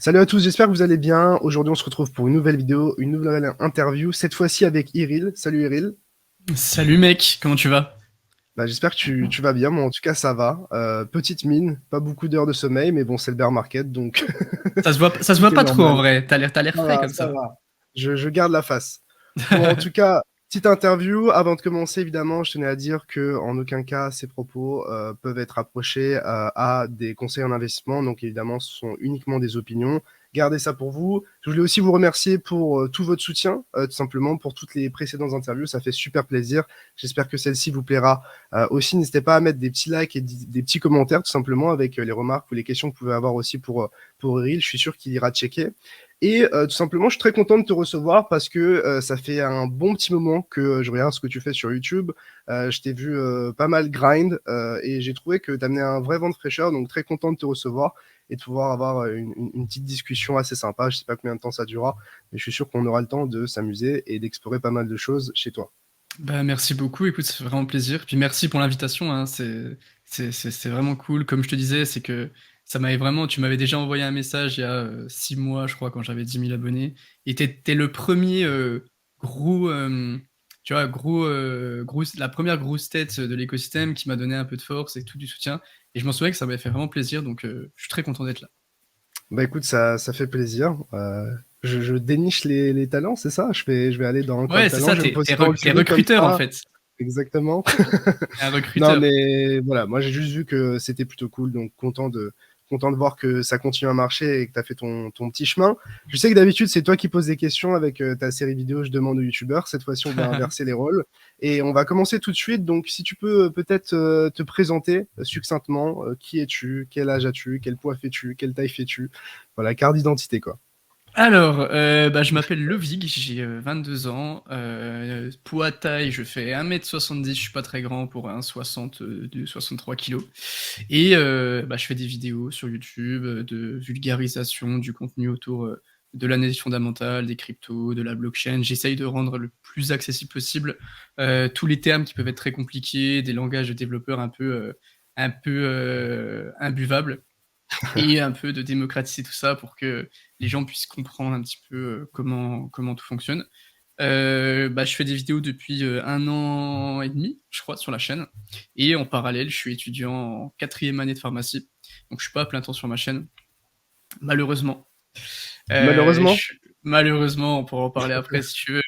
Salut à tous, j'espère que vous allez bien. Aujourd'hui, on se retrouve pour une nouvelle vidéo, une nouvelle interview, cette fois-ci avec Iril. Salut Iril. Salut mec, comment tu vas? Bah, j'espère que tu vas bien. Moi, en tout cas, ça va. Petite mine, pas beaucoup d'heures de sommeil, mais bon, c'est le bear market, donc Ça se tout voit est pas trop en normal. vrai, t'as l'air Ça frais va, comme ça ça. va. Je garde la face. Bon, en tout cas, petite interview. Avant de commencer, évidemment, je tenais à dire que en aucun cas ces propos peuvent être approchés à des conseils en investissement. Donc, évidemment, ce sont uniquement des opinions. Gardez ça pour vous. Je voulais aussi vous remercier pour tout votre soutien, tout simplement pour toutes les précédentes interviews. Ça fait super plaisir. J'espère que celle-ci vous plaira. Aussi, n'hésitez pas à mettre des petits likes et des petits commentaires, tout simplement, avec les remarques ou les questions que vous pouvez avoir aussi pour Eril. Je suis sûr qu'il ira checker. Et tout simplement, je suis très content de te recevoir parce que ça fait un bon petit moment que je regarde ce que tu fais sur YouTube. Je t'ai vu pas mal grind et j'ai trouvé que tu amenais un vrai vent de fraîcheur. Donc très content de te recevoir et de pouvoir avoir une petite discussion assez sympa. Je sais pas combien de temps ça durera, mais je suis sûr qu'on aura le temps de s'amuser et d'explorer pas mal de choses chez toi. Bah merci beaucoup, écoute, ça fait vraiment plaisir. Puis merci pour l'invitation, hein. C'est vraiment cool. Comme je te disais, c'est que tu m'avais déjà envoyé un message il y a 6 mois, je crois, quand j'avais 10 000 abonnés. Et t'es le premier gros, tu vois, la première grosse tête de l'écosystème qui m'a donné un peu de force et tout du soutien. Et je m'en souviens que ça m'avait fait vraiment plaisir, donc je suis très content d'être là. Bah écoute, ça fait plaisir. Je déniche les talents, c'est ça? Je vais aller dans Incroyable Ouais, c'est Talent, ça, je vais me t'es positionner comme recruteur en ça. fait. Exactement. T'es un Non, recruteur. mais voilà, moi j'ai juste vu que c'était plutôt cool, donc content de voir que ça continue à marcher et que tu as fait ton petit chemin. Je sais que d'habitude, c'est toi qui poses des questions avec ta série vidéo Je demande aux youtubeurs. Cette fois-ci, on va inverser les rôles et on va commencer tout de suite. Donc, si tu peux peut-être te présenter succinctement, qui es-tu, quel âge as-tu, quel poids fais-tu, quelle taille fais-tu? Voilà, carte d'identité, quoi. Alors, bah, je m'appelle Lovig, j'ai 22 ans. Poids taille, je fais 1,70 m, je suis pas très grand pour un 62, 63 kilos. Et bah, je fais des vidéos sur YouTube de vulgarisation du contenu autour de l'analyse fondamentale, des cryptos, de la blockchain. J'essaye de rendre le plus accessible possible tous les termes qui peuvent être très compliqués, des langages de développeurs un peu imbuvables et un peu de démocratiser tout ça pour que les gens puissent comprendre un petit peu comment tout fonctionne. Bah, je fais des vidéos depuis 1 an et demi, je crois, sur la chaîne. Et en parallèle, je suis étudiant en 4e année de pharmacie. Donc je suis pas à plein temps sur ma chaîne, malheureusement. Malheureusement. Malheureusement, on pourra en parler après si tu veux,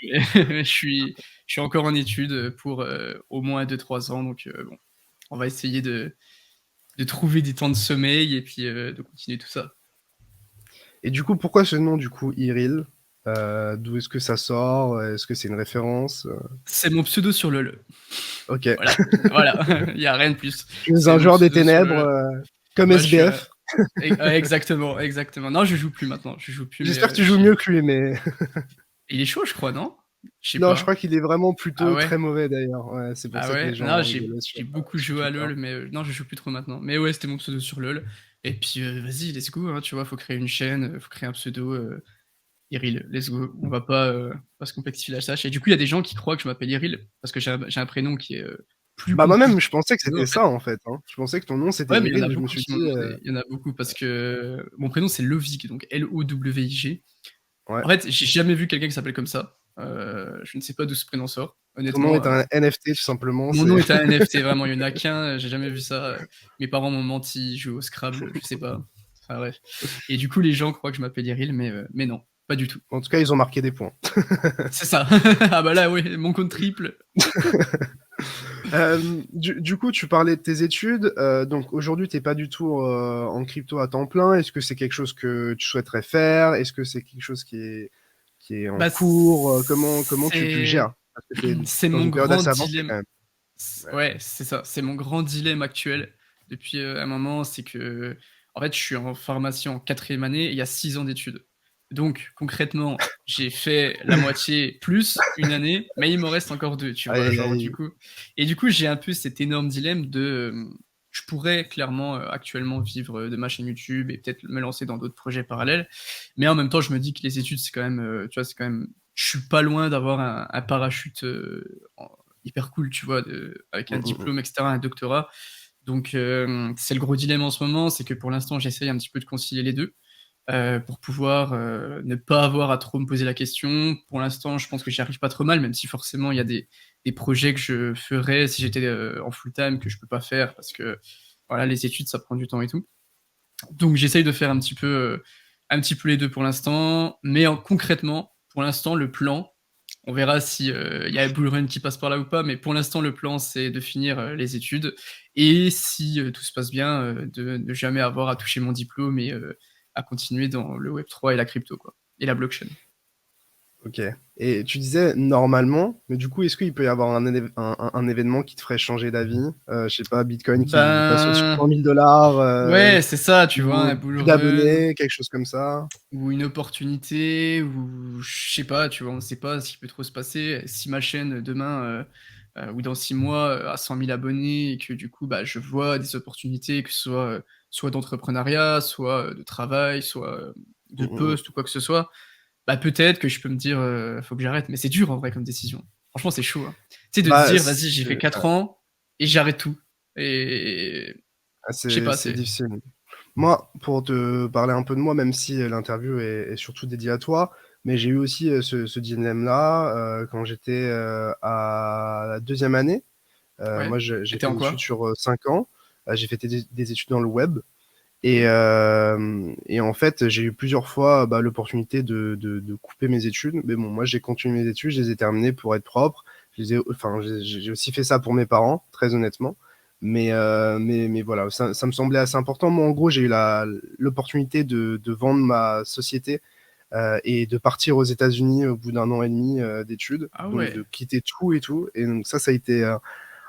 mais je suis encore en études pour au moins 2 3 ans. Donc bon, on va essayer de trouver des temps de sommeil et puis de continuer tout ça. Et du coup, pourquoi ce nom, du coup, Iril? D'où est-ce que ça sort? Est-ce que c'est une référence? C'est mon pseudo sur LoL. Ok. Voilà, voilà, il y a rien de plus. Tu es C'est un mon joueur des pseudo sur ténèbres, LoL. comme Moi, je suis SBF. ouais, exactement, exactement. Non, je joue plus maintenant, je joue plus, mais J'espère que tu joues mieux que lui, mais il est chaud, je crois, non? Je sais non, je pas. crois qu'il est vraiment Ah plutôt ouais? très mauvais d'ailleurs. Ouais, c'est pour Ah ça que les ouais? Non, gens j'ai rigolaient j'ai beaucoup sur joué à Twitter. LoL, mais non, je joue plus trop maintenant. Mais ouais, c'était mon pseudo sur LoL. Et puis vas-y, let's go, hein, tu vois, faut créer une chaîne, faut créer un pseudo. Iril, let's go. On va pas se complexifier la tâche. Et du coup, il y a des gens qui croient que je m'appelle Iril parce que j'ai un prénom qui est plus Bah moi-même, compliqué je pensais que que eux, c'était en fait. ça en fait, hein. Je pensais que ton nom c'était Ouais, mais il y en a Iril. Je me beaucoup suis qui m'ont dit, demandé. Il y en a beaucoup parce que mon prénom c'est Lovig, donc Lowig. ouais, En fait, j'ai jamais vu quelqu'un qui s'appelle comme ça. Je ne sais pas d'où ce prénom sort, ton nom honnêtement. est un NFT tout simplement. Mon C'est nom est un NFT, vraiment, il y en a qu'un, j'ai jamais vu ça. Mes parents m'ont menti, ils jouent au Scrabble, je sais pas. Enfin bref. Et du coup, les gens croient que je m'appelle Iril, mais non, pas du tout. en tout cas, ils ont marqué des points. C'est ça. Ah bah là, oui, mon compte triple. Du coup, tu parlais de tes études. Donc aujourd'hui, tu n'es pas du tout en crypto à temps plein. Est-ce que c'est quelque chose que tu souhaiterais faire? Est-ce que c'est quelque chose qui est en Bah, cours? Comment tu le c'est gères? Parce que tu es c'est dans mon une période grand assez avancée dilemme. quand même. Ouais. Ouais, c'est ça, c'est mon grand dilemme actuel depuis, un moment, c'est que, en fait, je suis en pharmacie en 4e année et il y a 6 ans d'études. Donc concrètement, j'ai fait la moitié plus une année, mais il m'en reste encore 2, tu vois? Aïe, Genre du aïe. coup j'ai un peu cet énorme dilemme de, je pourrais clairement, actuellement vivre, de ma chaîne YouTube et peut-être me lancer dans d'autres projets parallèles, mais en même temps, je me dis que les études, c'est quand même, tu vois, c'est quand même je suis pas loin d'avoir un parachute, en hyper cool, tu vois? Avec un Mm, mm, mm. diplôme et cetera, un doctorat. Donc c'est le gros dilemme en ce moment, c'est que pour l'instant, j'essaye un petit peu de concilier les 2. pour pouvoir ne pas avoir à trop me poser la question. Pour l'instant, je pense que j'y arrive pas trop mal, même si forcément il y a des projets que je ferais si j'étais en full time que je peux pas faire parce que voilà, les études ça prend du temps et tout. Donc j'essaye de faire un petit peu les deux pour l'instant, mais concrètement, pour l'instant, le plan, on verra si il y a Bull Run qui passe par là ou pas, mais pour l'instant, le plan, c'est de finir les études et si tout se passe bien, de ne jamais avoir à toucher mon diplôme et à continuer dans le Web3 et la crypto, quoi, et la blockchain. Ok. Et tu disais normalement, mais du coup, est-ce qu'il peut y avoir un événement qui te ferait changer d'avis? Je sais pas, Bitcoin qui passe au-dessus de Ben 100 000 $, ouais, c'est ça, tu vois, ou un Bull plus Run. d'abonnés, quelque chose comme ça. Ou une opportunité, ou je sais pas, tu vois, on sait pas ce qui peut trop se passer. Si ma chaîne demain, ou dans 6 mois, a 100 000 abonnés et que du coup, bah, je vois des opportunités, que ce soit, soit d'entrepreneuriat, soit, de travail, soit, de Mm. poste ou quoi que ce soit, bah, peut-être que je peux me dire, «Faut que j'arrête», mais c'est dur en vrai comme décision. Franchement, c'est chaud, hein. Tu sais, de te Bah, dire: «Vas-y, j'ai fait 4 ans et j'arrête tout» et je sais pas, c'est c'est difficile. Moi, pour te parler un peu de moi, même si l'interview est surtout dédiée à toi, mais j'ai eu aussi ce dilemme-là quand j'étais à la deuxième année. ouais. Moi, Et j'ai tu fait en des études quoi? sur 5 ans. J'ai fait des études dans le web. Et, OK. en fait, j'ai eu plusieurs fois bah, l'opportunité de couper mes études. Mais bon, moi, j'ai continué mes études, je les ai terminées pour être propre. Enfin, j'ai aussi fait ça pour mes parents, très honnêtement. Mais voilà, ça me semblait assez important. Moi, en gros, j'ai eu l'opportunité de vendre ma société et de partir aux États-Unis au bout d'un an et demi d'études. Ah Donc, ouais, de quitter tout et tout. Et donc, ça a été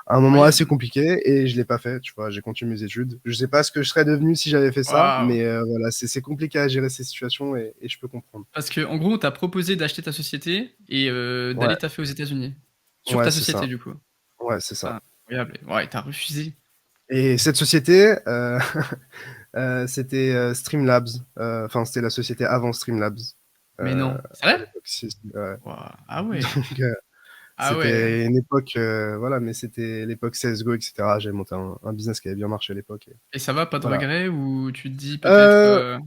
un moment assez incroyable. compliqué et je l'ai pas fait, tu vois, j'ai continué mes études. Je sais pas ce que je serais devenu si j'avais fait ça, Waouh! mais voilà, c'est compliqué à gérer ces situations et je peux comprendre. Parce qu'en gros, on t'a proposé d'acheter ta société et Ouais, d'aller taffer aux États-Unis. Sur ouais, ta c'est société, ça. du coup? Ouais, c'est ça. Ah, incroyable. Ouais, tu refusé? Et cette société, c'était Streamlabs. Enfin, c'était la société avant Streamlabs. Mais non. C'est À vrai? l'époque, ouais. Waouh! Ah ouais. Donc, Ah ouais. c'était une époque, voilà, mais c'était l'époque CSGO, etc. J'avais monté un business qui avait bien marché à l'époque. Et Et ça va, pas de voilà. regret ou tu te dis peut-être, Euh,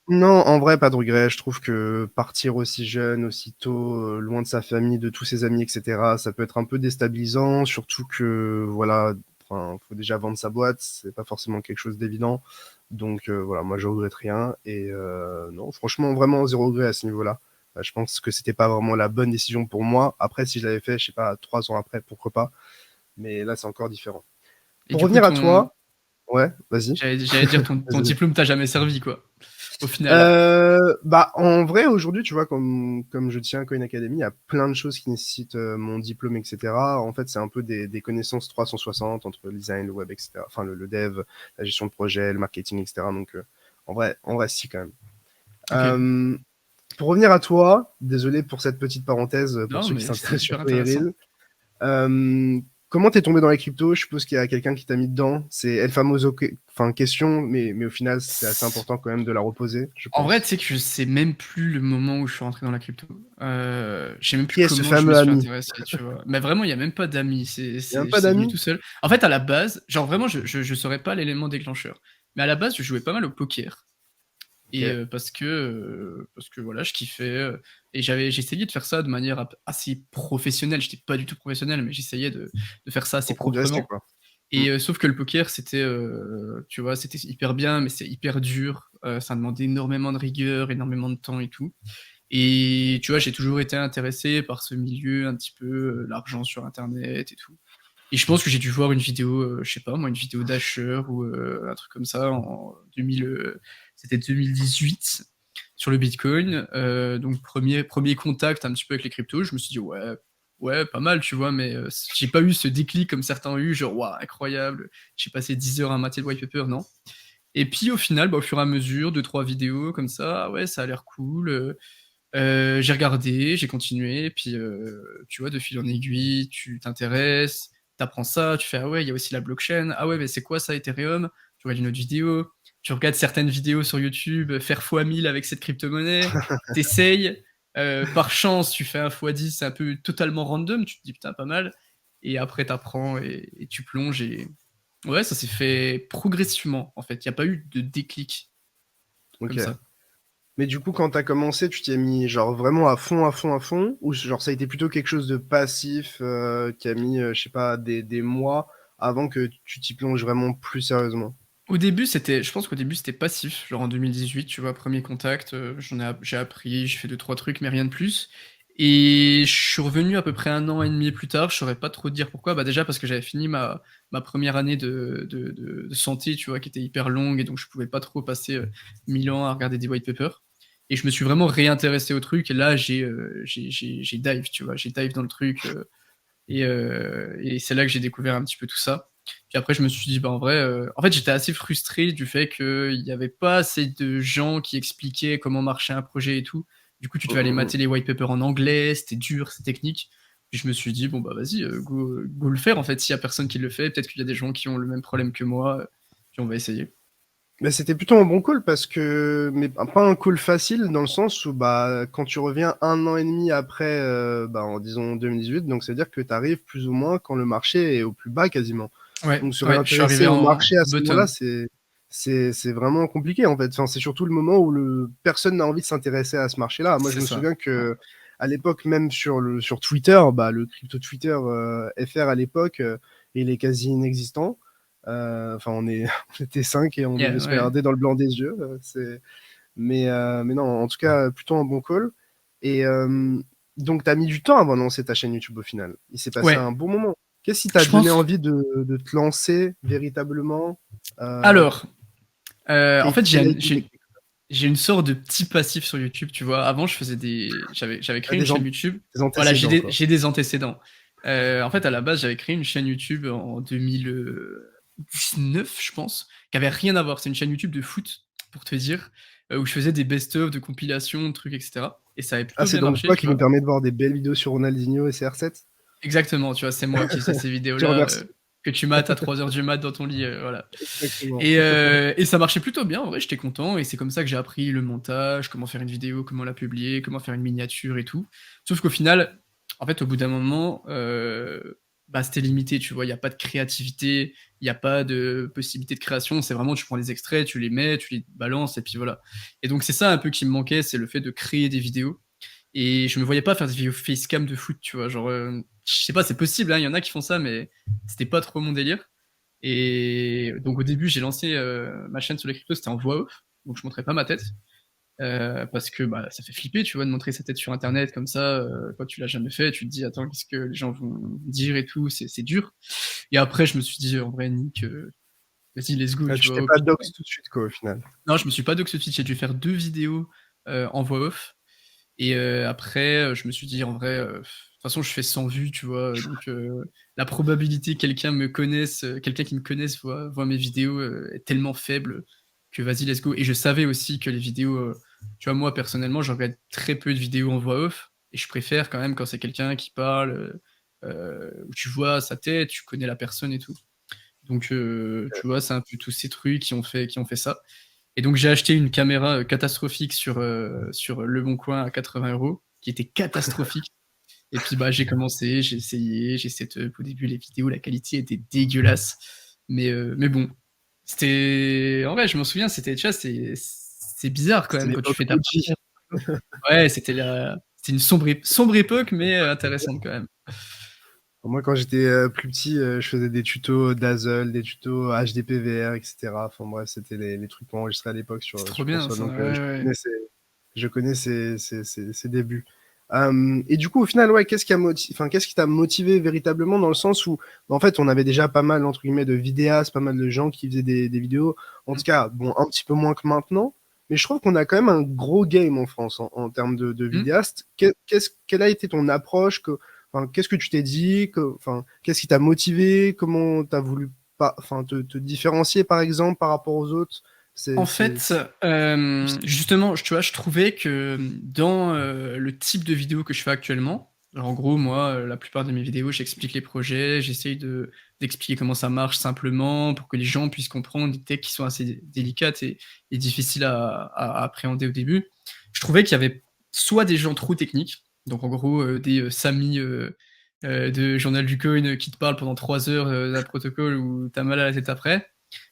Non, en vrai, pas de regret. Je trouve que partir aussi jeune, aussi tôt, loin de sa famille, de tous ses amis, etc., ça peut être un peu déstabilisant, surtout que, voilà, enfin, faut déjà vendre sa boîte, c'est pas forcément quelque chose d'évident. Donc, voilà, moi, je regrette rien. Et non, franchement, vraiment, zéro regret à ce niveau-là. Je pense que c'était pas vraiment la bonne décision pour moi. Après, si je l'avais fait, je sais pas, 3 ans après, pourquoi pas. Mais là, c'est encore différent. et Pour du coup revenir à ton toi, ouais, vas-y. j'allais dire ton Désolé. diplôme t'a jamais servi, quoi, au final? Bah, en vrai, aujourd'hui, tu vois, comme je tiens à Coin Academy, il y a plein de choses qui nécessitent mon diplôme, etc. En fait, c'est un peu des connaissances 360 entre le design, le web, etc. Enfin, le dev, la gestion de projet, le marketing, etc. Donc, en vrai, si, quand même. OK. Euh, pour revenir à toi, désolé pour cette petite parenthèse, pour Non, ceux qui mais c'était s'intéressent super surtout à intéressant. Eril. Euh, comment t'es tombé dans les cryptos? Je suppose qu'il y a quelqu'un qui t'a mis dedans. C'est El Famoso, enfin, question, mais au final, c'est assez important quand même de la reposer, je En vrai, tu pense. sais que je sais même plus le moment où je suis rentré dans la crypto. Je sais même plus Qui est ce comment je me fameux suis ami? intéressé, tu vois? Mais vraiment, il y a même pas d'amis, Il y a même pas c'est venu tout d'amis? seul. En fait, à la base, genre vraiment, je saurais pas l'élément déclencheur. Mais à la base, je jouais pas mal au poker et Ok. parce que voilà, je kiffais, et j'essayé de faire ça de manière assez professionnelle. J'étais pas du tout professionnel, mais j'essayais de faire ça assez Pour progresser, proprement. quoi. Mm. Et sauf que le poker, c'était, tu vois, c'était hyper bien, mais c'est hyper dur, ça demandait énormément de rigueur, énormément de temps et tout. Et tu vois, j'ai toujours été intéressé par ce milieu un petit peu, l'argent sur internet et tout. Et je pense que j'ai dû voir une vidéo, je sais pas moi, une vidéo d'Asher ou un truc comme ça en 2000, c'était 2018 sur le Bitcoin. Donc premier contact un petit peu avec les cryptos, je me suis dit: «Ouais, ouais, pas mal», tu vois? Mais j'ai pas eu ce déclic comme certains ont eu, genre: «Waouh, incroyable, j'ai passé 10 heures à mater le white paper», non. Et puis au final, bah, au fur et à mesure, deux trois vidéos comme ça, ah ouais, ça a l'air cool, j'ai regardé, j'ai continué, puis, tu vois, de fil en aiguille, tu t'intéresses, tu apprends ça, tu fais: «Ah ouais, il y a aussi la blockchain. Ah ouais, mais c'est quoi ça Ethereum?» Tu regardes une autre vidéo, tu regardes certaines vidéos sur YouTube, faire fois 1000 avec cette crypto-monnaie, tu essayes, par chance, tu fais un fois 10, c'est un peu totalement random, tu te dis: «Putain, pas mal», et après tu apprends et tu plonges et ouais, ça s'est fait progressivement, en fait. Il y a pas eu de déclic comme Ok. ça. Mais du coup, quand t'as commencé, tu t'y es mis genre vraiment à fond, à fond, à fond, ou genre ça a été plutôt quelque chose de passif qui a mis, je sais pas, des mois avant que tu t'y plonges vraiment plus sérieusement? Je pense qu'au début c'était passif, genre en 2018, tu vois, premier contact, j'ai appris, j'ai fait deux trois trucs, mais rien de plus. Et je suis revenu à peu près un an et demi plus tard, je saurais pas trop te dire pourquoi. Bah déjà parce que j'avais fini ma première année de santé, tu vois, qui était hyper longue, et donc je pouvais pas trop passer 1000 ans à regarder des white papers. Et je me suis vraiment réintéressé au truc, et là j'ai dive, tu vois, j'ai dive dans le truc. Et c'est là que j'ai découvert un petit peu tout ça. Puis après, je me suis dit, bah en vrai, en fait, j'étais assez frustré du fait qu'il n'y avait pas assez de gens qui expliquaient comment marchait un projet et tout. Du coup, tu devais aller Mm, mm. mater les white papers en anglais, c'était dur, c'était technique. Puis je me suis dit, bon bah vas-y, go le faire en fait. S'il y a personne qui le fait, peut-être qu'il y a des gens qui ont le même problème que moi, puis on va essayer. Mais c'était plutôt un bon call parce que, mais pas un call facile dans le sens où bah quand tu reviens un an et demi après, bah en disons 2018, donc c'est à dire que tu arrives plus ou moins quand le marché est au plus bas quasiment. Ouais, Donc se ouais, je suis réintéresser arrivé au en marché à ce moment-là, bottom. c'est vraiment compliqué en fait. Enfin, c'est surtout le moment où personne n'a envie de s'intéresser à ce marché-là. Moi, je C'est me ça. souviens Ouais. que à l'époque, même sur Twitter, bah le crypto Twitter FR à l'époque, il est quasi inexistant. Enfin, on était cinq et on devait Yeah, se ouais. regarder dans le blanc des yeux. Mais non, en tout cas, plutôt un bon call. Et donc, tu as mis du temps avant de lancer ta chaîne YouTube au final. Il s'est passé Ouais, un bon moment. Qu'est-ce qui t'a je donné pense. envie de te lancer véritablement euh, Alors, en fait, quelle a été le déclic? j'ai une sorte de petit passif sur YouTube, tu vois? Avant, je faisais j'avais T'as créé une chaîne YouTube. des Voilà, antécédents, quoi. j'ai des antécédents. En fait, à la base, j'avais créé une chaîne YouTube en 2019, je pense, qui avait rien à voir. C'est une chaîne YouTube de foot, pour te dire, où je faisais des best-of, de compilations, de trucs, et cetera, et ça avait Ah, plutôt c'est bien donc marché, toi tu qui nous vois? permet de voir des belles vidéos sur Ronaldinho et CR7. Exactement, tu vois? C'est moi qui faisais ces Je te vidéos-là, remercie. que tu mates à 3 heures du mat dans ton lit, voilà. Exactement. Et ça marchait plutôt bien, en vrai, j'étais content, et c'est comme ça que j'ai appris le montage, comment faire une vidéo, comment la publier, comment faire une miniature et tout. Sauf qu'au final, en fait, au bout d'un moment, bah, c'était limité, tu vois? Il y a pas de créativité, il y a pas de possibilité de création, c'est vraiment tu prends les extraits, tu les mets, tu les balances et puis voilà. Et donc c'est ça un peu qui me manquait, c'est le fait de créer des vidéos, et je me voyais pas faire des vidéos facecam de foot, tu vois? Genre, je sais pas, c'est possible, hein, il y en a qui font ça, mais c'était pas trop mon délire. Et donc au début, j'ai lancé ma chaîne sur les cryptos, c'était en voix off, donc je montrais pas ma tête, parce que bah, ça fait flipper, tu vois, de montrer sa tête sur Internet comme ça, quand tu l'as jamais fait, tu te dis attends, qu'est-ce que les gens vont dire et tout, c'est dur. Et après, je me suis dit en vrai, Nick, vas-y, let's go, Ah, tu tu vois. t'es Au pas pire. dox tout de suite, quoi, au final. Non, je me suis pas doxé tout de suite, j'ai dû faire deux vidéos en voix off. Et après, je me suis dit en vrai, de toute façon, je fais 100 vues, tu vois, donc la probabilité que quelqu'un qui me connaisse voit mes vidéos est tellement faible que vas-y, let's go. Et je savais aussi que les vidéos, tu vois, moi personnellement, je regarde très peu de vidéos en voix off, et je préfère quand même quand c'est quelqu'un qui parle, où tu vois sa tête, tu connais la personne et tout. Donc, tu vois, c'est un peu tous ces trucs qui ont fait ça. Et donc j'ai acheté une caméra catastrophique sur Leboncoin à 80 €, qui était catastrophique. Et puis bah j'ai commencé, j'ai essayé, j'ai setup. Au début, les vidéos, la qualité était dégueulasse, mais bon, c'était en vrai, je m'en souviens, c'était, tu vois, c'est bizarre quand C'était même quand tu l'époque fais ta OG. première vidéo. Ouais, c'était une sombre époque, mais intéressante quand même. Moi, quand j'étais plus petit, je faisais des tutos Dazzle, des tutos HDPVR, etc. Enfin bref, c'était les trucs qu'on enregistrait à l'époque C'est trop sur bien console. ça, ouais, Donc, ouais. je connais ses débuts. Et du coup, au final, ouais, qu'est-ce qui t'a motivé véritablement dans le sens où, en fait, on avait déjà pas mal, entre guillemets, de vidéastes, pas mal de gens qui faisaient des vidéos. En tout Mmh. cas, bon, un petit peu moins que maintenant. Mais je trouve qu'on a quand même un gros game en France en termes de Mmh. vidéastes. Quelle a été ton approche enfin, qu'est-ce que tu t'es dit enfin, qu'est-ce qui t'a motivé? Comment t'as voulu enfin, te différencier, par exemple, par rapport aux autres? En fait, justement, tu vois, je trouvais que dans le type de vidéo que je fais actuellement, genre, en gros, moi, la plupart de mes vidéos, j'explique les projets, j'essaye d'expliquer comment ça marche simplement pour que les gens puissent comprendre des techs qui sont assez délicates et difficiles à appréhender au début. Je trouvais qu'il y avait soit des gens trop techniques, donc en gros, des Samy de Journal du Coin qui te parlent pendant 3 heures d'un protocole où t'as mal à la tête après,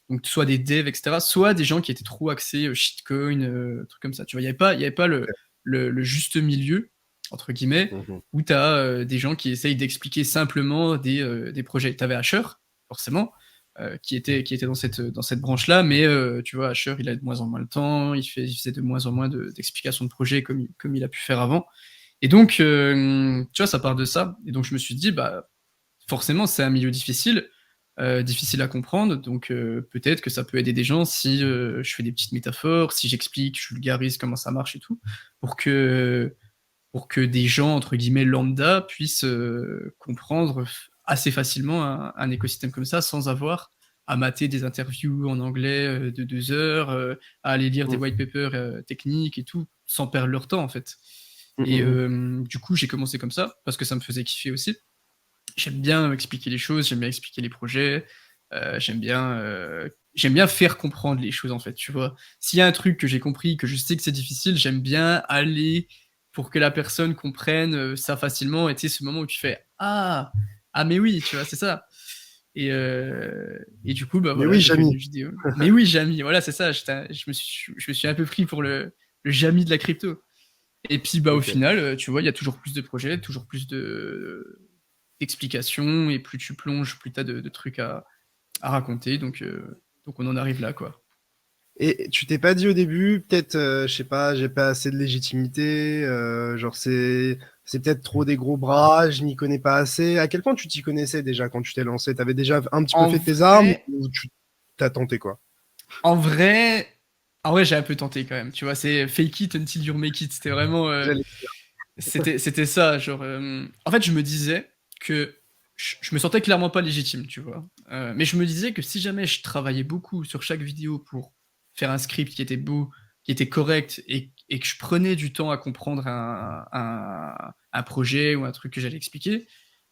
Donc soit des devs, etc., soit des gens qui étaient trop axés shitcoin, trucs comme ça. Tu vois, il y avait pas le juste milieu, entre guillemets, Mhm. où tu as des gens qui essayent d'expliquer simplement des projets. Tu avais Asher, forcément, qui était dans cette branche-là, mais tu vois, Asher, il a de moins en moins le temps, il faisait de moins en moins d'explications de projets comme il a pu faire avant. Et donc, tu vois, ça part de ça. Et donc, je me suis dit, bah, forcément, c'est un milieu difficile, difficile à comprendre. Donc, peut-être que ça peut aider des gens si je fais des petites métaphores, si j'explique, je vulgarise comment ça marche et tout, pour que, pour que des gens, entre guillemets, lambda, puissent comprendre assez facilement un écosystème comme ça sans avoir à mater des interviews en anglais de 2 heures, à aller lire des Mhm. white papers techniques et tout, sans perdre leur temps en fait. Et Mhm. du coup, j'ai commencé comme ça, parce que ça me faisait kiffer aussi. J'aime bien expliquer les choses, j'aime bien expliquer les projets, j'aime bien faire comprendre les choses en fait, tu vois. S'il y a un truc que j'ai compris, que je sais que c'est difficile, j'aime bien aller pour que la personne comprenne ça facilement. Et tu sais, ce moment où tu fais ah, ah mais oui, tu vois, c'est ça. Et du coup, bah Mais voilà, oui, j'ai fait Jamy. des vidéos. Mais oui, Jamy, voilà, c'est ça. Je me suis un peu pris pour le Jamy de la crypto. Et puis bah au Ok. final, tu vois, il y a toujours plus de projets, toujours plus d'explications, et plus tu plonges, plus tu as de trucs à raconter. Donc on en arrive là, quoi. Et tu t'es pas dit au début, peut-être, je sais pas, j'ai pas assez de légitimité, genre c'est peut-être trop des gros bras, je m'y connais pas assez. À quel point tu t'y connaissais déjà quand tu t'es lancé? T'avais déjà un petit peu En fait tes armes vrai, ou tu t'as tenté quoi? en vrai, en vrai, j'ai un peu tenté quand même. Tu vois, c'est fake it until you make it. C'était vraiment, J'allais- c'était ça. Genre, en fait, je me disais que je me sentais clairement pas légitime, tu vois. Mais je me disais que si jamais je travaillais beaucoup sur chaque vidéo pour faire un script qui était beau, qui était correct, et que je prenais du temps à comprendre un projet ou un truc que j'allais expliquer,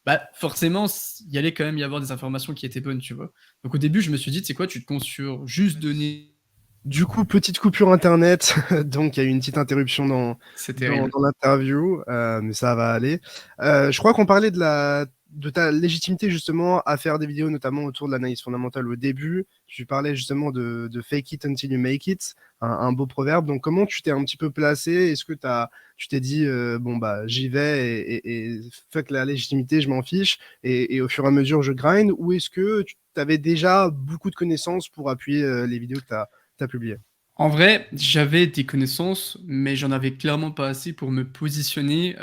bah forcément, il y allait quand même y avoir des informations qui étaient bonnes, tu vois. Donc au début, je me suis dit, tu sais quoi, tu te comptes sur juste donner. Du coup, petite coupure internet, donc il y a eu une petite interruption C'est terrible. dans l'interview, mais ça va aller. Je crois qu'on parlait de ta légitimité justement à faire des vidéos, notamment autour de l'analyse fondamentale au début. Tu parlais justement de fake it until you make it, un beau proverbe. Donc comment tu t'es un petit peu placé? Est-ce que tu t'es dit, bon bah j'y vais et fuck la légitimité, je m'en fiche, et au fur et à mesure je grind, ou est-ce que tu avais déjà beaucoup de connaissances pour appuyer les vidéos que t'as publiées? En vrai, j'avais des connaissances, mais j'en avais clairement pas assez pour me positionner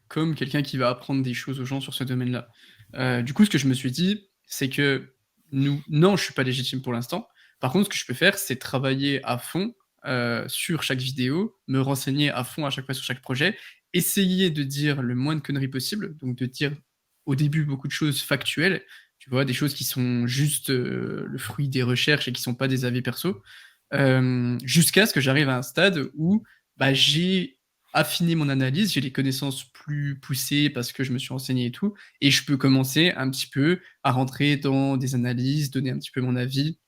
comme quelqu'un qui va apprendre des choses aux gens sur ce domaine-là. Du coup, ce que je me suis dit, c'est que non, je suis pas légitime pour l'instant. Par contre, ce que je peux faire, c'est travailler à fond sur chaque vidéo, me renseigner à fond à chaque fois sur chaque projet, essayer de dire le moins de conneries possible, donc de dire au début beaucoup de choses factuelles, tu vois, des choses qui sont juste le fruit des recherches et qui sont pas des avis perso, jusqu'à ce que j'arrive à un stade où bah, j'ai affiné mon analyse, j'ai des connaissances plus poussées parce que je me suis renseigné et tout, et je peux commencer un petit peu à rentrer dans des analyses, donner un petit peu mon avis,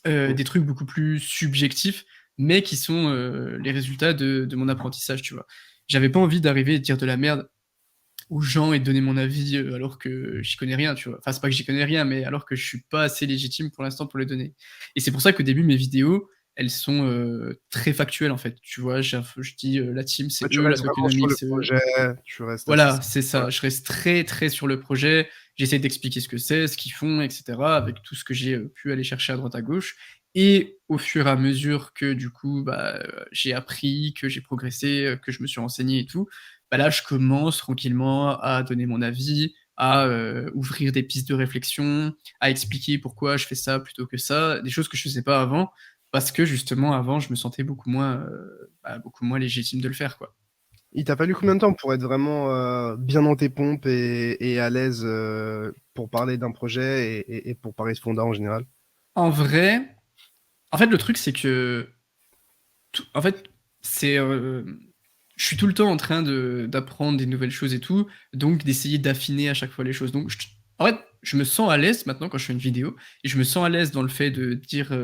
des trucs beaucoup plus subjectifs, mais qui sont les résultats de mon apprentissage, tu vois. J'avais pas envie d'arriver et de dire de la merde aux gens et de donner mon avis alors que j'y connais rien, tu vois. Enfin, c'est pas que j'y connais rien, mais alors que je suis pas assez légitime pour l'instant pour le donner. Et c'est pour ça qu'au début, mes vidéos, elles sont très factuelles en fait. Tu vois, je dis la team, Ouais, c'est tu eux, la restes vraiment sur tokenomics, le c'est eux. projet, tu restes assez Voilà, simple. c'est Ouais. ça. Je reste très très sur le projet. J'essaie d'expliquer ce que c'est, ce qu'ils font, etc. avec tout ce que j'ai pu aller chercher à droite à gauche. Et au fur et à mesure que du coup, bah, j'ai appris, que j'ai progressé, que je me suis renseigné et tout, bah là, je commence tranquillement à donner mon avis, à ouvrir des pistes de réflexion, à expliquer pourquoi je fais ça plutôt que ça, des choses que je faisais pas avant, parce que justement avant, je me sentais beaucoup moins légitime de le faire, quoi. Il t'a fallu combien de temps pour être vraiment bien dans tes pompes et à l'aise pour parler d'un projet et pour parler de Fonda en général? En vrai, en fait, le truc, c'est que, en fait, c'est, je suis tout le temps en train d'apprendre des nouvelles choses et tout, donc d'essayer d'affiner à chaque fois les choses. Donc, en fait, je me sens à l'aise maintenant quand je fais une vidéo, et je me sens à l'aise dans le fait de dire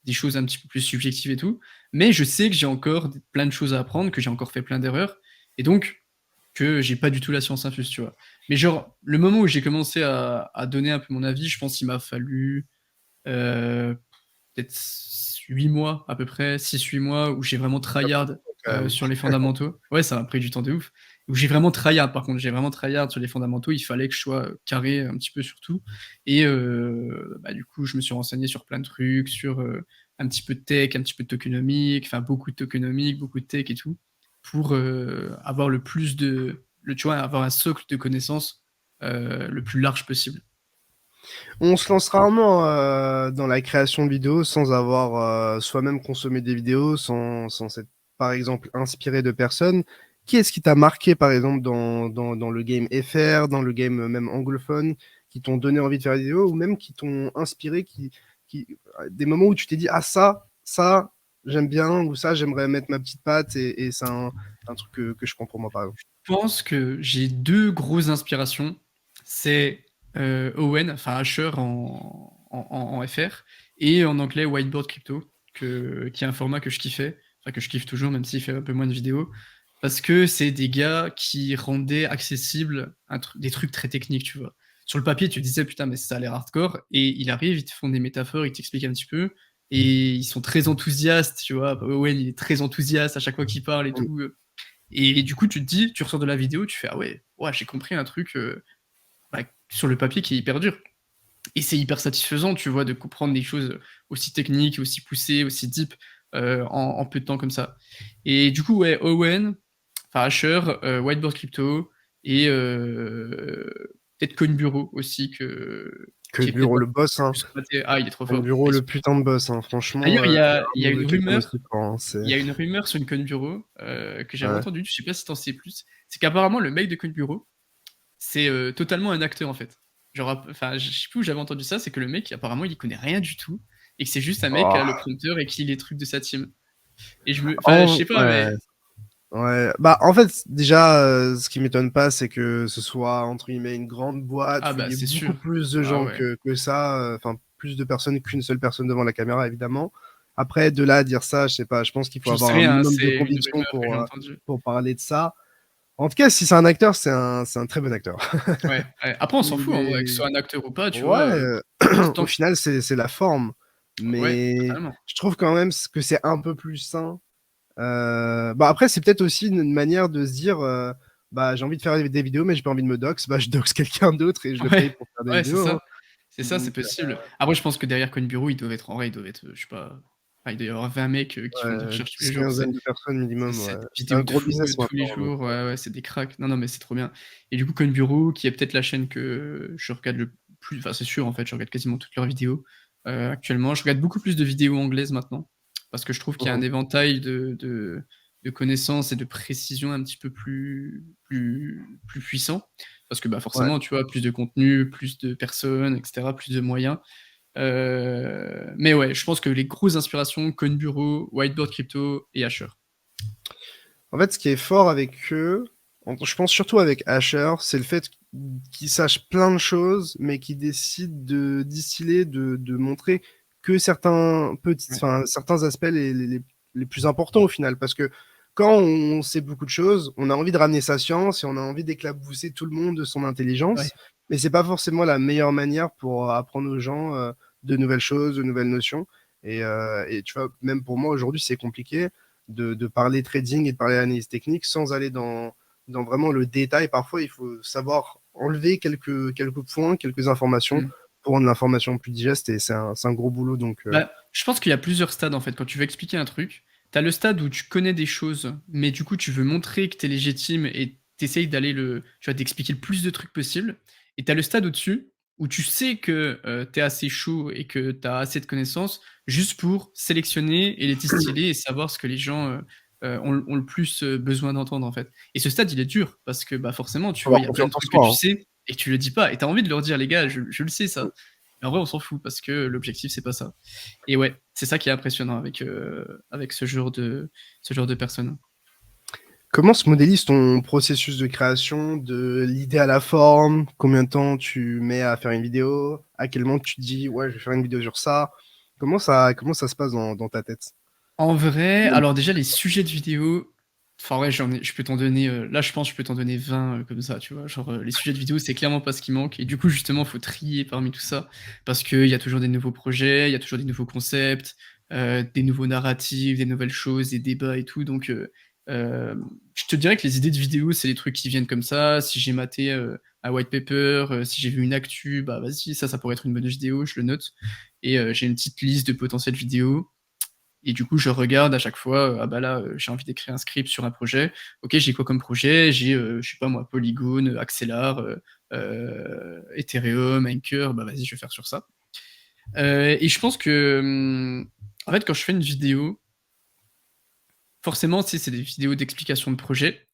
des choses un petit peu plus subjectives et tout, mais je sais que j'ai encore plein de choses à apprendre, que j'ai encore fait plein d'erreurs, et donc que j'ai pas du tout la science infuse, tu vois. Mais genre, le moment où j'ai commencé à donner un peu mon avis, je pense qu'il m'a fallu peut-être 8 mois à peu près, 6-8 mois où j'ai vraiment Ça prend du tryhard, temps quand même. sur les fondamentaux. Ouais, ça m'a pris du temps de ouf. Où j'ai vraiment tryhard par contre, j'ai vraiment tryhard sur les fondamentaux, il fallait que je sois, carré un petit peu sur tout et bah, du coup, je me suis renseigné sur plein de trucs, sur, un petit peu de tech, un petit peu de tokenomics, enfin beaucoup de tokenomics, beaucoup de tech et tout, pour, avoir le plus de tu vois, avoir un socle de connaissances, le plus large possible. On se lance rarement dans la création de vidéos sans avoir soi-même consommé des vidéos, sans s'être, par exemple, inspiré de personnes. Qui est-ce qui t'a marqué, par exemple, dans le game FR, dans le game même anglophone, qui t'ont donné envie de faire des vidéos, ou même qui t'ont inspiré, des moments où tu t'es dit, ah ça, j'aime bien, ou ça, j'aimerais mettre ma petite patte, et c'est un truc que je prends pour moi, par exemple. Je pense que j'ai 2 grosses inspirations. C'est, Owen, enfin Asher en FR et en anglais Whiteboard Crypto qui est un format que je kiffais, enfin que je kiffe toujours même s'il fait un peu moins de vidéos. Parce que c'est des gars qui rendaient accessible des trucs très techniques, tu vois? Sur le papier, tu disais: «Putain, mais ça a l'air hardcore» et il arrive, ils te font des métaphores, ils t'expliquent un petit peu et ils sont très enthousiastes, tu vois? Owen, il est très enthousiaste à chaque fois qu'il parle et Mm. tout, et du coup, tu te dis, tu ressors de la vidéo, tu fais: «Ah ouais, ouah, j'ai compris un truc, bah, sur le papier qui est hyper dur» et c'est hyper satisfaisant, tu vois, de comprendre des choses, aussi techniques, aussi poussées, aussi deep, en peu de temps comme ça et du coup, ouais, Owen, enfin Asher, Whiteboard Crypto et peut-être Coin Bureau aussi Que qui le est peut-être bureau, un le peu boss, hein. plus maté. Ah, il est trop Le fort. bureau, le putain de boss, hein. Franchement, D'ailleurs, il y a une quelqu'un rumeur d'aussi fort, hein. il y a une rumeur sur une Coin Bureau, que j'avais Ouais. entendue, je sais pas si tu en sais plus. C'est qu'apparemment le mec de Coin Bureau, c'est, totalement un acteur, en fait. Genre enfin, je sais plus où j'avais entendu ça, c'est que le mec apparemment il y connaît rien du tout et que c'est juste un mec qui a le Oh. prompteur et qui lit les trucs de sa team et enfin, je En sais pas, Ouais, mais ouais. Bah, en fait, déjà, ce qui m'étonne pas, c'est que ce soit, entre guillemets, «une grande boîte» ah où il bah, y ait c'est beaucoup sûr. plus de Ah gens ouais. que ça, enfin, plus de personnes qu'une seule personne devant la caméra, évidemment. Après, de là à dire ça, je sais pas, je pense qu'il faut J'en sais avoir un rien, minimum de c'est une conviction rumeur que j'ai entendue. pour parler de ça. En tout cas, si c'est un acteur, c'est un très bon acteur. Ouais, ouais. Après on s'en fout en vrai, que ce Mais soit un acteur ou pas, tu vois, ouais, au tant que final, c'est la forme. ouais, Mais totalement. je trouve quand même que c'est un peu plus sain. Bah après, c'est peut-être aussi une manière de se dire, bah j'ai envie de faire des vidéos, mais j'ai pas envie de me dox. Bah je dox quelqu'un d'autre et je le paye Ouais, pour faire des ouais, c'est vidéos, hein. ça. C'est ça, c'est Donc, possible. Après je pense que derrière Coin Bureau, ils doivent être en vrai, ils doivent être, je sais pas, ah, il doit y avoir 20 mecs, qui font des recherches tous les petite jours, quinzaine de personnes minimum, c'est ouais. des C'est vidéos un de gros fou, business tous les maintenant, donc, jours, ouais, ouais, c'est des cracks. Non, non, mais c'est trop bien et du coup, Coin Bureau, qui est peut-être la chaîne que je regarde le plus enfin, c'est sûr, en fait, je regarde quasiment toutes leurs vidéos, actuellement. Je regarde beaucoup plus de vidéos anglaises maintenant, parce que je trouve qu'il y a un mmh. éventail de connaissances et de précision un petit peu plus puissant. Parce que, bah, Ouais. forcément, tu vois, plus de contenu, plus de personnes et cetera, plus de moyens. Mais ouais, je pense que les grosses inspirations, Coin Bureau, Whiteboard Crypto et Asher. En fait, ce qui est fort avec eux, je pense surtout avec Asher, c'est le fait qu'il sache plein de choses, mais qu'il décide de distiller, de montrer que Ouais. certains aspects les plus importants au final. Parce que quand on sait beaucoup de choses, on a envie de ramener sa science et on a envie d'éclabousser tout le monde de son Ouais. intelligence. Mais c'est pas forcément la meilleure manière pour apprendre aux gens de nouvelles choses, de nouvelles notions. Et tu vois, même pour moi aujourd'hui, c'est compliqué de parler trading et de parler analyse technique sans aller dans vraiment le détail. Parfois, il faut savoir enlever quelques points, quelques informations Mmh. pour rendre l'information plus digeste et c'est un gros boulot. Donc, Bah, je pense qu'il y a plusieurs stades, en fait, quand tu veux expliquer un truc. Tu as le stade où tu connais des choses, mais du coup, tu veux montrer que tu es légitime et tu essayes d'aller tu vois, d'expliquer le plus de trucs possible. Et tu as le stade au-dessus, où tu sais que, tu es assez chaud et que tu as assez de connaissances juste pour sélectionner et les distiller et savoir ce que les gens, ont le plus, besoin d'entendre, en fait. Et ce stade, il est dur parce que, bah, forcément, tu faut vois, avoir il y a plein de confiance en trucs que soi, tu hein. sais et tu le dis pas et tu as envie de leur dire: «Les gars, je le sais ça». Mais en vrai, on s'en fout parce que l'objectif, c'est pas ça. Et ouais, c'est ça qui est impressionnant avec ce genre de personnes. Comment se modélise ton processus de création, de l'idée à la forme? Combien de temps tu mets à faire une vidéo? À quel moment tu te dis, ouais, je vais faire une vidéo sur ça? Comment ça se passe dans ta tête? En vrai, Même alors déjà plus. les sujets de vidéo, Enfin, ouais, je peux t'en donner, là, je pense, je peux t'en donner 20 comme ça, tu vois. Genre, les sujets de vidéo, c'est clairement pas ce qui manque. Et du coup, justement, faut trier parmi tout ça. Parce qu'il y a toujours des nouveaux projets, il y a toujours des nouveaux concepts, des nouveaux narratifs, des nouvelles choses, des débats et tout. Donc, je te dirais que les idées de vidéo, c'est des trucs qui viennent comme ça. Si j'ai maté un white paper, si j'ai vu une actu, bah vas-y, ça pourrait être une bonne vidéo, je le note. Et j'ai une petite liste de potentielles vidéos. Et du coup, je regarde à chaque fois, ah bah là, j'ai envie d'écrire un script sur un projet. Ok, j'ai quoi comme projet? J'ai, je sais pas moi, Polygon, Axelar, Ethereum, Anchor, bah vas-y, je vais faire sur ça. Et je pense que, en fait, quand je fais une vidéo, forcément, si c'est des vidéos d'explication de projet,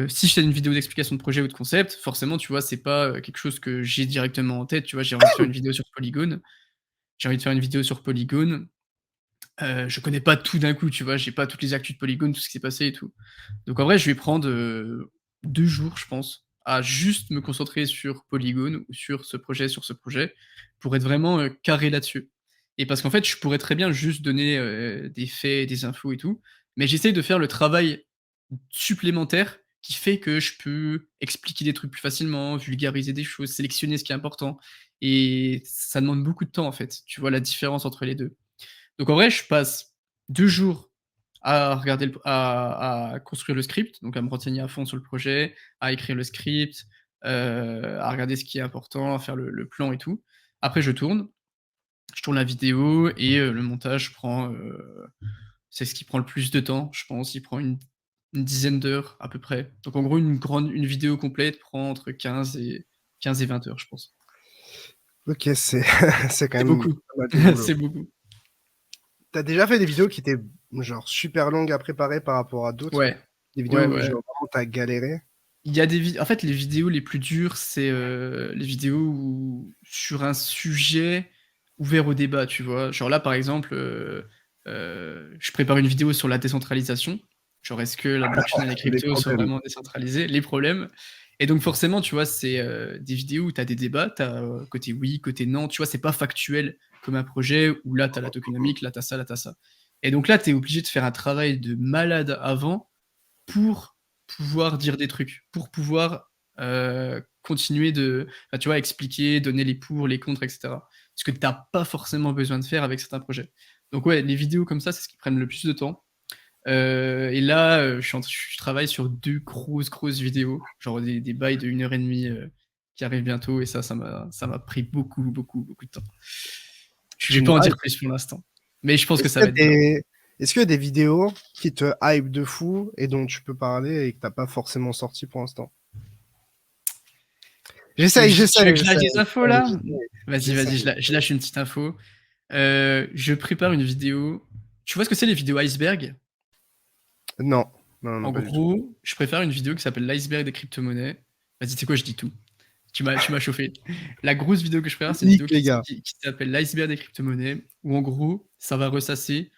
si je fais une vidéo d'explication de projet ou de concept, forcément, tu vois, c'est pas quelque chose que j'ai directement en tête. Tu vois, j'ai envie de faire une vidéo sur Polygon. J'ai envie de faire une vidéo sur Polygon. Je connais pas tout d'un coup, tu vois, j'ai pas toutes les actus de Polygon, tout ce qui s'est passé et tout. Donc en vrai, je vais prendre 2 jours, je pense, à juste me concentrer sur Polygon ou sur ce projet, pour être vraiment carré là-dessus. Et parce qu'en fait, je pourrais très bien juste donner des faits, des infos et tout, mais j'essaye de faire le travail supplémentaire qui fait que je peux expliquer des trucs plus facilement, vulgariser des choses, sélectionner ce qui est important. Et ça demande beaucoup de temps en fait. Tu vois la différence entre les deux. Donc en vrai, je passe 2 jours à regarder à construire le script, donc à me renseigner à fond sur le projet, à écrire le script, à regarder ce qui est important, à faire le plan et tout. Après je tourne la vidéo et le montage prend, c'est ce qui prend le plus de temps, je pense. Il prend une dizaine d'heures à peu près. Donc en gros, une vidéo complète prend entre 15 et 20 heures, je pense. Ok, c'est c'est quand C'est même beaucoup. pas mal de boulot. C'est beaucoup. T'as déjà fait des vidéos qui étaient genre super longues à préparer par rapport à d'autres? Ouais. Des Ouais, vidéos où ouais. genre vraiment t'as galéré? Il y a en fait, les vidéos les plus dures, c'est, les vidéos sur un sujet ouvert au débat, tu vois? Genre là, par exemple, je prépare une vidéo sur la décentralisation. Genre, est-ce que la blockchain et les Les cryptos sont problèmes. vraiment décentralisées? Les problèmes. Et donc forcément, tu vois, c'est, des vidéos où tu as des débats, tu as, côté oui, côté non, tu vois? C'est pas factuel comme un projet où là, tu as la tokenomics, là, tu as ça, là, tu as ça. Et donc là, tu es obligé de faire un travail de malade avant pour pouvoir dire des trucs, pour pouvoir, continuer enfin, tu vois, expliquer, donner les pour, les contre et cetera. Ce que tu as pas forcément besoin de faire avec certains projets. Donc ouais, les vidéos comme ça, c'est ce qui prennent le plus de temps. Et là, je travaille sur 2 grosses vidéos, genre des bails de 1 heure et demie, qui arrivent bientôt et ça m'a pris beaucoup de temps. Je vais Tu pas me en dire hypes. plus pour l'instant, mais je pense que Est-ce ça qu'il y va a être bien. est-ce qu'il y a des vidéos qui te hype de fou et dont tu peux parler et que t'as pas forcément sorti pour l'instant? J'essaye, Tu veux j'essaye, que je lâche j'essaye, des infos là? Vas-y, j'essaye. je lâche une petite info. Je prépare une vidéo. Tu vois ce que c'est les vidéos iceberg? Non, non, non, En pas du tout. gros, je prépare une vidéo qui s'appelle l'iceberg des crypto-monnaies. Vas-y, tu sais quoi, je dis tout. Tu m'as chauffé. La grosse vidéo que je prépare, c'est une Nique vidéo les gars. qui s'appelle l'iceberg des crypto-monnaies, où en gros, ça va ressasser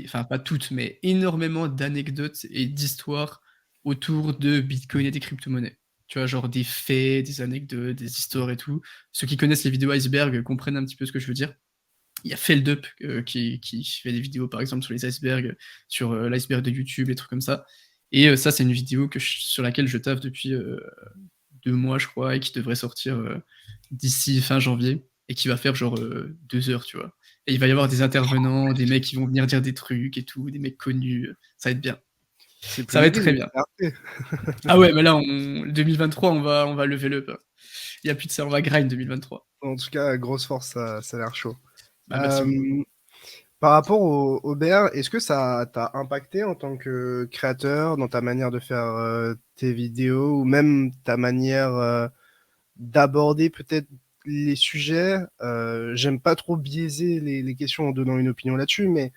enfin pas toutes, mais énormément d'anecdotes et d'histoires autour de Bitcoin et des crypto-monnaies. Tu vois, genre des faits, des anecdotes, des histoires et tout. Ceux qui connaissent les vidéos iceberg comprennent un petit peu ce que je veux dire. Il y a Feldup qui fait des vidéos par exemple sur les icebergs, sur l'iceberg de YouTube, et trucs comme ça. Et ça, c'est une vidéo sur laquelle je taffe depuis 2 mois, je crois, et qui devrait sortir d'ici fin janvier, et qui va faire genre 2 heures, tu vois. Et il va y avoir des intervenants, des mecs qui vont venir dire des trucs et tout, des mecs connus. Ça va être bien. C'est plus Ça va être débile, très mais bien. c'est Ah ouais, mais là, 2023, on va level up. Il y a plus de ça, on va grind 2023. En tout cas, grosse force, ça a l'air chaud. Bah, merci beaucoup. Euh, Par rapport au BR, est-ce que ça t'a impacté en tant que créateur dans ta manière de faire tes vidéos ou même ta manière d'aborder peut-être les sujets? J'aime pas trop biaiser les questions en donnant une opinion là-dessus, mais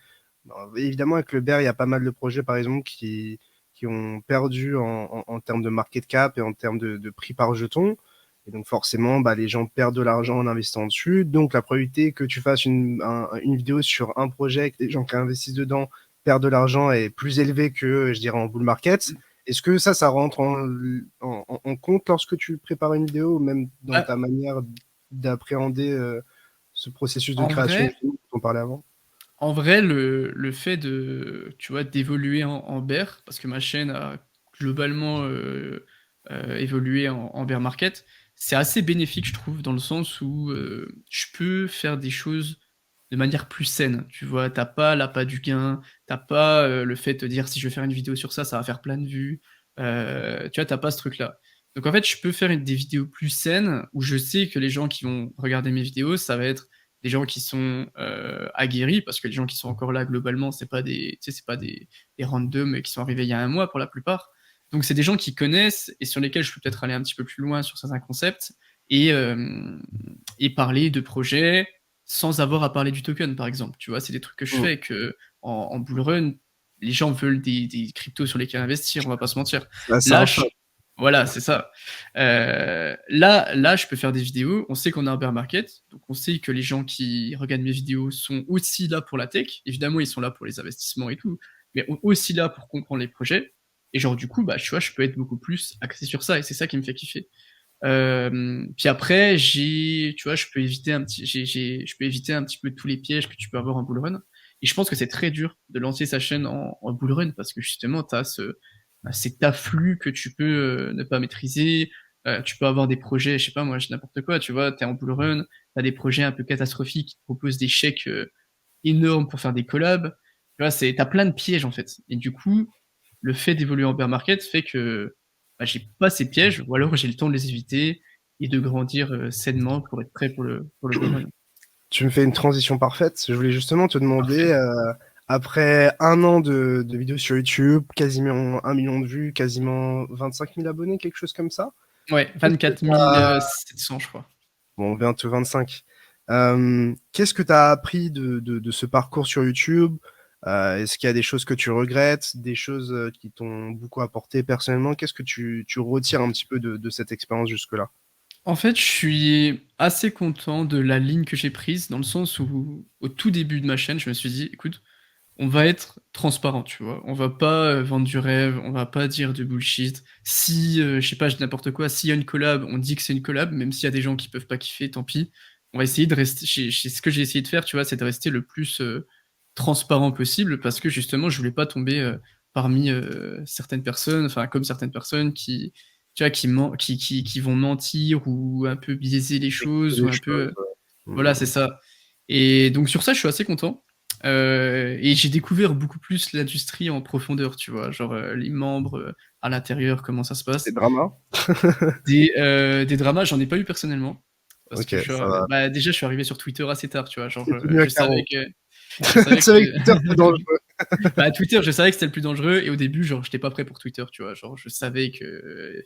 bon, évidemment, avec le BR, il y a pas mal de projets, par exemple, qui ont perdu en termes de market cap et en termes de prix par jeton. Et donc forcément, bah, les gens perdent de l'argent en investissant dessus. Donc la probabilité que tu fasses une vidéo sur un projet, que les gens qui investissent dedans perdent de l'argent est plus élevée que, je dirais, en bull market. Est-ce que ça rentre en compte lorsque tu prépares une vidéo ou même dans Bah, ta manière d'appréhender ce processus de en création vrai, dont on parlait avant? En vrai, le fait de, tu vois, d'évoluer en bear, parce que ma chaîne a globalement, évolué en bear market, c'est assez bénéfique, je trouve, dans le sens où, je peux faire des choses de manière plus saine, tu vois? Tu as pas l'appât du gain, tu as pas, le fait de te dire: «Si je vais faire une vidéo sur ça, ça va faire plein de vues», tu vois? Tu as pas ce truc-là. Donc en fait, je peux faire des vidéos plus saines, où je sais que les gens qui vont regarder mes vidéos, ça va être des gens qui sont, aguerris, parce que les gens qui sont encore là globalement, c'est pas des, tu sais, c'est pas des randoms qui sont arrivés il y a un mois pour la plupart. Donc c'est des gens qui connaissent et sur lesquels je peux peut-être aller un petit peu plus loin sur certains concepts et parler de projets sans avoir à parler du token, par exemple, tu vois? C'est des trucs que je Mmh. fais en bull run, les gens veulent des cryptos sur lesquels investir, on va pas se mentir. Bah, c'est Là, un je fait. Voilà, c'est ça. Là, je peux faire des vidéos, on sait qu'on est un bear market, donc on sait que les gens qui regardent mes vidéos sont aussi là pour la tech. Évidemment, ils sont là pour les investissements et tout, mais aussi là pour comprendre les projets et genre du coup, bah, tu vois, je peux être beaucoup plus axé sur ça et c'est ça qui me fait kiffer. Puis après, tu vois, je peux éviter un petit peu tous les pièges que tu peux avoir en bull run et je pense que c'est très dur de lancer sa chaîne en bull run parce que justement, tu as cet afflux que tu peux, ne pas maîtriser. Tu peux avoir des projets, je sais pas moi, je dis n'importe quoi, tu vois? Tu es en bull run, tu as des projets un peu catastrophiques qui te proposent des chèques, énormes pour faire des collabs. Tu vois? Tu as plein de pièges, en fait et du coup, le fait d'évoluer en bear market fait que, bah, j'ai pas ces pièges ou alors j'ai le temps de les éviter et de grandir, sainement pour être prêt pour le bull run. Tu me fais une transition parfaite. Je voulais justement te demander, Parfait. après 1 an de vidéos sur YouTube, quasiment 1 million de vues, quasiment 25 000 abonnés, quelque chose comme ça? Ouais, Qu'est-ce que 24 tu as... 700 je crois. Bon, bientôt 25. Qu'est-ce que tu as appris de ce parcours sur YouTube? Est-ce qu'il y a des choses que tu regrettes, des choses qui t'ont beaucoup apporté personnellement? Qu'est-ce que tu retires un petit peu de cette expérience jusque-là? En fait, je suis assez content de la ligne que j'ai prise, dans le sens où, au tout début de ma chaîne, je me suis dit: «Écoute, on va être transparent», tu vois? On va pas, vendre du rêve, on va pas dire de bullshit. Si, je sais pas, je dis n'importe quoi, s'il y a une collab, on dit que c'est une collab, même s'il y a des gens qui peuvent pas kiffer, tant pis. On va essayer de rester ce que j'ai essayé de faire, tu vois? C'est de rester le plus, transparent possible parce que justement, je voulais pas tomber, parmi, certaines personnes, enfin, comme certaines personnes qui, tu vois, qui vont mentir ou un peu biaiser les choses ou Les un peu, choses, ouais. voilà, c'est Mmh. ça et donc sur ça, je suis assez content, et j'ai découvert beaucoup plus l'industrie en profondeur, tu vois? Genre, les membres, à l'intérieur, comment ça se Des passe. dramas? Des dramas, j'en ai pas eu personnellement parce OK, que ça va. bah, déjà, je suis arrivé sur Twitter assez tard, tu vois? Genre, C'est tout à carreau. je savais C'est vrai que que Twitter, c'est dangereux. bah, Twitter, je savais que c'était le plus dangereux et au début, genre, j'étais pas prêt pour Twitter, tu vois? Genre, je savais que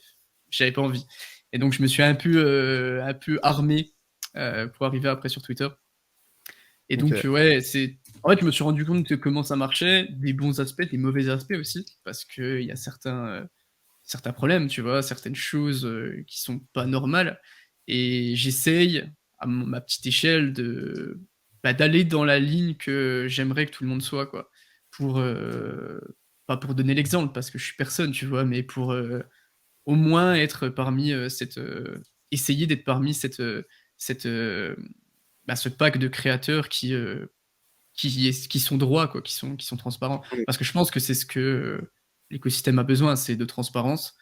j'avais pas envie et donc je me suis un peu armé, pour arriver après sur Twitter et donc OK. ouais, en fait, je me suis rendu compte de comment ça marchait, des bons aspects, des mauvais aspects aussi parce qu'il y a certains problèmes, tu vois? Certaines choses, qui sont pas normales et j'essaye à ma petite échelle bah, d'aller dans la ligne que j'aimerais que tout le monde soit, quoi. Pour, pas pour donner l'exemple parce que je suis personne, tu vois? Mais pour, au moins être parmi, essayer d'être parmi cette, bah, ce pack de créateurs qui sont droits quoi, qui sont transparents. Mmh. Parce que je pense que c'est ce que, l'écosystème a besoin, c'est de transparence.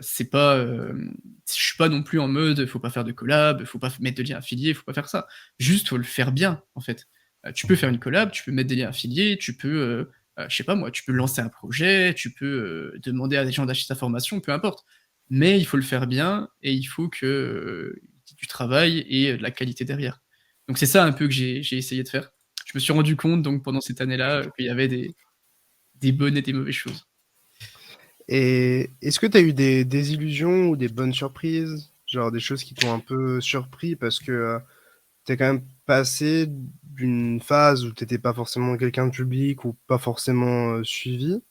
C'est pas, je suis pas non plus en mode, faut pas faire de collab, faut pas mettre de liens affiliés, faut pas faire ça. Juste, faut le faire bien, en fait. Tu peux faire une collab, tu peux mettre des liens affiliés, tu peux, je sais pas moi, tu peux lancer un projet, tu peux, demander à des gens d'acheter ta formation, peu importe. Mais il faut le faire bien et il faut que, qu'il y ait du travail et de la qualité derrière. Donc c'est ça un peu que j'ai essayé de faire. Je me suis rendu compte donc pendant cette année-là, qu'il y avait des bonnes et des mauvaises choses. Et est-ce que tu as eu des désillusions ou des bonnes surprises? Genre des choses qui t'ont un peu surpris parce que tu es quand même passé d'une phase où tu étais pas forcément quelqu'un de public ou pas forcément suivi,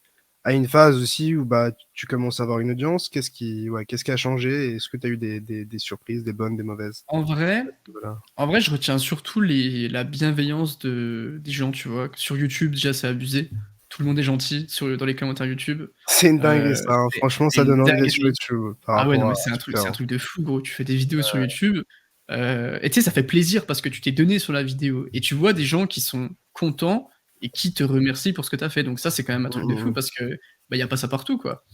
à une phase aussi où bah, tu commences à avoir une audience. Qu'est-ce qui a changé? Est-ce que tu as eu des surprises, des bonnes, des mauvaises? En vrai Voilà. en vrai, je retiens surtout la bienveillance des gens, tu vois? Sur YouTube, déjà, c'est abusé. Tout le monde est gentil dans les commentaires YouTube. C'est une dinguerie ça, hein. C'est Franchement, c'est ça une donne envie d'être sur dinguerie. YouTube par Ah ouais, non, rapport mais à Twitter, c'est un hein. truc de fou, gros. Tu fais des vidéos sur YouTube, Et tu sais, ça fait plaisir parce que tu t'es donné sur la vidéo et tu vois des gens qui sont contents et qui te remercient pour ce que tu as fait. Donc ça, c'est quand même un truc de fou parce que, bah, il y a pas ça partout, quoi.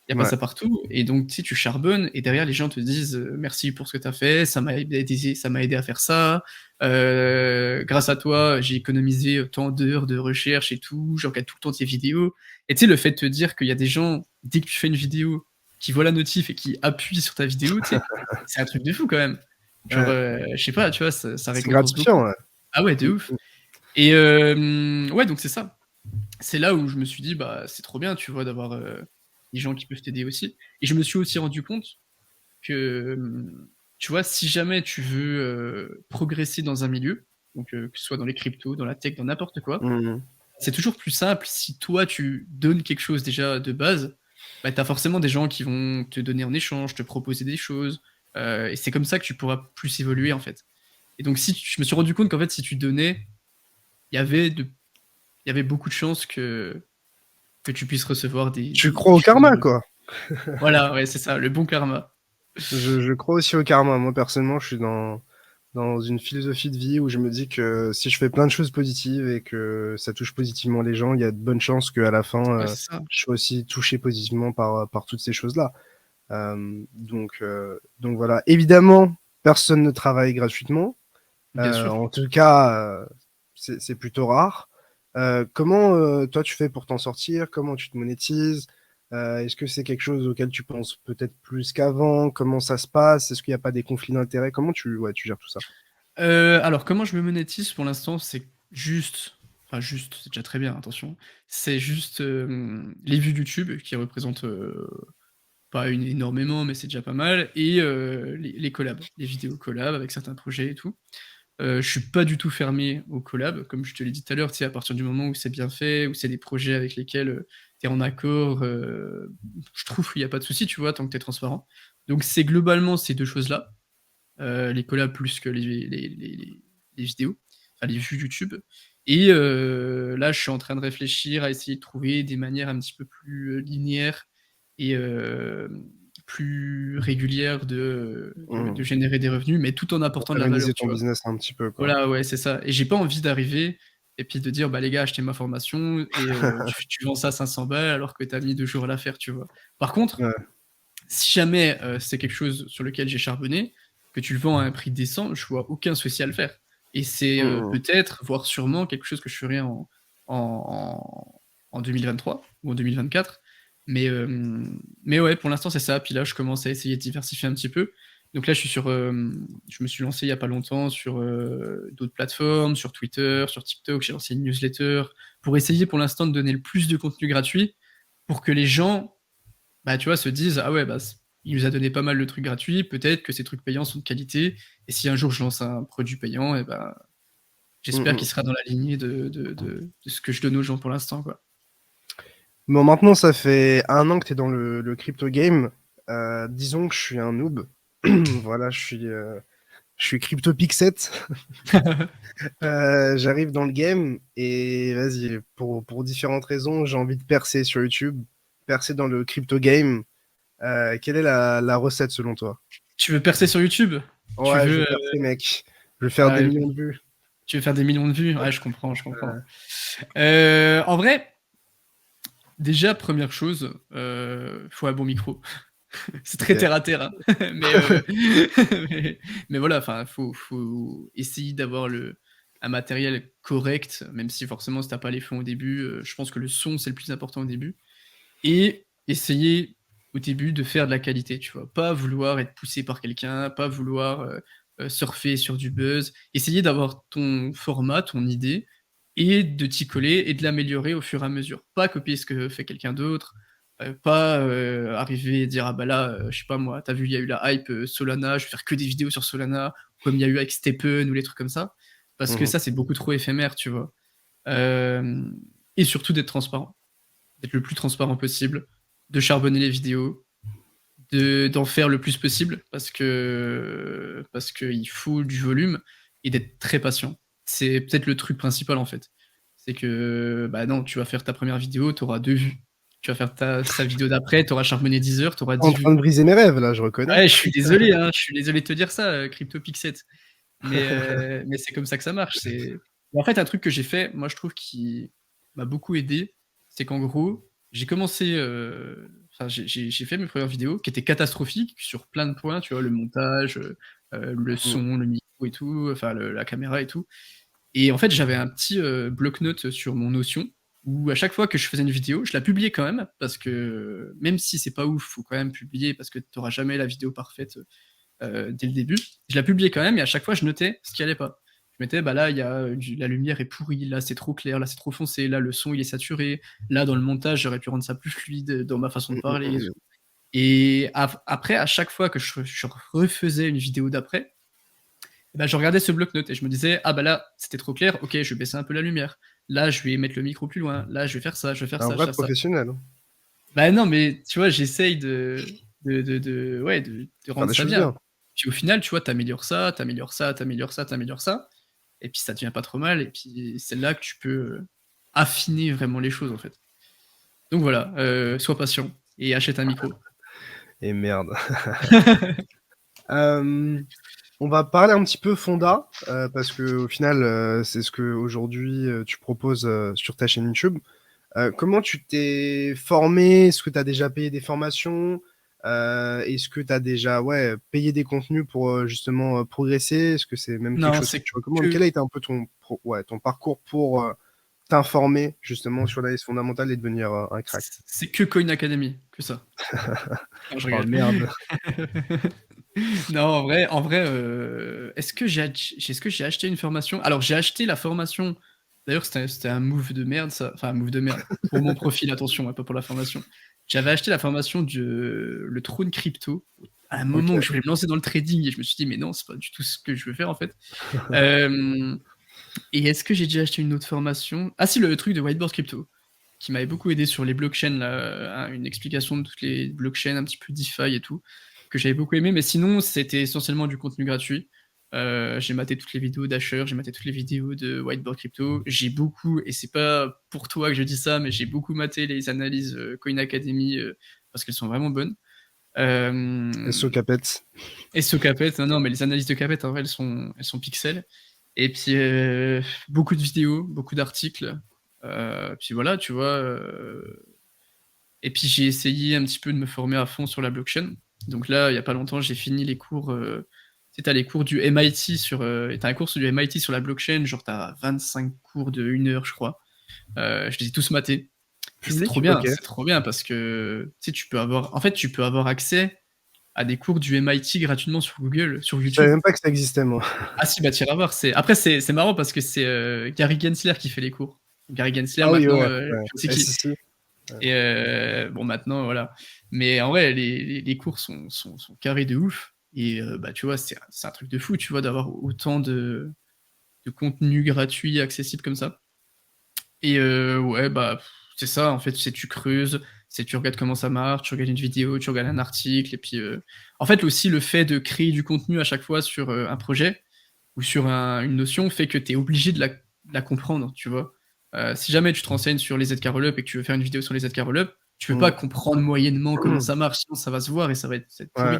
Il y a pas Ouais. ça partout et donc tu sais, tu charbonnes et derrière les gens te disent, «Merci pour ce que tu as fait, ça m'a aidé à faire ça, grâce à toi, j'ai économisé, tant d'heures de recherche et tout, je regarde tout le temps tes vidéos» et tu sais, le fait de te dire qu'il y a des gens, dès que tu fais une vidéo, qui voient la notif et qui appuient sur ta vidéo, tu sais, c'est un truc de fou quand même. Genre, Ouais. je sais pas, tu vois, ça C'est récompense beaucoup. gratifiant, ouais. Ah ouais, de Mmh ouf mh. et ouais, donc c'est ça. C'est là où je me suis dit: «Bah, c'est trop bien», tu vois, d'avoir, des gens qui peuvent t'aider aussi et je me suis aussi rendu compte que, tu vois, si jamais tu veux, progresser dans un milieu, donc que ce soit dans les cryptos, dans la tech, dans n'importe quoi, Mmh mh. c'est toujours plus simple si toi tu donnes quelque chose déjà de base, bah, tu as forcément des gens qui vont te donner en échange, te proposer des choses, et c'est comme ça que tu pourras plus évoluer, en fait et donc si tu je me suis rendu compte qu'en fait, si tu donnais, il y avait de il y avait beaucoup de chances que tu puisses recevoir Tu des crois au choses en karma, retour. quoi. Voilà, ouais, c'est ça, le bon karma. Je crois aussi au karma. Moi, personnellement, je suis dans une philosophie de vie où je me dis que si je fais plein de choses positives et que ça touche positivement les gens, il y a de bonnes chances qu'à la fin, Ouais, c'est ça, je sois aussi touché positivement par toutes ces choses-là. Donc voilà. Évidemment, personne ne travaille gratuitement. bien sûr. En tout cas, c'est plutôt rare. Comment toi tu fais pour t'en sortir? Comment tu te monétises? Est-ce que c'est quelque chose auquel tu penses peut-être plus qu'avant? Comment ça se passe? Est-ce qu'il n'y a pas des conflits d'intérêts? Comment tu gères tout ça? Alors comment je me monétise pour l'instant, c'est juste enfin juste, c'est déjà très bien, attention. C'est juste, les vues YouTube qui représentent, pas une énormément, mais c'est déjà pas mal et les collabs, les vidéos collabs avec certains projets et tout. Je suis pas du tout fermé aux collabs, comme je te l'ai dit tout à l'heure, tu sais, à partir du moment où c'est bien fait, où c'est des projets avec lesquels, tu es en accord, je trouve qu'il y a pas de souci, tu vois? Tant que tu es transparent. Donc c'est globalement ces 2 choses-là, les collabs plus que les vidéos, enfin les vues YouTube et là, je suis en train de réfléchir à essayer de trouver des manières un petit peu plus, linéaires et plus régulières de Mmh. générer des revenus, mais tout en Pour apportant de la valeur, pérenniser tu ton vois? business un petit peu, quoi. Voilà, ouais, c'est ça et j'ai pas envie d'arriver et puis de dire: «Bah, les gars, achetez ma formation et tu vends ça 500 balles alors que tu as mis 2 jours à la faire», tu vois? Par contre, Ouais. si jamais, c'est quelque chose sur lequel j'ai charbonné, que tu le vends à un prix décent, je vois aucun souci à le faire et c'est, Mmh mh. peut-être, voire sûrement quelque chose que je ferai en 2023 ou en 2024 mais ouais, pour l'instant, c'est ça. Puis là, je commence à essayer de diversifier un petit peu. Donc là, je me suis lancé il y a pas longtemps sur, d'autres plateformes, sur Twitter, sur TikTok. J'ai lancé une newsletter pour essayer pour l'instant de donner le plus de contenu gratuit pour que les gens bah, tu vois, se disent: «Ah ouais, bah, il nous a donné pas mal de trucs gratuits, peut-être que ces trucs payants sont de qualité et si un jour je lance un produit payant et ben, Mmh j'espère qu'il mh. sera dans la lignée de ce que je donne aux gens pour l'instant, quoi». Bon, maintenant, ça fait 1 an que tu es dans le crypto game. Disons que je suis un noob. Voilà, je suis crypto pixette. J'arrive dans le game et vas-y, pour différentes raisons, j'ai envie de percer sur YouTube, percer dans le crypto game. Quelle est la recette selon toi? Tu veux percer sur YouTube? Tu Ouais, je veux, veux percer, mec. Je veux faire des ouais, millions de vues. tu veux faire des millions de vues? Ouais, je comprends, je comprends. Ouais. En vrai, déjà, première chose, faut un bon micro. C'est très Ok. terre à terre, hein, mais mais mais voilà, enfin, faut essayer d'avoir un matériel correct, même si forcément si tu pas les fonds au début, je pense que le son, c'est le plus important au début et essayer au début de faire de la qualité, tu vois? Pas vouloir être poussé par quelqu'un, pas vouloir, surfer sur du buzz. Essayer d'avoir ton format, ton idée et de t'y coller et de l'améliorer au fur et à mesure. Pas copier ce que fait quelqu'un d'autre, pas, arriver et dire: «Ah bah là, je sais pas moi, tu vu, il y a eu la hype, Solana, je vais faire que des vidéos sur Solana», comme il y a eu avec Stephen ou les trucs comme ça. Parce que Mhm. ça, c'est beaucoup trop éphémère, tu vois? Hem et surtout d'être transparent. D'être le plus transparent possible, de charbonner les vidéos, d'en faire le plus possible parce qu'il faut du volume et d'être très patient. C'est peut-être le truc principal, en fait. C'est que, bah, non, tu vas faire ta première vidéo, tu auras 2 vues. Tu vas faire sa vidéo d'après, tu auras charbonné 10 heures, tu auras En 10 vues. train de briser mes rêves, là, je reconnais. Ouais, je suis désolé, hein, je suis désolé de te dire ça, CryptoPixet. Mais c'est comme ça que ça marche. En fait, un truc que j'ai fait, moi, je trouve qui m'a beaucoup aidé, c'est qu'en gros, j'ai commencé, enfin, j'ai fait mes premières vidéos qui étaient catastrophiques sur plein de points, tu vois, le montage, le Mmh. son, le micro et tout, enfin, la caméra et tout. Et en fait, j'avais un petit bloc-notes sur mon Notion où à chaque fois que je faisais une vidéo, je la publiais quand même parce que même si c'est pas ouf, faut quand même publier parce que tu auras jamais la vidéo parfaite dès le début. Je la publiais quand même et à chaque fois, je notais ce qui allait pas. Je mettais, bah là, il y a la lumière est pourrie, là c'est trop clair, là c'est trop foncé, là le son il est saturé, là dans le montage j'aurais pu rendre ça plus fluide dans ma façon de Mmh, mmh, parler et mmh. tout. Et après, à chaque fois que je refaisais une vidéo d'après, bah, je regardais ce bloc-notes et je me disais, ah bah là c'était trop clair, ok, je vais baisser un peu la lumière. Là, je vais mettre le micro plus loin. Là, je vais faire ça, je vais faire Un ça, je vrai vais faire ça. professionnel, hein. Bah non, mais tu vois, j'essaye ouais, de Faire rendre des ça choses bien. bien. Puis au final, tu vois, t'améliores ça, t'améliores ça, t'améliores ça, t'améliores ça, et puis ça devient pas trop mal, et puis c'est là que tu peux affiner vraiment les choses en fait. Donc voilà, sois patient et achète un micro. Et merde. On va parler un petit peu fonda, parce qu'au final, c'est ce qu'aujourd'hui, tu proposes, sur ta chaîne YouTube. Comment tu t'es formé? Est-ce que tu as déjà payé des formations? Est-ce que tu as déjà, ouais, payé des contenus pour, justement, progresser? Est-ce que c'est même quelque Non, chose que c'est tu recommandes? Quel que a été un peu ton parcours pour, t'informer justement sur l'analyse fondamentale et devenir, un crack? c'est que Coin Academy, que ça. Non, je Oh rigole. merde! Non, en vrai, est-ce que j'ai acheté une formation? Alors, j'ai acheté la formation. D'ailleurs, c'était un move de merde, ça. Enfin, un move de merde. Pour mon profil, attention, hein, pas pour la formation. J'avais acheté la formation le Trône Crypto à un moment où OK. je voulais me lancer dans le trading et je me suis dit, mais non, c'est pas du tout ce que je veux faire en fait. Euh, et est-ce que j'ai déjà acheté une autre formation? Ah si, le truc de Whiteboard Crypto, qui m'avait beaucoup aidé sur les blockchains, là, hein, une explication de toutes les blockchains, un petit peu DeFi et tout, que j'avais beaucoup aimé, mais sinon, c'était essentiellement du contenu gratuit. J'ai maté toutes les vidéos d'Asher, j'ai maté toutes les vidéos de Whiteboard Crypto. J'ai beaucoup, et c'est pas pour toi que je dis ça, mais j'ai beaucoup maté les analyses Coin Academy parce qu'elles sont vraiment bonnes. SO Capet. Et ce Capet, non, non, mais les analyses de Capet, en vrai, elles sont pixels. Et puis, beaucoup de vidéos, beaucoup d'articles. Puis voilà, tu vois. Et puis, j'ai essayé un petit peu de me former à fond sur la blockchain. Donc là, il y a pas longtemps, j'ai fini les cours. Tu sais, t'as les cours du MIT sur. T'as un cours du MIT sur la blockchain, genre t'as 25 cours de 1 heure, je crois. Je les ai tous matés. Et Public? OK. c'est trop bien parce que tu sais, tu peux avoir. En fait, tu peux avoir accès à des cours du MIT gratuitement sur Google, sur Je savais YouTube. même pas que ça existait, moi. Ah si, bah t'iras voir. Après, c'est marrant parce que c'est Gary Gensler qui fait les cours. Gary Gensler, Ah oui, maintenant, ouais, ouais. c'est qui? SEC. Et bon, maintenant, voilà. Mais en vrai, les cours sont carrés de ouf. Et bah, tu vois, c'est un truc de fou, tu vois, d'avoir autant de contenu gratuit accessible comme ça. Et ouais, bah, c'est ça, en fait, c'est tu creuses, c'est tu regardes comment ça marche, tu regardes une vidéo, tu regardes un article, et puis en fait, aussi, le fait de créer du contenu à chaque fois sur un projet ou sur une notion fait que tu es obligé de la comprendre, tu vois. Si jamais tu te renseignes sur les ZK Rollup et que tu veux faire une vidéo sur les ZK Rollup, tu peux pas Mmh. comprendre moyennement comment ça marche, sinon ça va se voir et ça va être Ouais. pourri.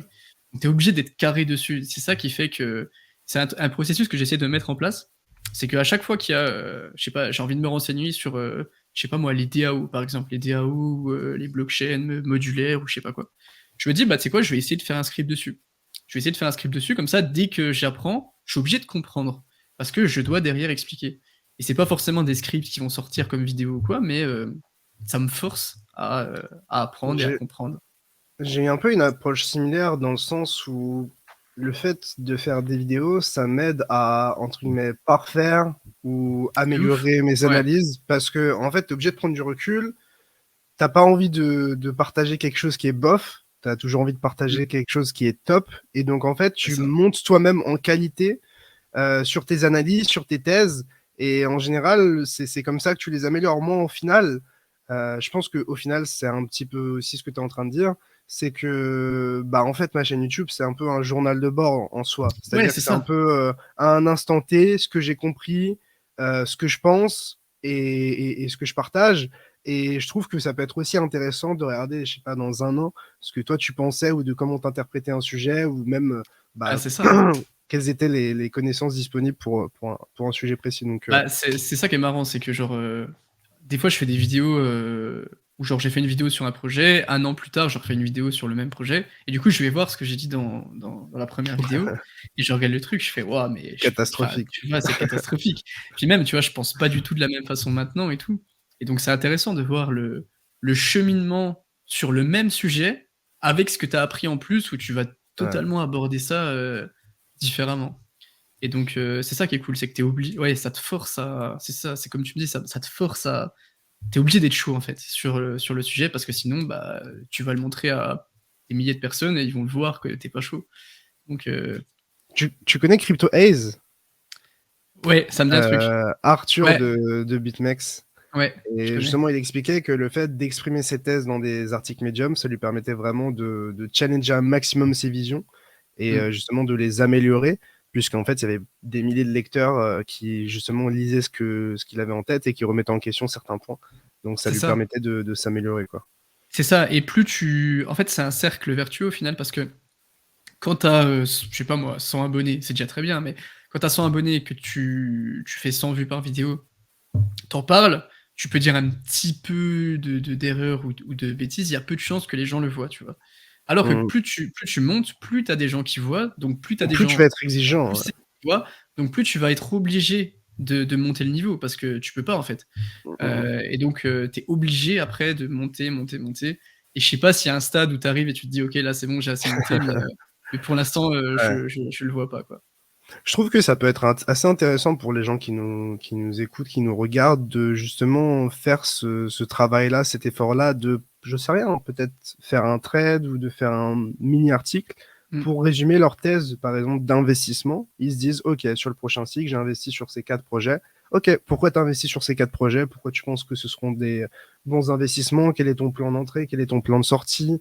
Donc tu es obligé d'être carré dessus. C'est ça qui fait que c'est un processus que j'essaie de mettre en place. C'est qu'à chaque fois qu'il y a, je sais pas, j'ai envie de me renseigner sur, je sais pas moi, les DAO par exemple, les DAO, ou, les blockchains modulaires ou je sais pas quoi. Je me dis, bah tu sais quoi, je vais essayer de faire un script dessus. Je vais essayer de faire un script dessus, comme ça, dès que j'apprends, je suis obligé de comprendre. Parce que je dois derrière expliquer. Et c'est pas forcément des scripts qui vont sortir comme vidéo ou quoi, mais ça me force à apprendre et à J'ai comprendre. j'ai eu un peu une approche similaire dans le sens où le fait de faire des vidéos, ça m'aide à, entre guillemets, parfaire ou De ouf. améliorer mes Ouais, analyses parce que, en fait, tu es obligé de prendre du recul. T'as pas envie de partager quelque chose qui est bof. Tu as toujours envie de mm, partager quelque chose qui est top. Et donc, en fait, c'est tu ça. montes toi-même en qualité sur tes analyses, sur tes thèses. Et en général, c'est comme ça que tu les améliores. Moi, au final, je pense qu'au final, c'est un petit peu aussi ce que tu es en train de dire. C'est que, bah, en fait, ma chaîne YouTube, c'est un peu un journal de bord en soi. Ouais, C'est-à-dire c'est que c'est un ça. peu à un instant T, ce que j'ai compris, ce que je pense et ce que je partage. Et je trouve que ça peut être aussi intéressant de regarder, je sais pas, dans un an, ce que toi tu pensais ou de comment t'interprétais un sujet ou même Ah, bah, c'est ça, hein. quelles étaient les connaissances disponibles pour un sujet précis. Donc, Bah, c'est ça qui est marrant, c'est que genre, des fois je fais des vidéos, où genre j'ai fait une vidéo sur un projet, un an plus tard, je refais une vidéo sur le même projet et du coup je vais voir ce que j'ai dit dans la première vidéo et je regarde le truc, je fais: «Waouh, mais je», enfin, catastrophique. tu vois, c'est catastrophique. Puis même, tu vois, je pense pas du tout de la même façon maintenant et tout et donc c'est intéressant de voir le cheminement sur le même sujet avec ce que tu as appris en plus où tu vas Ouais, totalement aborder ça, différemment. Et donc, c'est ça qui est cool, c'est que tu es obligé, ouais, ça te force à, c'est ça, c'est comme tu me dis, ça te force à, tu es obligé d'être chaud, en fait, sur le sujet parce que sinon, bah, tu vas le montrer à des milliers de personnes et ils vont le voir que tu es pas chaud. Donc, tu connais Crypto Haze? ouais, ça me dit un truc. Arthur Ouais, de BitMEX. ouais, je Et connais. justement, il expliquait que le fait d'exprimer ses thèses dans des articles Medium, ça lui permettait vraiment de challenger un maximum ses visions et Mmh. justement de les améliorer, puisqu'en fait, il y avait des milliers de lecteurs qui justement lisaient ce qu'il avait en tête et qui remettaient en question certains points. Donc ça C'est lui ça, permettait de s'améliorer, quoi. c'est ça et plus tu, en fait, c'est un cercle vertueux au final parce que quand tu as, je sais pas moi, 100 abonnés, c'est déjà très bien, mais quand tu as 100 abonnés et que tu fais 100 vues par vidéo, t'en parles, tu peux dire un petit peu d'erreur ou de bêtises, il y a peu de chances que les gens le voient, tu vois? Alors que Mm. plus tu montes, plus tu as des gens qui voient, donc plus tu as des Plus tu vas gens être exigeant, ouais. poussés qui voient, donc plus tu vas être obligé de monter le niveau parce que tu peux pas, en fait. Mm, mm, Et donc tu es obligé après de monter, monter, monter et je sais pas s'il y a un stade où tu arrives et tu te dis: «OK, là, c'est bon, j'ai assez monté», mais pour l'instant, ouais. je le vois pas, quoi. Je trouve que ça peut être assez intéressant pour les gens qui nous écoutent, qui nous regardent, de justement faire ce travail-là, cet effort-là, de, je sais rien, peut-être faire un trade ou de faire un mini-article Mmh, pour résumer leur thèse, par exemple, d'investissement. Ils se disent, OK, sur le prochain cycle, j'ai investi sur ces 4 projets. OK, pourquoi tu investis sur ces 4 projets? Pourquoi tu penses que ce seront des bons investissements? Quel est ton plan d'entrée? Quel est ton plan de sortie?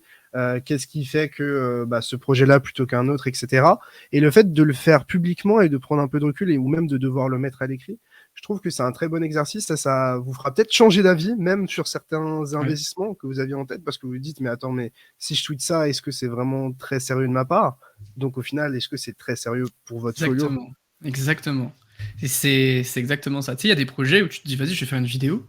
Qu'est-ce qui fait que bah, ce projet-là plutôt qu'un autre, etc. Et le fait de le faire publiquement et de prendre un peu de recul et ou même de devoir le mettre à l'écrit, je trouve que c'est un très bon exercice. Ça vous fera peut-être changer d'avis, même sur certains ouais, investissements que vous aviez en tête, parce que vous vous dites, mais attends, mais si je tweete ça, est-ce que c'est vraiment très sérieux de ma part? Donc au final, est-ce que c'est très sérieux pour votre folio? exactement, exactement et c'est exactement ça. Tu sais, il y a des projets où tu te dis: «Vas-y, je vais faire une vidéo»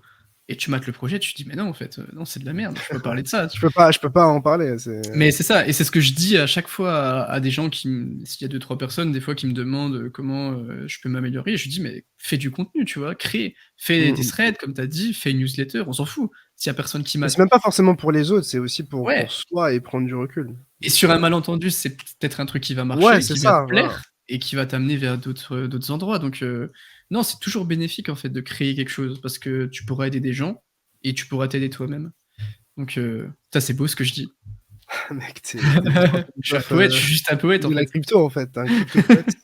et tu mates le projet, tu te dis: «Mais non, en fait, non, c'est de la merde, je peux parler de ça». Je peux pas en parler. Mais c'est ça et c'est ce que je dis à chaque fois à des gens qui m s'il y a deux trois personnes des fois qui me demandent, comment, je peux m'améliorer, je lui dis: «Mais fais du contenu, tu vois? Crée, fais des Mm. threads comme tu as dit, fais une newsletter, on s'en fout. S'il y a personne qui Et c'est mate». même pas forcément pour les autres, c'est aussi pour Ouais soi et prendre du recul. et Donc, sur un malentendu, c'est peut-être un truc qui va ouais, marcher, c'est qui va te ça. Voilà. plaire et qui va t'amener vers d'autres endroits donc non, c'est toujours bénéfique en fait de créer quelque chose parce que tu pourras aider des gens et tu pourras t'aider toi-même donc ça c'est beau ce que je dis. Mec, t'es vraiment un Je suis un philosophe poète, je suis juste un poète en de la fait. crypto, en fait. T'es un crypto-poète.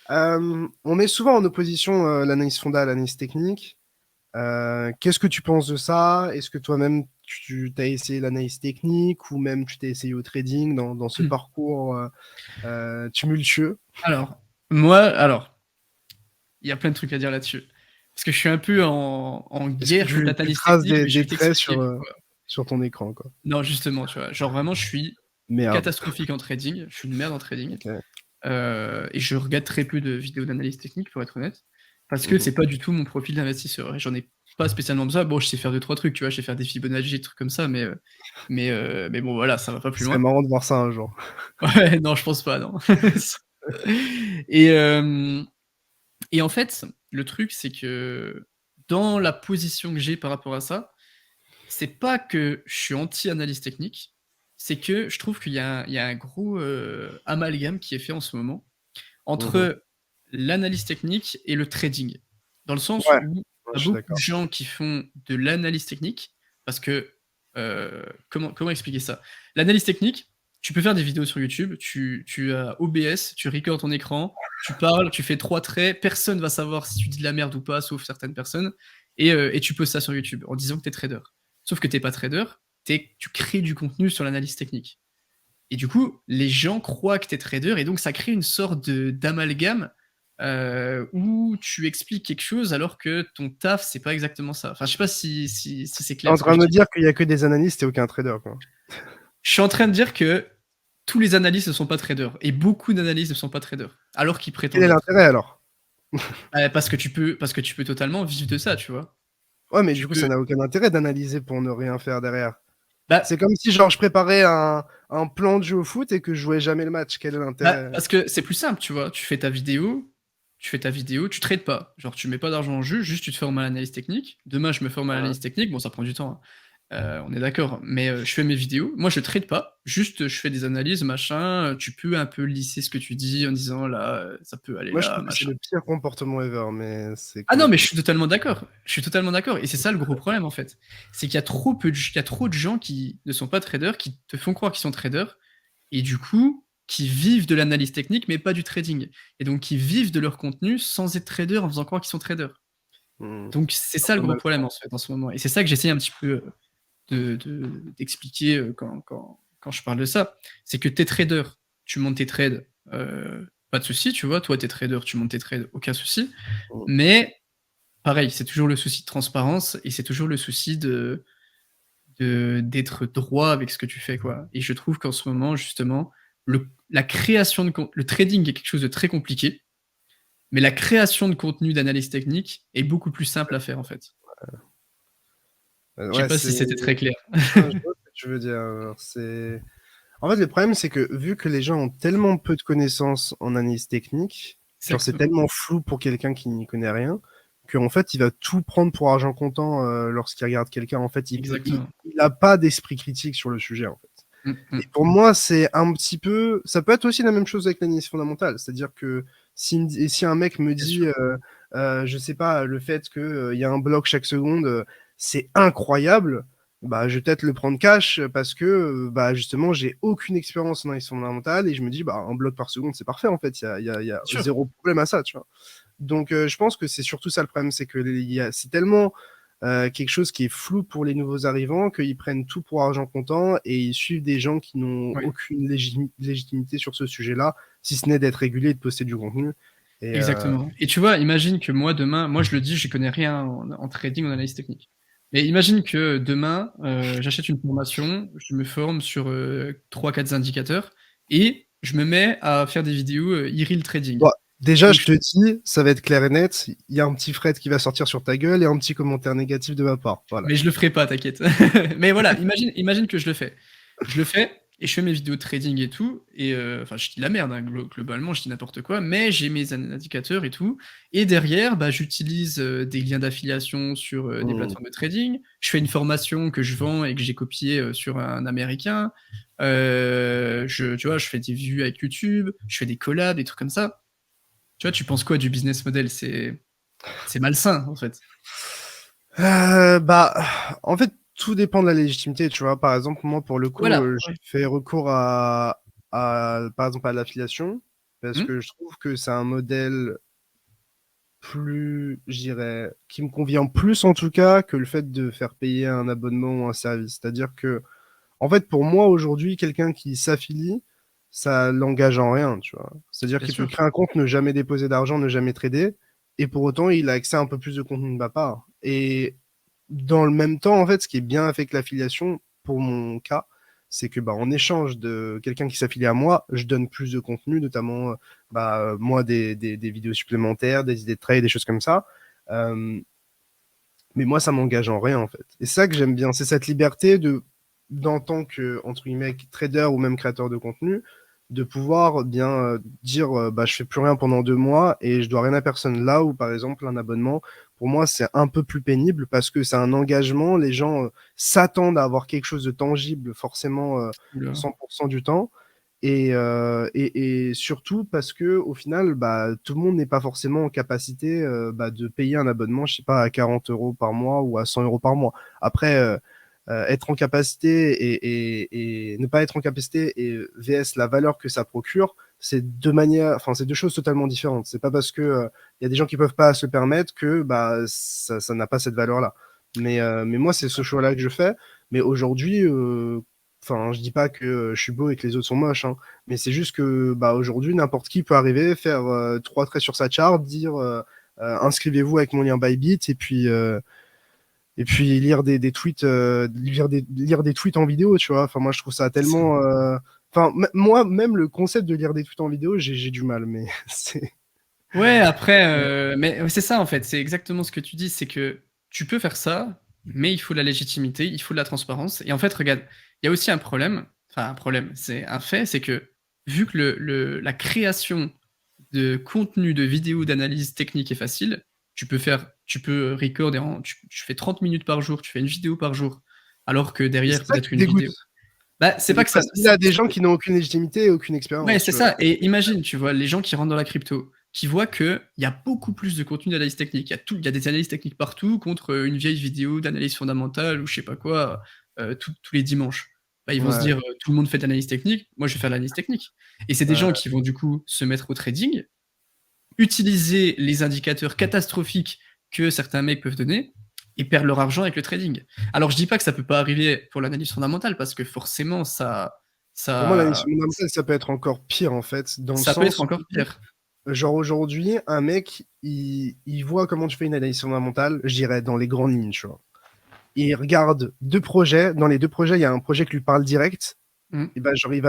On met souvent en opposition l'analyse fonda à l'analyse technique. Qu'est-ce que tu penses de ça? Est-ce que toi-même tu as essayé l'analyse technique ou même tu t'es essayé au trading dans ce parcours tumultueux? Alors, moi alors il y a plein de trucs à dire là-dessus. Parce que je suis un peu en Est-ce que guerre contre tu l'analyse traces technique, mais je des vais traits t'expliquer pourquoi. sur ton écran, quoi? Non, justement, tu vois? Genre vraiment, je suis Merde. catastrophique en trading, je suis une merde en trading, Ok. et je regarde très peu de vidéos d'analyse technique, pour être honnête, parce que Mhm. c'est pas du tout mon profil d'investisseur et j'en ai pas spécialement besoin. Bon, je sais faire deux trois trucs, tu vois? Je sais faire des Fibonacci, des trucs comme ça, mais bon, voilà, ça va pas Ce plus serait loin. marrant de voir ça un jour. Ouais, non, je pense pas, non. Et et en fait, le truc, c'est que dans la position que j'ai par rapport à ça, c'est pas que je suis anti-analyse technique, c'est que je trouve qu'il y a un gros, amalgame qui est fait en ce moment Mhm. entre l'analyse technique et le trading. Dans le sens Ouais, où ouais, tu je as suis beaucoup de d'accord. gens qui font de l'analyse technique parce que, comment expliquer ça? L'analyse technique, tu peux faire des vidéos sur YouTube, tu as OBS, tu records ton écran, tu parles, tu fais 3 traits, personne va savoir si tu dis de la merde ou pas, sauf certaines personnes et tu postes ça sur YouTube en disant que tu es trader. Sauf que tu es pas trader, tu crées du contenu sur l'analyse technique et du coup, les gens croient que tu es trader et donc ça crée une sorte de d'amalgame où tu expliques quelque chose alors que ton taf, c'est pas exactement ça. Enfin, je sais pas si c'est T'es en clair ce que train je de me dis. dire qu'il y a que des analystes et aucun trader, quoi. Je suis en train de dire que tous les analystes ne sont pas traders et beaucoup d'analystes ne sont pas traders alors qu'ils Quel prétendent est l'être. l'intérêt alors? Parce que tu peux totalement vivre de ça, tu vois. Ouais, mais Tu du coup, ça peux. n'a aucun intérêt d'analyser pour ne rien faire derrière. Bah, C'est comme si, genre, je préparais un plan de jeu au foot et que je jouais jamais le match. Quel est l'intérêt? parce que c'est plus simple, tu vois. Tu fais ta vidéo, tu trades pas. Genre, tu mets pas d'argent en jeu, juste tu te formes à l'analyse technique. Demain, je me forme à Ouais. l'analyse technique. Bon, ça prend du temps, hein. On est d'accord. Mais je fais mes vidéos. Moi, je trade pas. Juste, je fais des analyses, machin. Tu peux un peu lisser ce que tu dis en disant là, ça peut aller Moi, je là, trouve que c'est machin. le pire comportement ever, mais c'est Ah que non, mais mon je suis totalement d'accord. Je suis totalement d'accord. Et c'est ça le gros problème, en fait. C'est qu'il y a il y a trop de gens qui ne sont pas traders, qui te font croire qu'ils sont traders, et du coup, qui vivent de l'analyse technique, mais pas du trading. Et donc, qui vivent de leur contenu sans être traders en faisant croire qu'ils sont traders. Hmm. Donc, c'est Un ça le peu gros mal. problème, en fait, en ce moment. Et c'est ça que j'essaie un petit peu d'expliquer quand je parle de ça. C'est que t'es trader, tu montes tes trades, pas de souci, tu vois. Toi, t'es trader, tu montes tes trades, aucun souci. Hmm. Mais pareil, c'est toujours le souci de transparence et c'est toujours le souci d'être droit avec ce que tu fais, quoi. Et je trouve qu'en ce moment, justement, la création le trading est quelque chose de très compliqué, mais la création de contenu d'analyse technique est beaucoup plus simple à faire, en fait. Je sais Ouais, pas c'est. si c'était très clair. Ah, je vois ce que tu veux dire. C'est. En fait, le problème, c'est que vu que les gens ont tellement peu de connaissances en analyse technique, genre c'est Exactement. tellement flou pour quelqu'un qui n'y connaît rien, qu'en fait, il va tout prendre pour argent comptant lorsqu'il regarde quelqu'un. En fait, Exactement. il a pas d'esprit critique sur le sujet, en fait. Mm, Et mm. pour moi, c'est un petit peu. Ça peut être aussi la même chose avec l'analyse fondamentale. C'est-à-dire que si un mec me Bien dit, sûr. je sais pas, le fait qu'il y a un bloc chaque seconde, c'est incroyable, bah, je vais peut-être le prendre cash parce que bah, justement, j'ai aucune expérience en analyse fondamentale et je me dis, bah, un bloc par seconde, c'est parfait en fait. Il y a Bien sûr. zéro problème à ça, tu vois. Donc, je pense que c'est surtout ça le problème, c'est que c'est tellement quelque chose qui est flou pour les nouveaux arrivants, qu'ils prennent tout pour argent comptant et ils suivent des gens qui n'ont Oui. aucune légitimité sur ce sujet-là, si ce n'est d'être régulé et de poster du contenu. Et Exactement. Et tu vois, imagine que moi, demain, moi je le dis, je connais rien en trading, en analyse technique. Mais imagine que demain, j'achète une formation, je me forme sur 3-4 indicateurs et je me mets à faire des vidéos e-reel trading. bon, déjà, Donc, je te dis, ça va être clair et net. Il y a un petit Fred qui va sortir sur ta gueule et un petit commentaire négatif de ma part. Voilà. mais je le ferai pas, t'inquiète. Mais voilà, imagine que je le fais. Je le fais et je fais mes vidéos de trading et tout. Et enfin, je dis la merde, hein, globalement, je dis n'importe quoi, mais j'ai mes indicateurs et tout. Et derrière, bah, j'utilise des liens d'affiliation sur des Hmm. plateformes de trading. Je fais une formation que je vends et que j'ai copiée sur un américain. Tu vois, je fais des vues avec YouTube, je fais des collabs, des trucs comme ça. Tu vois, tu penses quoi du business model? C'est malsain, en fait. Bah, en fait, tout dépend de la légitimité, tu vois. Par exemple, moi, pour le coup, Voilà. j'ai fait recours par exemple, à l'affiliation, parce Hmm. que je trouve que c'est un modèle plus, je dirais, qui me convient plus en tout cas que le fait de faire payer un abonnement ou un service. C'est-à-dire que, en fait, pour moi, aujourd'hui, quelqu'un qui s'affilie, ça l'engage en rien, tu vois. C'est-à-dire Bien qu'il peut sûr. créer un compte, ne jamais déposer d'argent, ne jamais trader, et pour autant, il a accès à un peu plus de contenu de ma part. Et dans le même temps, en fait, ce qui est bien avec l'affiliation, pour mon cas, c'est que bah, en échange de quelqu'un qui s'affilie à moi, je donne plus de contenu, notamment moi des vidéos supplémentaires, des idées de trade, des choses comme ça. Euh, mais moi, ça m'engage en rien, en fait. Et c'est ça que j'aime bien, c'est cette liberté d'en tant que, entre guillemets, trader ou même créateur de contenu, de pouvoir bien dire, bah, je fais plus rien pendant 2 mois et je dois rien à personne. Là où, par exemple, un abonnement, pour moi, c'est un peu plus pénible parce que c'est un engagement. Les gens s'attendent à avoir quelque chose de tangible, forcément, Oula. 100% du temps. Et surtout parce que au final, bah, tout le monde n'est pas forcément en capacité bah, de payer un abonnement, je sais pas, à 40 euros par mois ou à 100 euros par mois. Après, être en capacité et ne pas être en capacité et VS la valeur que ça procure, c'est deux manières, enfin, c'est deux choses totalement différentes. C'est pas parce que il y a des gens qui peuvent pas se le permettre que bah, ça n'a pas cette valeur-là. Mais moi, c'est ce choix-là que je fais. Mais aujourd'hui, enfin, je dis pas que je suis beau et que les autres sont moches, hein, mais c'est juste que bah, aujourd'hui, n'importe qui peut arriver, faire 3 traits sur sa charte, dire inscrivez-vous avec mon lien Bybit, et puis lire des tweets, lire des tweets en vidéo, tu vois. Enfin, moi, je trouve ça C'est ça. tellement. Enfin, moi, même le concept de lire des tweets en vidéo, j'ai du mal, mais c'est. Ouais, après, mais c'est ça en fait, c'est exactement ce que tu dis, c'est que tu peux faire ça, mais il faut la légitimité, il faut de la transparence. Et en fait, regarde, il y a aussi un problème, enfin un problème, c'est un fait, c'est que vu que la création de contenu, de vidéos d'analyse technique est facile, tu peux record tu fais 30 minutes par jour, tu fais une vidéo par jour, alors que Et derrière c'est ça peut-être qui une dégoûte. vidéo. Bah, c'est C'est de pas que ça. facile à des gens qui n'ont aucune légitimité et aucune Ouais, expérience, c'est tu vois. ça. Et imagine, tu vois, les gens qui rentrent dans la crypto, qui voient qu'il y a beaucoup plus de contenu d'analyse technique. Il y a des analyses techniques partout contre une vieille vidéo d'analyse fondamentale ou je sais pas quoi, tous les dimanches. Bah, ils vont se Ouais. dire, tout le monde fait de l'analyse technique, moi je vais faire de l'analyse technique. Et c'est des gens Ouais. qui vont du coup se mettre au trading, utiliser les indicateurs catastrophiques que certains mecs peuvent donner et perdre leur argent avec le trading. Alors je dis pas que ça peut pas arriver pour l'analyse fondamentale parce que forcément Pour moi, l'analyse ça, fondamentale, ça peut être encore pire, en fait, dans le ça peut être sens encore où, pire. genre aujourd'hui, un mec, il voit comment tu fais une analyse fondamentale, je dirais, dans les grandes lignes, tu vois. Il regarde 2 projets. Dans les 2 projets, il y a un projet qui lui parle direct. Mmh. Et ben, genre, il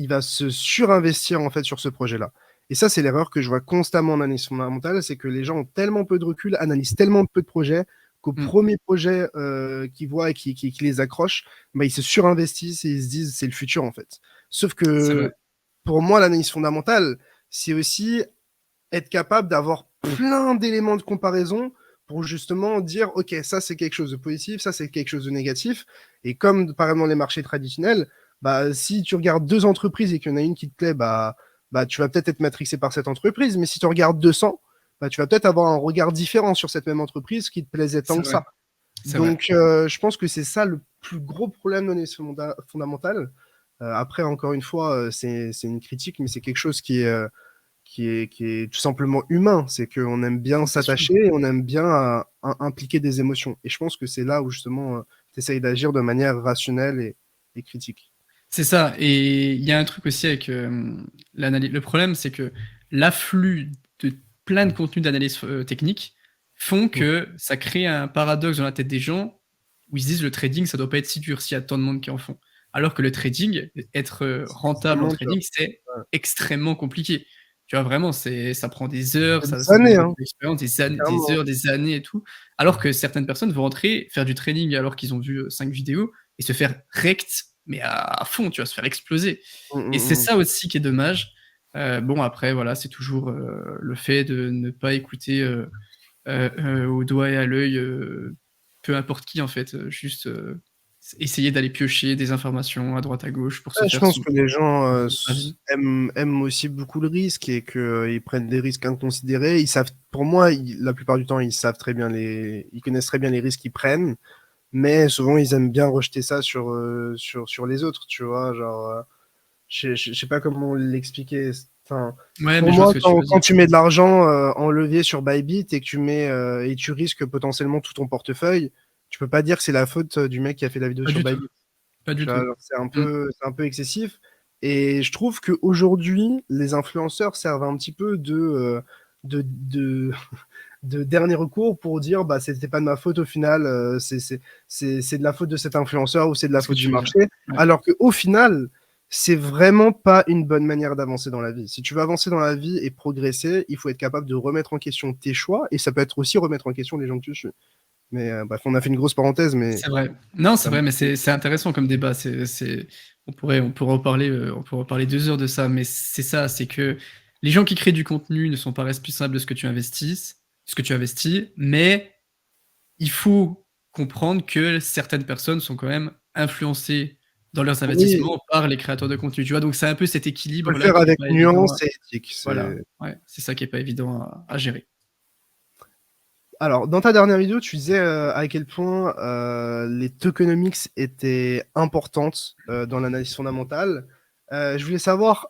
va se surinvestir, en fait, sur ce projet-là. Et ça, c'est l'erreur que je vois constamment en analyse fondamentale, c'est que les gens ont tellement peu de recul, analysent tellement peu de projets, qu'au Mmh. premier projet qu'ils voient et qui les accroche, bah, ils se surinvestissent et ils se disent c'est le futur, en fait. Sauf C'est que vrai. pour moi, l'analyse fondamentale, c'est aussi être capable d'avoir plein d'éléments de comparaison pour justement dire, OK, ça c'est quelque chose de positif, ça c'est quelque chose de négatif. Et comme par exemple dans les marchés traditionnels, bah, si tu regardes 2 entreprises et qu'il y en a une qui te plaît, bah, tu vas peut-être être matrixé par cette entreprise. Mais si tu regardes 200, bah, tu vas peut-être avoir un regard différent sur cette même entreprise qui te plaisait tant C'est que vrai, ça. c'est vrai. Donc, je pense que c'est ça le plus gros problème de l'analyse fondamentale. Après, encore une fois, c'est une critique, mais c'est quelque chose qui est tout simplement humain. C'est qu'on aime bien C'est sûr. s'attacher et on aime bien impliquer des émotions. Et je pense que c'est là où justement tu essayes d'agir de manière rationnelle et critique. C'est ça et il y a un truc aussi avec, l'analyse. Le problème, c'est que l'afflux de plein de contenus d'analyse, technique font Mm. que ça crée un paradoxe dans la tête des gens où ils se disent: «Le trading, ça doit pas être si dur s'il y a tant de monde qui en font». Alors que le trading, être, C'est rentable en extrêmement dur. trading, c'est Ouais. extrêmement compliqué. Tu vois? Vraiment, ça prend des heures, Il y a des ça demande années, beaucoup hein, d'expérience, des clairement. heures, des années et tout. Alors que certaines personnes vont rentrer, faire du trading alors qu'ils ont vu, 5 vidéos et se faire wrecked, mais à fond, tu vas se faire exploser. Mm, Et c'est mm, mm. ça aussi qui est dommage. Bon après voilà, c'est toujours, le fait de ne pas écouter, au doigt et à l'œil, peu importe qui en fait, juste, essayer d'aller piocher des informations à droite à gauche pour se Ouais, je faire pense que les gens son avis. aiment aussi beaucoup le risque et qu'ils prennent des risques inconsidérés. Ils savent, pour moi, la plupart du temps, ils connaissent très bien les risques qu'ils prennent, mais souvent ils aiment bien rejeter ça sur les autres, tu vois. Genre, je sais pas comment l'expliquer. Enfin, Ouais, mais pour je vois moi, ce que tu quand, veux quand dire. tu mets de l'argent en levier sur Bybit et tu risques potentiellement tout ton portefeuille, tu peux pas dire que c'est la faute du mec qui a fait la vidéo Pas sur du tout, Bybit. pas du Tu vois, tout. genre, Mmh. c'est un peu excessif. Et je trouve qu'aujourd'hui, les influenceurs servent un petit peu de, de dernier recours pour dire bah c'était pas de ma faute au final, c'est de la faute de cet influenceur ou c'est de Je vois la ce que faute du tu veux dire. marché. Ouais. Alors qu'au final, c'est vraiment pas une bonne manière d'avancer dans la vie. Si tu veux avancer dans la vie et progresser, il faut être capable de remettre en question tes choix et ça peut être aussi remettre en question les gens que tu suis. Mais bref, on a fait une grosse parenthèse, mais C'est vrai. Non, c'est ça vrai, mais c'est intéressant comme débat. On pourrait reparler 2 heures de ça, mais c'est ça, c'est que les gens qui créent du contenu ne sont pas responsables de ce que tu investis, mais il faut comprendre que certaines personnes sont quand même influencées dans leurs oui, investissements par les créateurs de contenu, tu vois? Donc c'est un peu cet faut le équilibre-là faire qui est avec pas évident nuance à et éthique. voilà, ouais, c'est ça qui est pas évident à gérer. Alors, dans ta dernière vidéo, tu disais à quel point les tokenomics étaient importantes dans l'analyse fondamentale. Je voulais savoir,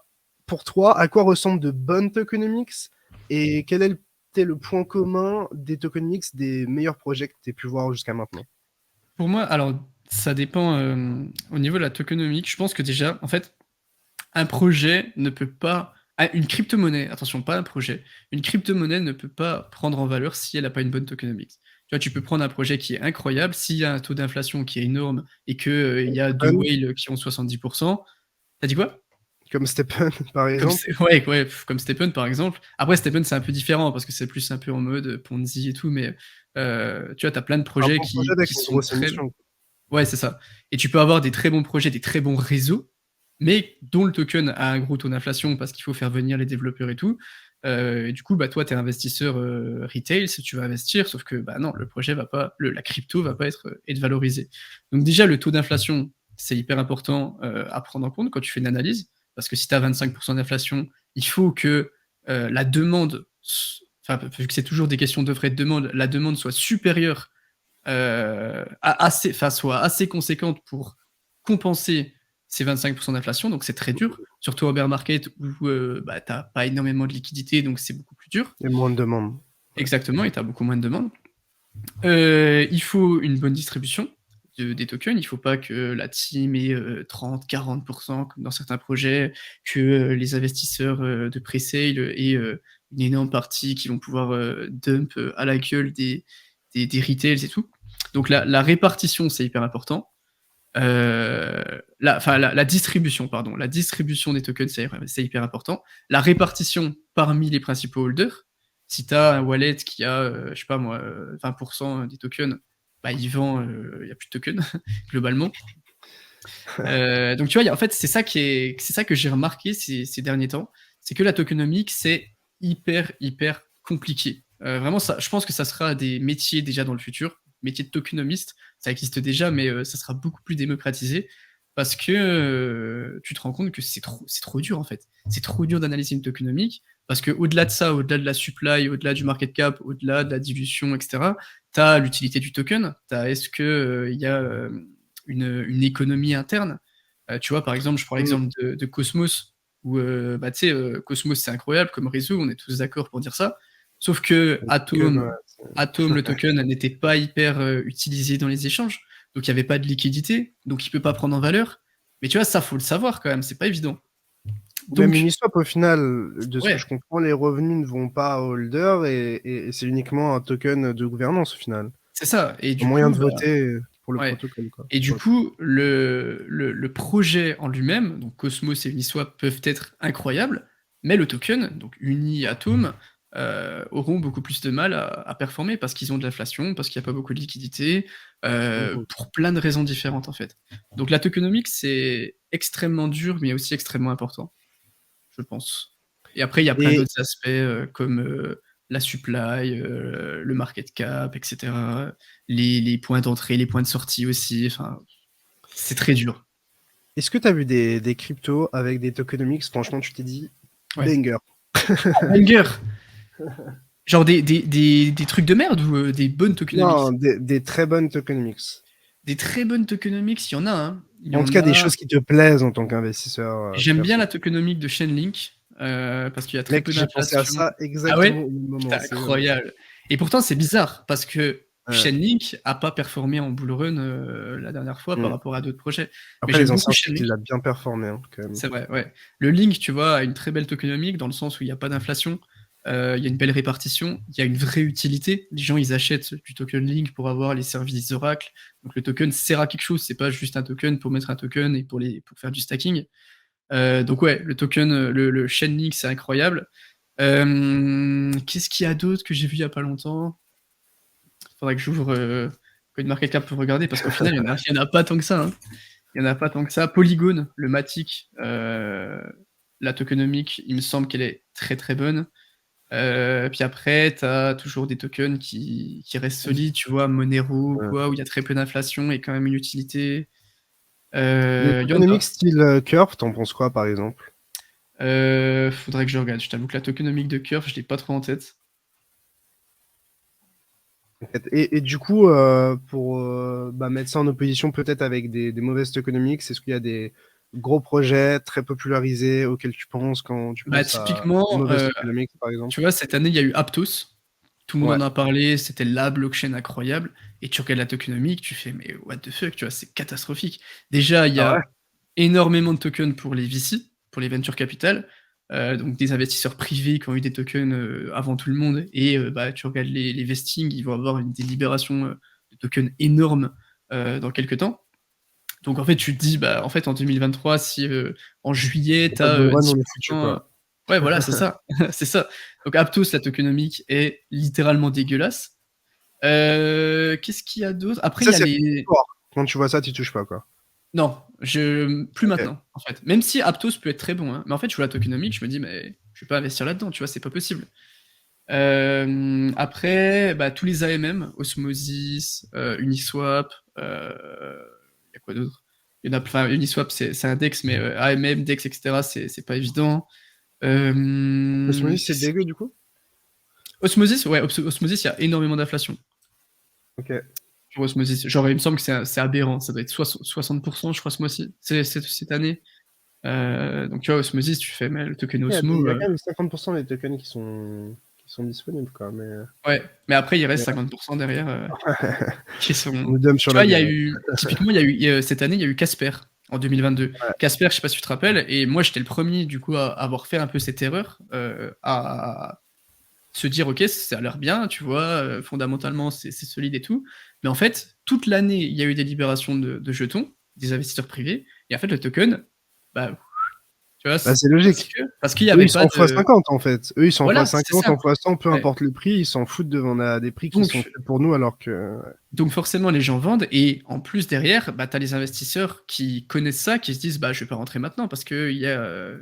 pour toi, à quoi ressemblent de bonnes tokenomics et quel était le point commun des tokenomics des meilleurs projets que tu aies pu voir jusqu'à maintenant? Pour moi, alors, Ça dépend, au niveau de la tokenomics, je pense que déjà, en fait, un projet ne peut pas une crypto-monnaie, attention, pas un projet, une crypto-monnaie ne peut pas prendre en valeur si elle a pas une bonne tokenomics. Tu vois, tu peux prendre un projet qui est incroyable, s'il y a un taux d'inflation qui est énorme et que, il y a 2 Stephen, whales qui ont 70. Tu dit quoi? comme Stephen, par Comme exemple. Ste ouais, ouais, comme Stephen, par exemple. Après Stephen, c'est un peu différent parce que c'est plus un peu en mode, Ponzi et tout, mais, tu vois, tu as plein de Un projets bon projet avec qui une sont grosse très émission. ouais, c'est ça. Et tu peux avoir des très bons projets, des très bons réseaux, mais dont le token a un gros taux d'inflation parce qu'il faut faire venir les développeurs et tout. Et du coup, bah, toi, tu es investisseur, retail, si tu vas investir, sauf que, bah, non, le projet va pas la crypto va pas être valorisée. Donc déjà, le taux d'inflation, c'est hyper important, à prendre en compte quand tu fais une analyse, parce que si tu as 25 d'inflation, il faut que, la demande enfin, vu que c'est toujours des questions d'offre et de demande, la demande soit supérieure enfin, soit assez conséquente pour compenser ces 25 d'inflation, donc c'est très dur, surtout au bear market où bah, tu pas énormément de liquidité, donc c'est beaucoup plus dur. Et moins de demandes. Ouais. Exactement, et tu as beaucoup moins de demandes. Il faut une bonne distribution des tokens, il faut pas que la team ait 30-40 comme dans certains projets, que les investisseurs de pre-sale aient une énorme partie qui vont pouvoir dump à la gueule des retails et tout. Donc la répartition, c'est hyper important. La distribution, pardon, la distribution des tokens, c'est hyper important. La répartition parmi les principaux holders, si tu as un wallet qui a, je sais pas moi, 20 des tokens, bah, il vend, il y a plus de tokens globalement. Donc tu vois, en fait, c'est ça que j'ai remarqué ces derniers temps, c'est que la tokenomics, c'est hyper compliqué. Vraiment, ça, je pense que ça sera des métiers déjà dans le futur, métier de tokenomiste, ça existe déjà, mais ça sera beaucoup plus démocratisé parce que tu te rends compte que c'est trop dur en fait. C'est trop dur d'analyser une tokenomique parce que au-delà de ça, au-delà de la supply, au-delà du market cap, au-delà de la dilution, etc., tu as l'utilité du token, est-ce que il y a une économie interne. Tu vois, par exemple, je prends Mm. l'exemple de Cosmos, où bah, tu sais, Cosmos, c'est incroyable comme réseau, on est tous d'accord pour dire ça. Sauf que Token, Atom, ouais, Atom, le token, n'était pas hyper utilisé dans les échanges, donc il n'y avait pas de liquidité, donc il peut pas prendre en valeur. Mais tu vois, ça, faut le savoir quand même, c'est pas évident. Ou même Donc, Uniswap, au final, de ce que je ouais, comprends, les revenus ne vont pas à holder et c'est uniquement un token de gouvernance au final. c'est ça. Et Un du moyen coup, de bah, voter pour le ouais. protocole, quoi. Et du coup, le projet en lui-même, donc Cosmos et Uniswap peuvent être incroyables, mais le token, donc Uni, Atom, auront beaucoup plus de mal à performer parce qu'ils ont de l'inflation, parce qu'il n'y a pas beaucoup de liquidité, Mhm. pour plein de raisons différentes en fait. Donc la tokenomics, c'est extrêmement dur, mais aussi extrêmement important, je pense. Et après, il y a plein Et d'autres aspects comme la supply, le market cap, etc. Les points d'entrée, les points de sortie aussi. Enfin, c'est très dur. est-ce que tu as vu des cryptos avec des tokenomics? Franchement, tu t'es dit, Ouais. banger. Banger! Genre des trucs de merde ou des bonnes Non, tokenomics? des très bonnes tokenomics. Des très bonnes tokenomics, il y en a, hein. Il y En tout en cas, des a. choses qui te plaisent en tant qu'investisseur J'aime bien perso. la tokenomic de Chainlink parce qu'il y a très Mec, peu j'ai pensé à d'inflation. ça Ah exactement ouais? au même moment. Putain, C'est incroyable. Et pourtant, c'est bizarre parce que ouais. Chainlink a pas performé en bull run la dernière fois par Mm. rapport à d'autres projets. Mais Après, j'aime les beaucoup anciens cycles, Chainlink. il a bien performé, hein, quand même. C'est vrai, ouais. Le Link, tu vois, a une très belle tokenomique dans le sens où il n'y a pas d'inflation, il y a une belle répartition, il y a une vraie utilité. Les gens, ils achètent du token Link pour avoir les services Oracle. Donc le token sert à quelque chose, c'est pas juste un token pour mettre un token et pour faire du stacking. Donc ouais, le token, le Chainlink, c'est incroyable. Qu'est-ce qu'il y a d'autre que j'ai vu il y a pas longtemps? Faudrait que j'ouvre CoinMarketCap pour regarder parce qu'au final, il y en a pas tant que ça, hein. Il y en a pas tant que ça. Polygon, le Matic, la tokenomique, il me semble qu'elle est très très bonne. Puis après, tu as toujours des tokens qui restent solides, tu vois, Monero ou Ouais. quoi, où il y a très peu d'inflation et quand même une utilité. Les Il y en tokenomics a. style Curve, t'en penses quoi, par exemple? Faudrait que je regarde. Je t'avoue que la tokenomique de Curve, je l'ai pas trop en tête. Et du coup, pour bah, mettre ça en opposition peut-être avec des mauvaises tokenomics, est-ce qu'il y a des gros projets très popularisés auxquels tu penses quand tu Bah, penses à typiquement, mauvaise tokenomics, par exemple? tu vois, cette année, il y a eu Aptos. Tout le monde Ouais. en a parlé, c'était la blockchain incroyable. Et tu regardes la tokenomics, tu fais, mais what the fuck, tu vois, c'est catastrophique. Déjà, il y Ah ouais? a énormément de tokens pour les VC, pour les venture capital, donc des investisseurs privés qui ont eu des tokens avant tout le monde. Et bah, tu regardes les vestings, ils vont avoir des libérations de tokens énormes dans quelques temps. Donc en fait, tu te dis, bah, en fait, en 2023, si en juillet, Y a tu pas de as bull run, on est foutu, 10%. quoi. Ouais, voilà, c'est ça. C'est ça. Donc Aptos, la tokenomique, est littéralement dégueulasse. Qu'est-ce qu'il y a d'autre? Après, il Ça, y a c'est les. fort. Quand tu vois ça, tu touches pas, quoi. Non, plus OK. maintenant, en fait. Même si Aptos peut être très bon, hein. Mais en fait, je vois la tokenomique, je me dis, mais je vais pas investir là-dedans, tu vois, c'est pas possible. Après, bah, tous les AMM, Osmosis, Uniswap, il y a quoi d'autre? Il y en a plein. Uniswap, c'est un DEX, mais AMM, DEX, etc., c'est pas évident. Osmosis, c'est Qu'est-ce- dégueu, du coup? Osmosis, ouais, Osmosis, il y a énormément d'inflation OK. sur Osmosis. Genre, il me semble que c'est aberrant, ça doit être 60%, je crois, ce mois-ci, cette année. Donc, tu vois, Osmosis, tu fais, mais le token Il Osmo, y a quand même 50% des tokens qui sont disponibles, quoi, mais ouais, mais après, il reste mais 50% derrière qui on sont. nous dump sur Tu la vois, il y a gueule, ouais. eu. Typiquement, cette année, il y a eu Casper en 2022. Ouais. Casper, je sais pas si tu te rappelles, et moi, j'étais le premier, du coup, à avoir fait un peu cette erreur, à se dire, ok, ça a l'air bien, tu vois, fondamentalement, c'est solide et tout. Mais en fait, toute l'année, il y a eu des libérations de jetons, des investisseurs privés, et en fait, le token, bah, tu vois, Bah, c'est parce logique. que parce qu'il n'y Eux, avait ils sont pas fois de. 50 en fait. Eux, ils sont fois Voilà, c'est 50, ça. en fois 100, peu Ouais. importe le prix, ils s'en foutent devant des prix qui sont Donc, faits pour nous alors que. Donc forcément, les gens vendent et en plus derrière, bah, tu as les investisseurs qui connaissent ça, qui se disent bah, je vais pas rentrer maintenant parce qu'il y a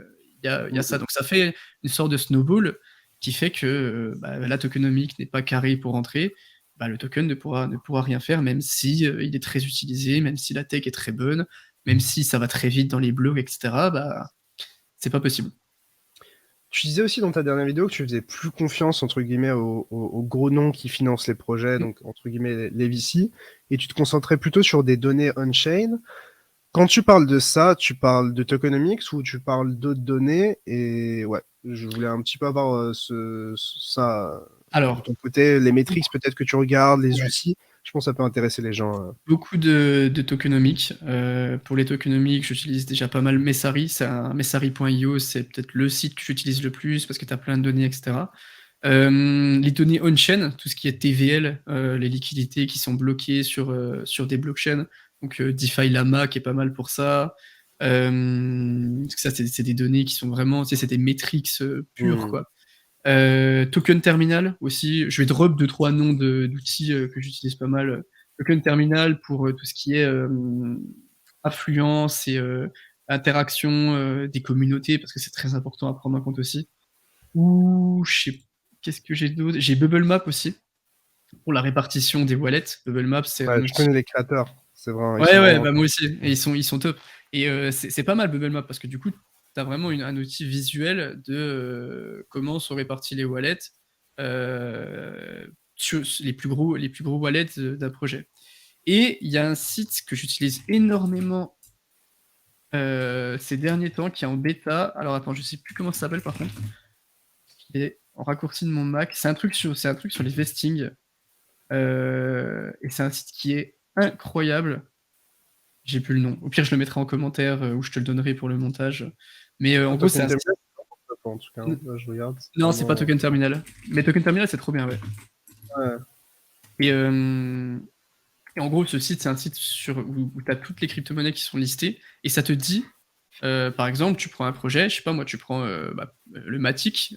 ça. Donc ça fait une sorte de snowball qui fait que bah, la tokenomique n'est pas carré pour rentrer. Bah, le token ne pourra rien faire, même si il est très utilisé, même si la tech est très bonne, même si ça va très vite dans les blogs, etc. Bah, c'est pas possible. Tu disais aussi dans ta dernière vidéo que tu faisais plus confiance entre guillemets aux gros noms qui financent les projets, donc entre guillemets les VC, et tu te concentrais plutôt sur des données on-chain. Quand tu parles de ça, tu parles de tokenomics ou tu parles d'autres données? Et ouais, je voulais un petit peu avoir ça de Alors, ton côté, les métriques peut-être que tu regardes, les ouais. outils. Je pense que ça peut intéresser les gens. Beaucoup de tokenomics. Pour les tokenomics, j'utilise déjà pas mal Messari. Messari.io, c'est peut-être le site que j'utilise le plus parce que tu as plein de données, etc. Les données on-chain, tout ce qui est TVL, les liquidités qui sont bloquées sur des blockchains. Donc DeFi Lama qui est pas mal pour ça. Parce que ça, c'est des données qui sont vraiment, tu sais, c'est des métriques pures, Hmm. quoi. Token Terminal aussi. Je vais drop deux trois noms d'outils que j'utilise pas mal. Token Terminal pour tout ce qui est affluence et interaction des communautés parce que c'est très important à prendre en compte aussi. Ou je sais qu'est-ce que j'ai d'autre. J'ai Bubble Map aussi pour la répartition des wallets. Bubble Map c'est Ouais, un je outil. connais les créateurs. C'est vrai, ils Ouais, sont ouais, vraiment. bah moi aussi. Et ils sont top. Et c'est pas mal Bubble Map parce que du coup, tu as vraiment un outil visuel de comment sont répartis les wallets sur les plus gros wallets d'un projet. Et il y a un site que j'utilise énormément ces derniers temps qui est en bêta. Alors attends, je sais plus comment ça s'appelle par contre. Il est en raccourci de mon Mac. C'est un truc sur les vestings. Et c'est un site qui est incroyable. J'ai plus le nom. Au pire, je le mettrai en commentaire ou je te le donnerai pour le montage. Mais en Un gros, c'est token un site. terminal, c'est pas en tout cas, hein. Là, je regarde, c'est Non, c'est pas vraiment. Token Terminal. Mais Token Terminal, c'est trop bien, ouais. Ouais. Et en gros, ce site, c'est un site où tu as toutes les crypto-monnaies qui sont listées et ça te dit, par exemple, tu prends un projet, je sais pas moi, tu prends le Matic,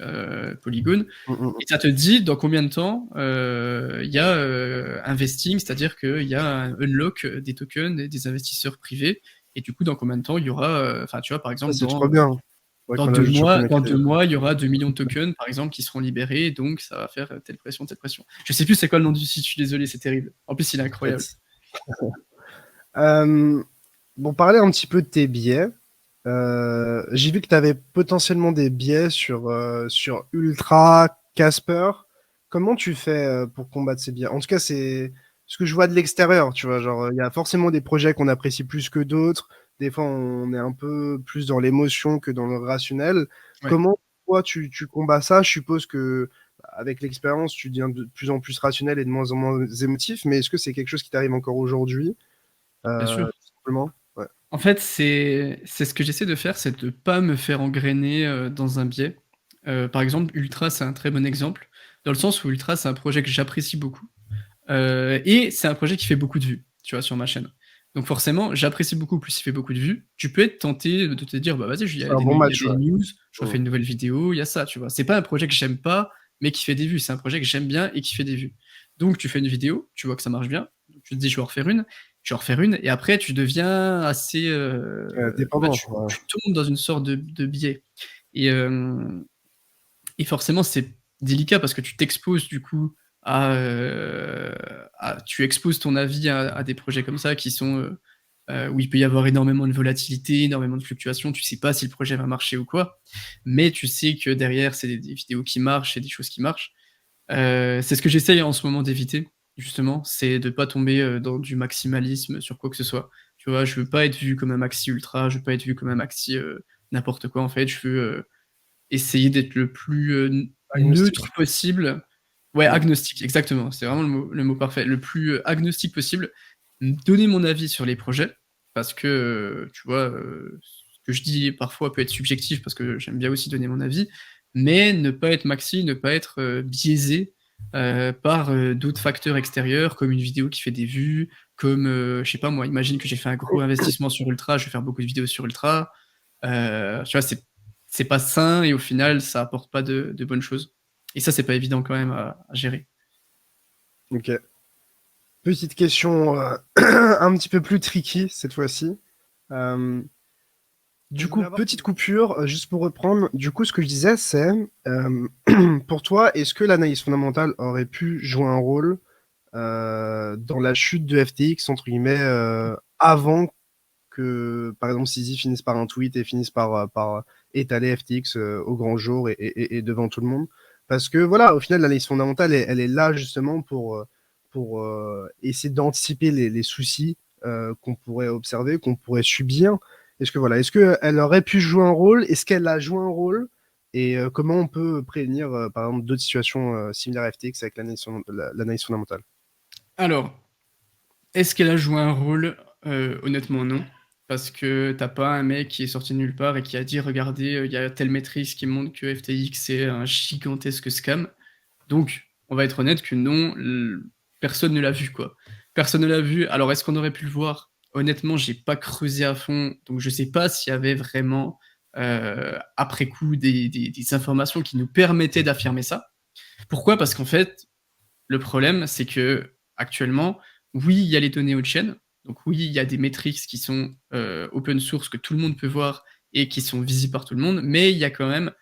Polygon, Mm. et ça te dit dans combien de temps il y a un vesting, c'est-à-dire qu'il y a un unlock des tokens des investisseurs privés, et du coup, dans combien de temps il y aura, enfin, tu vois, par Ça, exemple, c'est dans, trop bien. Ouais, dans quand là, deux je mois, dans connecté. 2 mois, il y aura 2 millions de tokens, par exemple, qui seront libérés, donc ça va faire telle pression, telle pression. Je sais plus c'est quoi le nom du site, je suis désolé, c'est terrible. En plus, il est incroyable. Euh, Bon, parler un petit peu de tes biais. J'ai vu que tu avais potentiellement des biais sur Ultra, Casper. Comment tu fais pour combattre ces biais? En tout cas, c'est ce que je vois de l'extérieur, tu vois. Genre, il y a forcément des projets qu'on apprécie plus que d'autres. Des fois, on est un peu plus dans l'émotion que dans le rationnel. Ouais. Comment toi, tu combats ça? Je suppose que avec l'expérience, tu deviens de plus en plus rationnel et de moins en moins émotif, mais est-ce que c'est quelque chose qui t'arrive encore aujourd'hui, Bien sûr. tout simplement? Ouais. En fait, c'est ce que j'essaie de faire, c'est de pas me faire engrainer, dans un biais. Par exemple, Ultra, c'est un très bon exemple, dans le sens où Ultra, c'est un projet que j'apprécie beaucoup, et c'est un projet qui fait beaucoup de vues, tu vois, sur ma chaîne. Donc forcément, j'apprécie beaucoup, plus il fait beaucoup de vues, tu peux être tenté de te dire: «Bah, vas-y, il y C'est a un des bon il y a match, des ouais. news, je Mmh. refais une nouvelle vidéo», il y a ça, tu vois? C'est pas un projet que j'aime pas, mais qui fait des vues, c'est un projet que j'aime bien et qui fait des vues. Donc tu fais une vidéo, tu vois que ça marche bien, donc tu te dis: «Je vais en refaire une», tu en refaire une et après tu deviens assez, bah, Dépendant, ouais. tu tombes dans une sorte de biais et et forcément c'est délicat parce que tu t'exposes du coup à tu exposes ton avis à des projets comme ça qui sont, où il peut y avoir énormément de volatilité, énormément de fluctuations. Tu sais pas si le projet va marcher ou quoi, mais tu sais que derrière c'est des vidéos qui marchent et des choses qui marchent. C'est ce que j'essaye en ce moment d'éviter, justement, c'est de pas tomber, dans du maximalisme sur quoi que ce soit. Tu vois? Je veux pas être vu comme un maxi ultra, je veux pas être vu comme un maxi, n'importe quoi en fait. Je veux, essayer d'être le plus, neutre Agnostique. possible. Ouais, Mmh. agnostique, exactement, c'est vraiment le mot parfait. Le plus, agnostique possible. Donner mon avis sur les projets parce que, tu vois, ce que je dis parfois peut être subjectif parce que j'aime bien aussi donner mon avis, mais ne pas être maxi, ne pas être, biaisé, par, d'autres facteurs extérieurs comme une vidéo qui fait des vues, comme, je sais pas moi, imagine que j'ai fait un gros investissement sur Ultra, je vais faire beaucoup de vidéos sur Ultra, tu vois, c'est pas sain et au final, ça apporte pas de bonnes choses et ça, c'est pas évident quand même à gérer. OK. Petite question, un petit peu plus tricky cette fois-ci. Hem, du Je coup, voulais avoir petite coupure, juste pour reprendre. Du coup, ce que je disais, c'est, pour toi, est-ce que l'analyse fondamentale aurait pu jouer un rôle, dans la chute de FTX entre guillemets, avant que, par exemple, Sisi finisse par un tweet et finisse par étaler FTX au grand jour et devant tout le monde. Parce que voilà, au final, l'analyse fondamentale, elle est là justement pour essayer d'anticiper les soucis qu'on pourrait observer, qu'on pourrait subir. Est-ce que voilà, est-ce qu'elle aurait pu jouer un rôle? Est-ce qu'elle a joué un rôle? Et comment on peut prévenir, par exemple, d'autres situations similaires à FTX avec l'analyse fondamentale? alors, est-ce qu'elle a joué un rôle? Honnêtement non, parce que tu as pas un mec qui est sorti de nulle part et qui a dit: «Regardez, il y a telle maîtrise qui montre que FTX c'est un gigantesque scam». Donc, on va être honnête que non, personne ne l'a vu, quoi. Personne ne l'a vu. Alors, est-ce qu'on aurait pu le voir? Honnêtement, j'ai pas creusé à fond, donc je sais pas s'il y avait vraiment, après coup, des informations qui nous permettaient d'affirmer ça. Pourquoi? Parce qu'en fait, le problème, c'est que actuellement, oui, il y a les données on-chain, donc oui, il y a des métriques qui sont, open source, que tout le monde peut voir et qui sont visibles par tout le monde, mais il y a quand même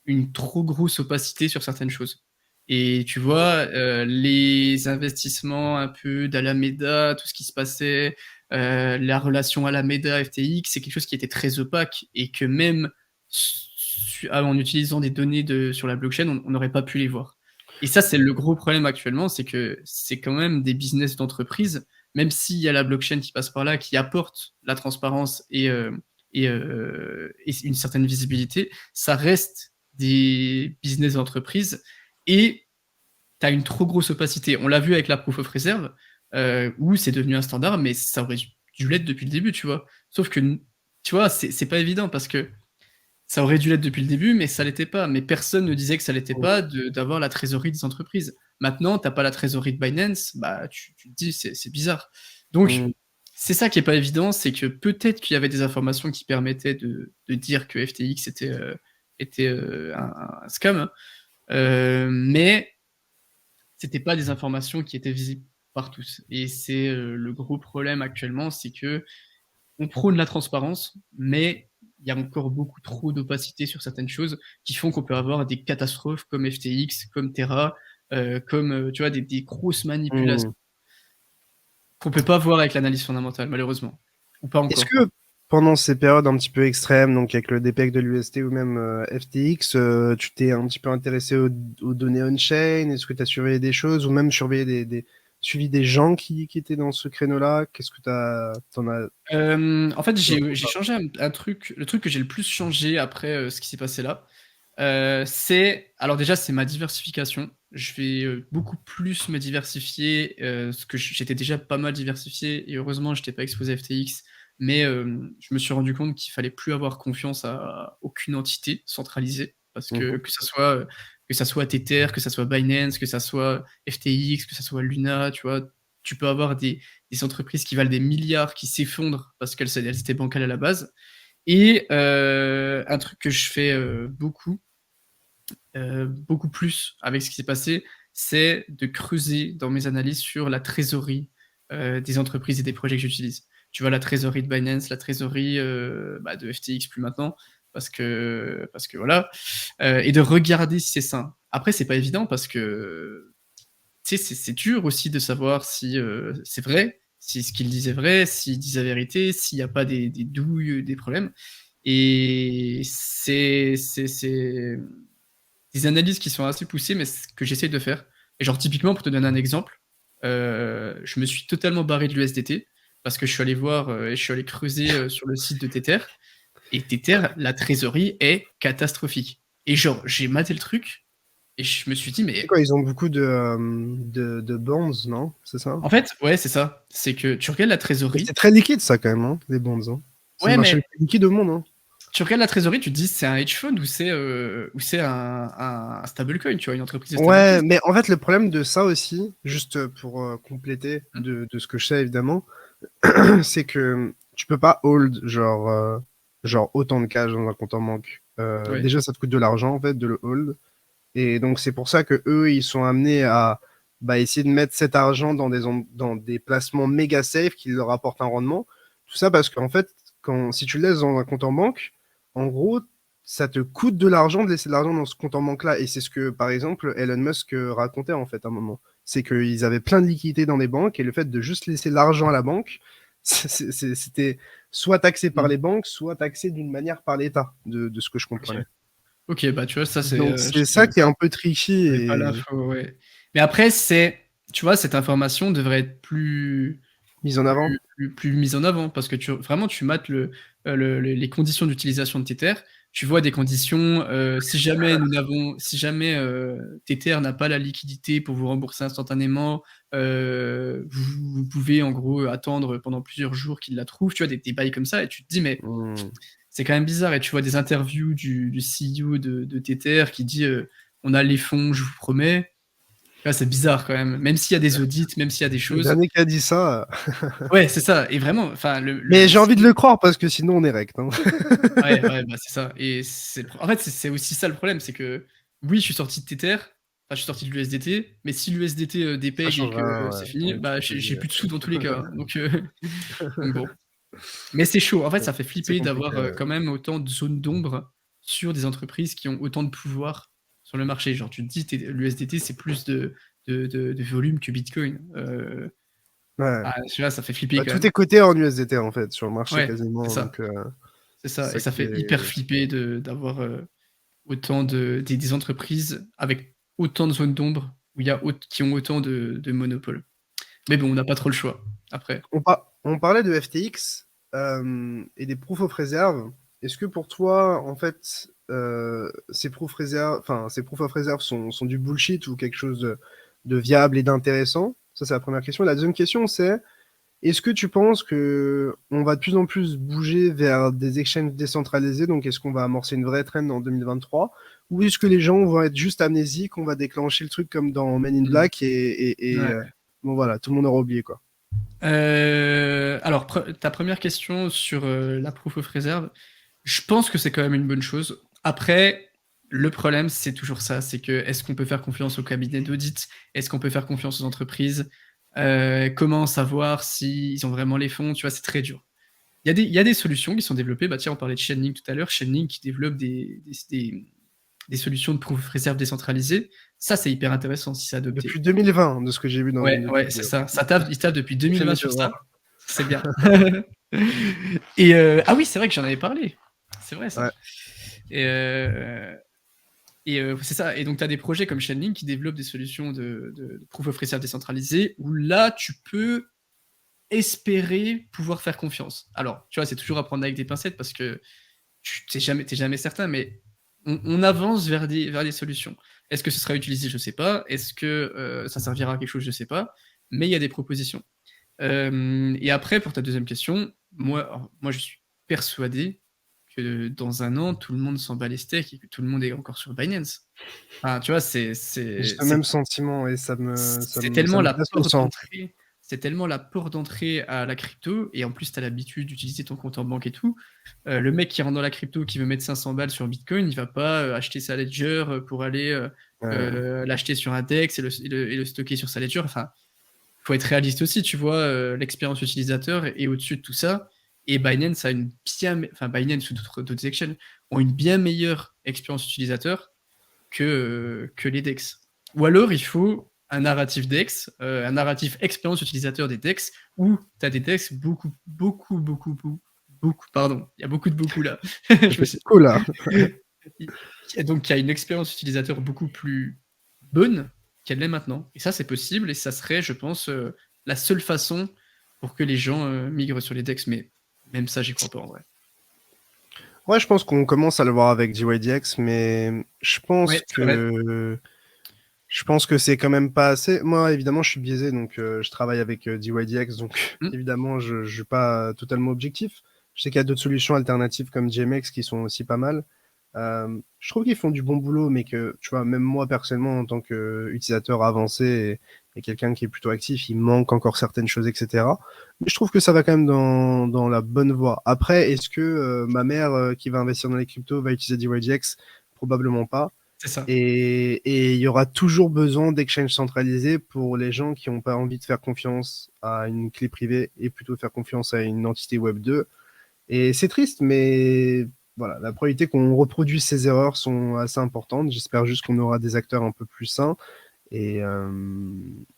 une trop grosse opacité sur certaines choses. Et tu vois, les investissements un peu d'Alameda, tout ce qui se passait, la relation Alameda, FTX, c'est quelque chose qui était très opaque et que même en utilisant des données sur la blockchain, on n'aurait pas pu les voir. Et ça, c'est le gros problème actuellement, c'est que c'est quand même des business d'entreprise, même s'il y a la blockchain qui passe par là, qui apporte la transparence et une certaine visibilité, ça reste des business d'entreprise et tu as une trop grosse opacité. On l'a vu avec la proof of reserve, où c'est devenu un standard, mais ça aurait dû l'être depuis le début, tu vois. Sauf que, tu vois, c'est pas évident parce que ça aurait dû l'être depuis le début, mais ça l'était pas. Mais personne ne disait que ça l'était pas d'avoir la trésorerie des entreprises. Maintenant, t'as pas la trésorerie de Binance, bah tu te dis c'est bizarre. Donc Mmh. c'est ça qui est pas évident, c'est que peut-être qu'il y avait des informations qui permettaient de dire que FTX était un scam, hein. Mais c'était pas des informations qui étaient visibles par tous. Et c'est le gros problème actuellement, c'est que on prône la transparence, mais il y a encore beaucoup trop d'opacité sur certaines choses qui font qu'on peut avoir des catastrophes comme FTX, comme Terra, comme tu vois des grosses manipulations Mmh. qu'on peut pas voir avec l'analyse fondamentale, malheureusement, ou pas Est-ce encore. que pendant ces périodes un petit peu extrêmes, donc avec le DPEG de l'UST ou même FTX, tu t'es un petit peu intéressé aux données on-chain? Est-ce que tu as surveillé des choses ou même surveillé suivi des gens qui étaient dans ce créneau-là? Qu'est-ce que t'en as? En fait, j'ai changé un truc, le truc que j'ai le plus changé après ce qui s'est passé là. Alors déjà, c'est ma diversification. Je vais, beaucoup plus me diversifier, parce que j'étais déjà pas mal diversifié et heureusement, j'étais pas exposé à FTX. Mais, je me suis rendu compte qu'il fallait plus avoir confiance à aucune entité centralisée parce Mmh. que ça soit Tether, que ça soit Binance, que ça soit FTX, que ça soit Luna, tu vois? Tu peux avoir des entreprises qui valent des milliards qui s'effondrent parce elles étaient bancales à la base. Et un truc que je fais, beaucoup plus avec ce qui s'est passé, c'est de creuser dans mes analyses sur la trésorerie, des entreprises et des projets que j'utilise. Tu vois, la trésorerie de Binance, la trésorerie, de FTX plus maintenant, parce que voilà, et de regarder si c'est sain. Après, c'est pas évident parce que, tu sais, c'est dur aussi de savoir si, c'est vrai, si ce qu'ils disent est vrai, s'ils disent la vérité, s'il y a pas des douilles, des problèmes. Et c'est des analyses qui sont assez poussées, mais ce que j'essaye de faire. Et genre, typiquement, pour te donner un exemple, je me suis totalement barré de l'USDT parce que je suis allé voir et je suis allé creuser sur le site de Tether. Et Tether, la trésorerie est catastrophique. Et genre, j'ai maté le truc et je me suis dit, C'est mais quoi, ils ont beaucoup de bonds, non? C'est ça? en fait, ouais, c'est ça. C'est que tu regardes la Mais c'est trésorerie. très liquide, ça, quand même, hein, les bonds, hein. C'est le Ouais, marché le mais plus liquide au monde, hein. tu regardes la trésorerie, tu te dis, c'est un hedge fund ou c'est un stablecoin, tu vois, une entreprise de Ouais, stablecoin. mais en fait, le problème de ça aussi, juste pour compléter de ce que je sais, évidemment, c'est que tu peux pas hold genre autant de cash dans un compte en banque. Ouais. Déjà, ça te coûte de l'argent, en fait, de le hold. Et donc, c'est pour ça que eux, ils sont amenés à essayer de mettre cet argent dans des placements méga safe qui leur apportent un rendement. Tout ça parce qu'en fait, si tu le laisses dans un compte en banque, en gros, ça te coûte de l'argent de laisser de l'argent dans ce compte en banque-là. Et c'est ce que, par exemple, Elon Musk racontait en fait à un moment. C'est qu'ils avaient plein de liquidités dans les banques et le fait de juste laisser l'argent à la banque, c'était soit taxé par Mmh. les banques, soit taxé d'une manière par l'État, de ce que je OK. comprenais. OK, bah, tu vois, ça, Donc c'est ça qui est un peu tricky j'avais pas et l'info, ouais. Mais après, tu vois, cette information devrait être plus mise en avant. plus mise en avant parce que vraiment, tu mates les conditions d'utilisation de Tether. Tu vois des conditions, si jamais, Tether n'a pas la liquidité pour vous rembourser instantanément, vous pouvez en gros attendre pendant plusieurs jours qu'il la trouve. Tu vois, des bails comme ça et tu te dis: «Mais Mmh. c'est quand même bizarre» et tu vois des interviews du CEO de Tether qui dit, «On a les fonds, je vous promets». Tu vois, c'est bizarre quand même. Même s'il y a des audits, même s'il y a des Le choses. dernier qui a dit ça, Ouais, c'est ça et vraiment, enfin mais le j'ai envie de CEO. le croire parce que sinon on est rect, hein. Ouais, ouais, bah, c'est ça et en fait, c'est aussi ça le problème, c'est que oui, je suis sorti de Tether, enfin, je suis sorti de l'USDT, mais si l'USDT, Ça dépègue et change que rien, c'est ouais. fini, Oui, tu bah, te dis, j'ai plus de sous dans tous les cas, hein, donc bon. Mais c'est chaud. En fait, bon, ça fait c'est flipper compliqué, d'avoir, ouais. quand même autant de zones d'ombre sur des entreprises qui ont autant de pouvoir sur le marché. Genre, tu te dis, l'USDT, c'est plus de volume que Bitcoin, Ouais. tu vois, ça fait flipper Bah, quand tout même. est coté en USDT en fait, sur le marché Ouais, c'est quasiment, ça, donc c'est ça c'est et ça ça qui fait hyper est flipper d'avoir, autant des entreprises avec autant de zones d'ombre où il y a qui ont autant de monopoles. Mais bon, on n'a pas trop le choix, après. on parlait de FTX, et des proof of reserve. Est-ce que pour toi, en fait, ces proof of reserve sont du bullshit ou quelque chose de viable et d'intéressant? Ça, c'est la première question. La deuxième question, c'est est-ce que tu penses que on va de plus en plus bouger vers des exchanges décentralisés? Donc, est-ce qu'on va amorcer une vraie trend en 2023? Ou est-ce que les gens vont être juste amnésiques, on va déclencher le truc comme dans Men in Mmh. Black et Ouais. bon voilà, tout le monde aura oublié quoi. Alors ta première question sur, la proof of reserve, je pense que c'est quand même une bonne chose. Après, le problème, c'est toujours ça, c'est que est-ce qu'on peut faire confiance au cabinet d'audit? Est-ce qu'on peut faire confiance aux entreprises? Comment savoir s'ils ont vraiment les fonds? Tu vois, c'est très dur. Il y a des solutions qui sont développées, bah, tiens, on parlait de Chainlink tout à l'heure, Chainlink qui développe des solutions de proof of reserve décentralisées. Ça, c'est hyper intéressant si c'est adopté. Depuis 2020, de ce que j'ai vu dans une Ouais, de tes ouais, c'est vidéos. ça. Ils taffent depuis J'ai 2020 mes sur ça. devoirs. C'est bien. Et ah oui, c'est vrai que j'en avais parlé. C'est vrai ça. Ouais. Et c'est ça. Et donc tu as des projets comme Chainlink qui développent des solutions de proof of reserve décentralisées où là, tu peux espérer pouvoir faire confiance. Alors, tu vois, c'est toujours à prendre avec des pincettes parce que tu jamais, t'es jamais certain, mais on avance vers des solutions. Est-ce que ce sera utilisé? Je sais pas. Est-ce que, ça servira à quelque chose? Je sais pas. Mais il y a des propositions. Et après pour ta deuxième question, moi je suis persuadé que dans un an, tout le monde s'en bat les steaks et que tout le monde est encore sur Binance. Enfin, tu vois, J'ai ce même sentiment et ça me ça c'est me ça tellement me la glace le porte sang. d'entrée c'est tellement la porte d'entrée à la crypto et en plus tu as l'habitude d'utiliser ton compte en banque et tout. Le mec qui rentre dans la crypto, qui veut mettre 500 balles sur bitcoin, il va pas, acheter sa ledger, pour aller, Ouais. l'acheter sur un DEX et le stocker sur sa ledger. Enfin, faut être réaliste aussi, tu vois? L'expérience utilisateur est au-dessus de tout ça et Binance a une bien me enfin Binance ou d'autres exchanges ont une bien meilleure expérience utilisateur que les DEX. Ou alors il faut un narratif DEX, un narratif expérience utilisateur des DEX où tu as des DEX beaucoup pardon, il y a beaucoup de beaucoup là. Je me C'est suis cool là. et donc qui a une expérience utilisateur beaucoup plus bonne qu'elle l'est maintenant et ça, c'est possible et ça serait, je pense, la seule façon pour que les gens, migrent sur les DEX, mais même ça, j'y crois pas en vrai. Ouais, je pense qu'on commence à le voir avec DYDX, mais Ouais, c'est vrai. je pense que c'est quand même pas assez. Moi, évidemment, je suis biaisé, donc je travaille avec DYDX, donc Mmh, évidemment, je suis pas totalement objectif. Je sais qu'il y a d'autres solutions alternatives comme GMX qui sont aussi pas mal. Je trouve qu'ils font du bon boulot, mais que, tu vois, même moi, personnellement, en tant qu'utilisateur avancé et quelqu'un qui est plutôt actif, il manque encore certaines choses, etc. Mais je trouve que ça va quand même dans la bonne voie. Après, est-ce que ma mère qui va investir dans les cryptos va utiliser DYDX? Probablement pas. c'est ça. Et il y aura toujours besoin d'exchanges centralisés pour les gens qui n'ont pas envie de faire confiance à une clé privée et plutôt faire confiance à une entité Web 2. Et c'est triste, mais voilà, la probabilité qu'on reproduise ces erreurs sont assez importantes. J'espère juste qu'on aura des acteurs un peu plus sains et, euh,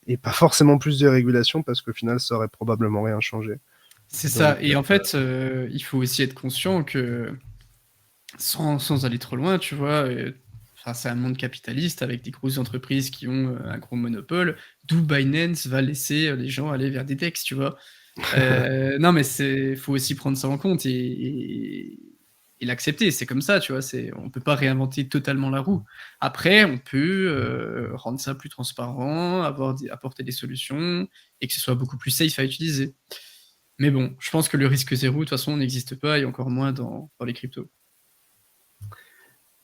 et pas forcément plus de régulation parce qu'au final, ça aurait probablement rien changé. C'est Donc, ça et en fait, il faut aussi être conscient que sans aller trop loin, tu vois? Enfin, c'est un monde capitaliste avec des grosses entreprises qui ont, un gros monopole, d'où Binance va laisser, les gens aller vers des DEX, tu vois? Non, mais c'est faut aussi prendre ça en compte et l'accepter. C'est comme ça, tu vois? On peut pas réinventer totalement la roue. Après, on peut, rendre ça plus transparent, apporter des solutions et que ce soit beaucoup plus safe à utiliser. Mais bon, je pense que le risque zéro, de toute façon, n'existe pas et encore moins dans les cryptos.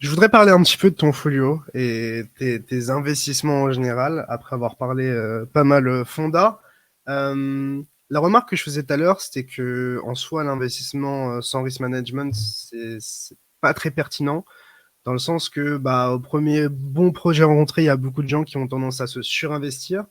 je voudrais parler un petit peu de ton folio et tes investissements en général, après avoir parlé pas mal Fonda. La remarque que je faisais tout à l'heure, c'était que en soi, l'investissement sans risk management, c'est pas très pertinent, dans le sens que bah, au premier bon projet rencontré, il y a beaucoup de gens qui ont tendance à se surinvestir.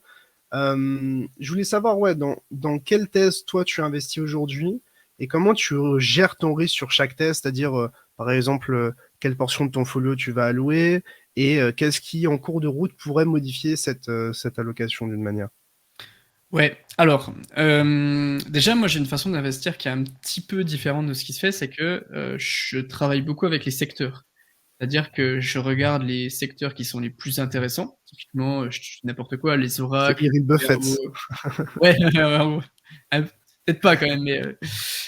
Je voulais savoir, ouais, dans quelle thèse toi tu investis aujourd'hui et comment tu gères ton risque sur chaque thèse, c'est-à-dire, par exemple, quelle portion de ton folio tu vas allouer et qu'est-ce qui, en cours de route, pourrait modifier cette allocation d'une manière. Ouais, alors, déjà, moi, j'ai une façon d'investir qui est un petit peu différente de ce qui se fait, c'est que, je travaille beaucoup avec les secteurs. C'est-à-dire que je regarde les secteurs qui sont les plus intéressants. Typiquement, je dis n'importe quoi, les C'est oracles, Iril les DAO, Buffett. ouais, ah, peut-être pas quand même, mais,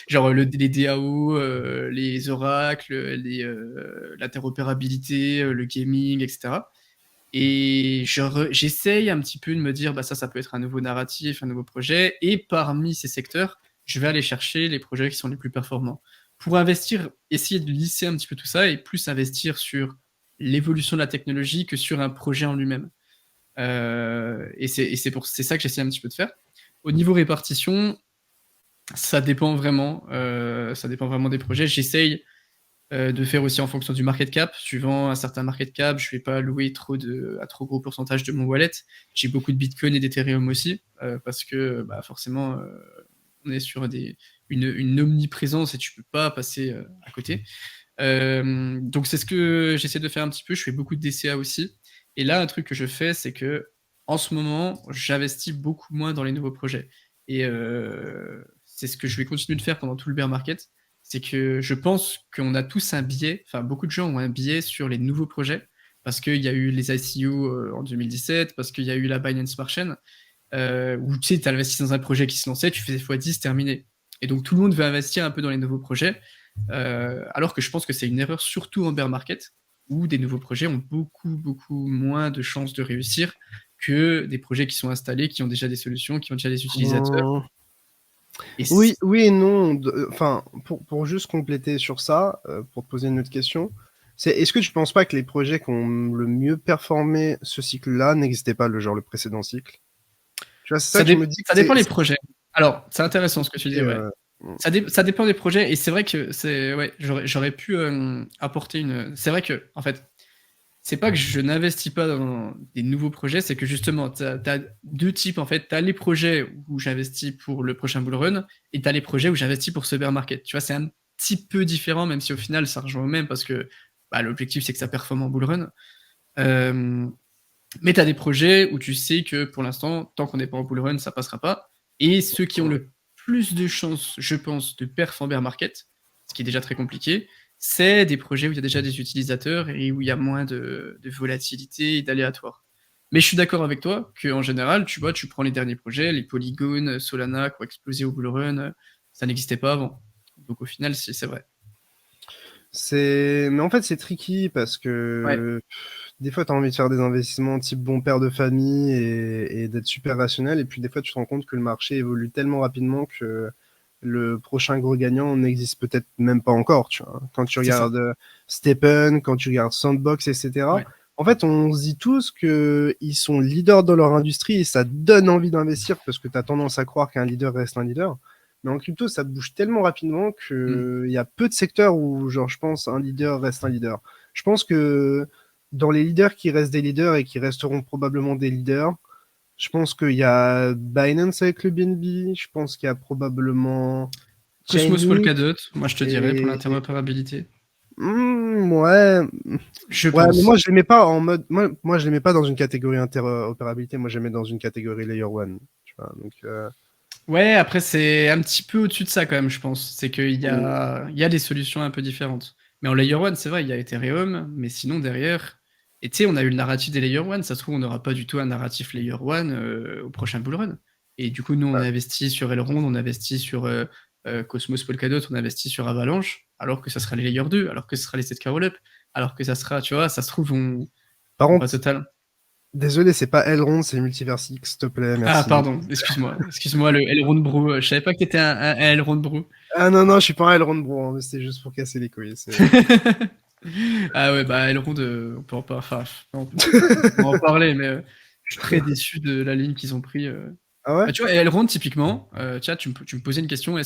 genre les DAO, les oracles, l'interopérabilité, le gaming et cetera. Et j'essaye un petit peu de me dire: «Bah, ça peut être un nouveau narratif, un nouveau projet» et parmi ces secteurs, je vais aller chercher les projets qui sont les plus performants. Pour investir, essayer de lisser un petit peu tout ça et plus investir sur l'évolution de la technologie que sur un projet en lui-même. C'est ça que j'essaie un petit peu de faire. Au niveau répartition, ça dépend vraiment des projets. J'essaye de faire aussi en fonction du market cap. Suivant un certain market cap, je vais pas allouer à trop gros pourcentage de mon wallet. J'ai beaucoup de Bitcoin et d'Ethereum aussi, parce que, bah, forcément, on est sur une omniprésence et tu peux pas passer, à côté. Donc c'est ce que j'essaie de faire un petit peu. Je fais beaucoup de DCA aussi et là, un truc que je fais, c'est que en ce moment, j'investis beaucoup moins dans les nouveaux projets et c'est ce que je vais continuer de faire pendant tout le bear market. C'est que je pense qu'on a tous un biais, enfin beaucoup de gens ont un biais sur les nouveaux projets parce qu'il y a eu les ICO, en 2017, parce qu'il y a eu la Binance Smart Chain, où tu sais, tu investis dans un projet qui se lançait, tu faisais x10, terminé et donc tout le monde veut investir un peu dans les nouveaux projets alors que je pense que c'est une erreur surtout en bear market où des nouveaux projets ont beaucoup moins de chances de réussir que des projets qui sont installés, qui ont déjà des solutions, qui ont déjà des utilisateurs. Mmh. Et Oui, oui et non. Enfin, pour juste compléter sur ça, pour te poser une autre question, est-ce que tu penses pas que les projets qui ont le mieux performé ce cycle-là n'existaient pas le précédent cycle? Tu vois, c'est ça que je me dis que ça dépend les projets. Alors, c'est intéressant ce que tu dis, ouais. mmh. Ça dépend des projets et c'est vrai que ouais, j'aurais pu apporter une. C'est vrai que, en fait, c'est pas que je n'investis pas dans des nouveaux projets, c'est que justement, tu as 2 types en fait. Tu as les projets où j'investis pour le prochain bull run et tu as les projets où j'investis pour ce bear market. Tu vois, c'est un petit peu différent, même si au final ça rejoint au même parce que bah, l'objectif c'est que ça performe en bull run. Mais tu as des projets où tu sais que pour l'instant, tant qu'on n'est pas en bull run, ça passera pas. Et ceux qui ont le plus de chances, je pense, de perf en bear market, ce qui est déjà très compliqué, c'est des projets où il y a déjà des utilisateurs et où il y a moins de volatilité et d'aléatoire. Mais je suis d'accord avec toi qu'en général, tu vois, tu prends les derniers projets, les Polygon, Solana, qui ont explosé au bull run, ça n'existait pas avant. Donc au final, c'est vrai. Mais en fait, c'est tricky parce Ouais. que des fois, tu as envie de faire des investissements type bon père de famille et d'être super rationnel. Et puis, des fois, tu te rends compte que le marché évolue tellement rapidement que le prochain gros gagnant n'existe peut-être même pas encore. Tu vois. Quand tu C'est ça. regardes Stephen, quand tu regardes Sandbox, etc., Ouais. en fait, on se dit tous qu'ils sont leaders dans leur industrie et ça donne envie d'investir parce que tu as tendance à croire qu'un leader reste un leader. Mais en crypto, ça bouge tellement rapidement Mm. qu'il y a peu de secteurs où, genre, je pense, un leader reste un leader. Je pense que dans les leaders qui restent des leaders et qui resteront probablement des leaders, je pense qu'il y a Binance avec le BNB, je pense qu'il y a probablement Cosmos Chainlink Polkadot, moi je te dirais pour et l'interopérabilité. Ouais, Je ouais, mais pense. moi je les mets pas en mode, moi je les mets pas dans une catégorie interopérabilité, moi je les mets dans une catégorie layer one. Tu vois, donc Ouais, après, c'est un petit peu au-dessus de ça quand même, je pense. C'est qu'il mm, il y a des solutions un peu différentes. Mais en Layer 1, c'est vrai, il y a Ethereum, mais sinon derrière. Et tu sais, on a eu le narratif des Layer 1, ça se trouve, on n'aura pas du tout un narratif Layer 1 au prochain bull run. Et du coup, nous, on ouais. a investi sur Elrond, on a investi sur Cosmos Polkadot, on a investi sur Avalanche, alors que ça sera les Layer 2, alors que ce sera les 7K Rollup, alors que ça sera, tu vois, ça se trouve, Par on va contre, total. désolé, c'est pas Elrond, c'est Multiverse X, s'il te plaît, Ah, merci. pardon, excuse-moi, le Elrond Brew. Je savais pas que t'étais un Elrond Brew. Ah non, non, je suis pas un Elrond Bro, hein, mais c'était juste pour casser les couilles. Ah ouais, bah Elrond, on peut en parler, enfin, on peut en parler, mais je suis très déçu de la ligne qu'ils ont pris. Ah ouais? Bah, tu vois, Elrond, typiquement, tiens, tu me posais une question, il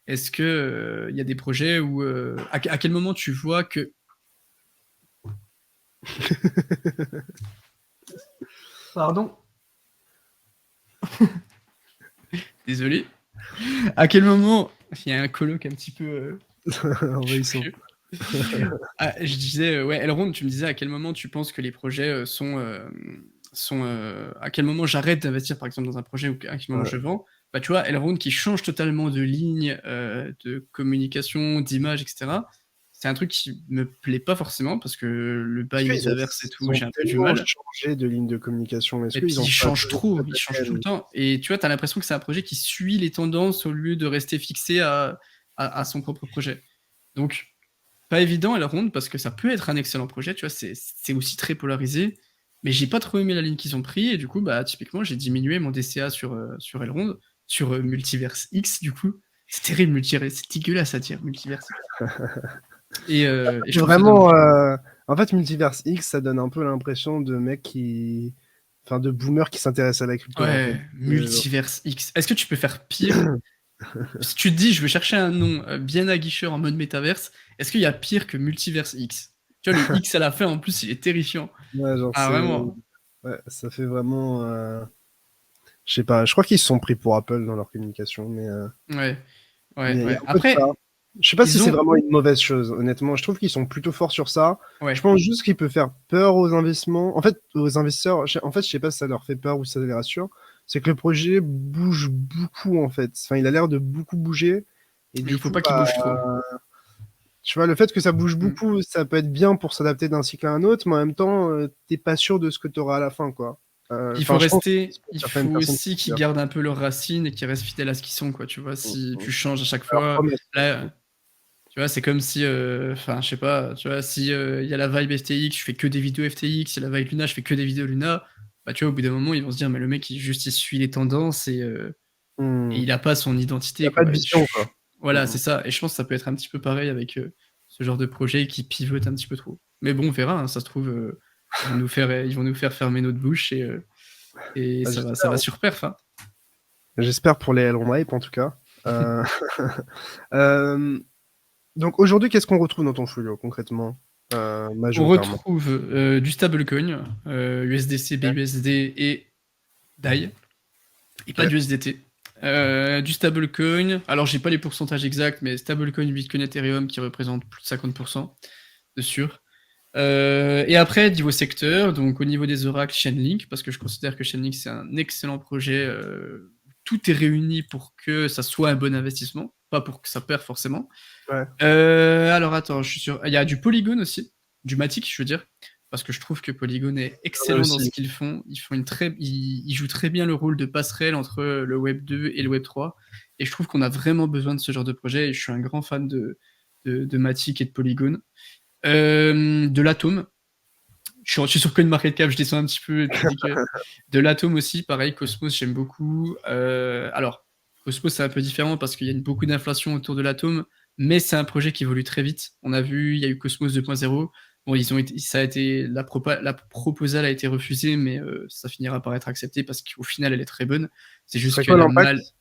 y a des projets où, à quel moment tu vois que... Pardon? Désolé. À quel moment... Il y a un coloc un petit peu Envahissant. curieux. Ah, je disais, ouais, Elrond, tu me disais à quel moment tu penses que les projets à quel moment j'arrête d'investir par exemple dans un projet ou à quel moment Ouais. je vends. Bah, tu vois, Elrond qui change totalement de ligne, de communication, d'image, etc. C'est un truc qui me plaît pas forcément parce que le Est-ce buy qu'ils metaverse et tout, ont j'ai un peu du tellement mal. changé de ligne de communication? Est-ce Et puis qu'ils ont pas toujours fait il la change tout le même? temps. Et tu vois, t'as l'impression que c'est un projet qui suit les tendances au lieu de rester fixé à son propre projet. Donc, pas évident à la ronde parce que ça peut être un excellent projet, tu vois, c'est aussi très polarisé. Mais j'ai pas trop aimé la ligne qu'ils ont pris et du coup, bah, typiquement, j'ai diminué mon DCA sur Elrond, sur Multiverse X, du coup. C'est terrible, Multiverse, c'est dégueulasse à dire, Multiverse X. Et je C'est trouve ça vraiment. dommage. En fait, Multiverse X, ça donne un peu l'impression de mecs qui. Enfin, de boomers qui s'intéressent à la crypto, en fait. Ouais, Multiverse X. Est-ce que tu peux faire pire? Si tu te dis, je vais chercher un nom bien aguicheur en mode métaverse, est-ce qu'il y a pire que Multiverse X? Tu vois, le X à la fin, en plus, il est terrifiant. Ouais, genre, Ah, vraiment? ouais, ça fait vraiment. Je sais pas, je crois qu'ils se sont pris pour Apple dans leur communication, Ouais, mais ouais, il y a ouais. un peu de ça. Après, Je sais pas si ils c'est ont... vraiment une mauvaise chose, honnêtement. Je trouve qu'ils sont plutôt forts sur ça. Je Ouais. pense juste qu'il peut faire peur aux investissements. En fait, aux investisseurs, en fait, je sais pas si ça leur fait peur ou si ça les rassure. C'est que le projet bouge beaucoup, en fait. Enfin, il a l'air de beaucoup bouger. Et Mais du il faut coup, pas qu'ils bah, bougent trop. tu vois, le fait que ça bouge Mm. beaucoup, ça peut être bien pour s'adapter d'un cycle à un autre, mais en même temps, t'es pas sûr de ce que tu auras à la fin, quoi. Enfin, je pense que Il certaines faut personnes. aussi qu'ils gardent un peu leurs racines et qu'ils restent fidèles à ce qu'ils sont, quoi. Tu vois, si tu changes à chaque Alors, fois, promesse, là, Tu vois, c'est comme si, enfin, je sais pas, tu vois, si il y a la vibe FTX, je fais que des vidéos FTX, si la vibe Luna, je fais que des vidéos Luna, bah, tu vois, au bout d'un moment, ils vont se dire, mais le mec, il suit les tendances et Mmh. il a pas son Il y identité, a pas de quoi. vision, quoi. Voilà, Mmh mh. c'est ça. Et je pense que ça peut être un petit peu pareil avec ce genre de projet qui pivote un petit peu trop. Mais bon, on verra, hein, ça se trouve, ils vont nous faire fermer notre bouche et Bah, ça j'espère, va hein. sur perf, hein. J'espère pour les Elrond Hype, en tout cas. Heu, hem, donc aujourd'hui, qu'est-ce qu'on retrouve dans ton folio concrètement, On majoritairement? retrouve du stablecoin, USDC, OK. BUSD et DAI. Et pas OK. du SDT. Du stablecoin, alors j'ai pas les pourcentages exacts, mais stablecoin, Bitcoin, Ethereum qui représentent plus de 50% de sûr. Et après, niveau secteur, donc au niveau des oracles, Chainlink, parce que je considère que Chainlink c'est un excellent projet. Tout est réuni pour que ça soit un bon investissement, pas pour que ça perde forcément. Ouais. Alors attends, je suis sûr. Il y a du Polygon aussi, du Matic, je veux dire, parce que je trouve que Polygon est J'en ai excellent dans ce aussi. qu'ils font. Ils jouent très bien le rôle de passerelle entre le Web 2 et le Web 3. Et je trouve qu'on a vraiment besoin de ce genre de projet. Et je suis un grand fan de Matic et de Polygon. De l'Atom. Je suis sur CoinMarketCap, je descends un petit peu. Et puis je dis que de l'Atom aussi, pareil, Cosmos, j'aime beaucoup. Alors, Cosmos, c'est un peu différent parce qu'il y a beaucoup d'inflation autour de l'Atom, mais c'est un projet qui évolue très vite. On a vu, il y a eu Cosmos 2.0. Bon, ça a été, la proposale a été refusée, mais ça finira par être accepté parce qu'au final, elle est très bonne. C'est Ce juste serait quoi qu'elle a mal. l'impact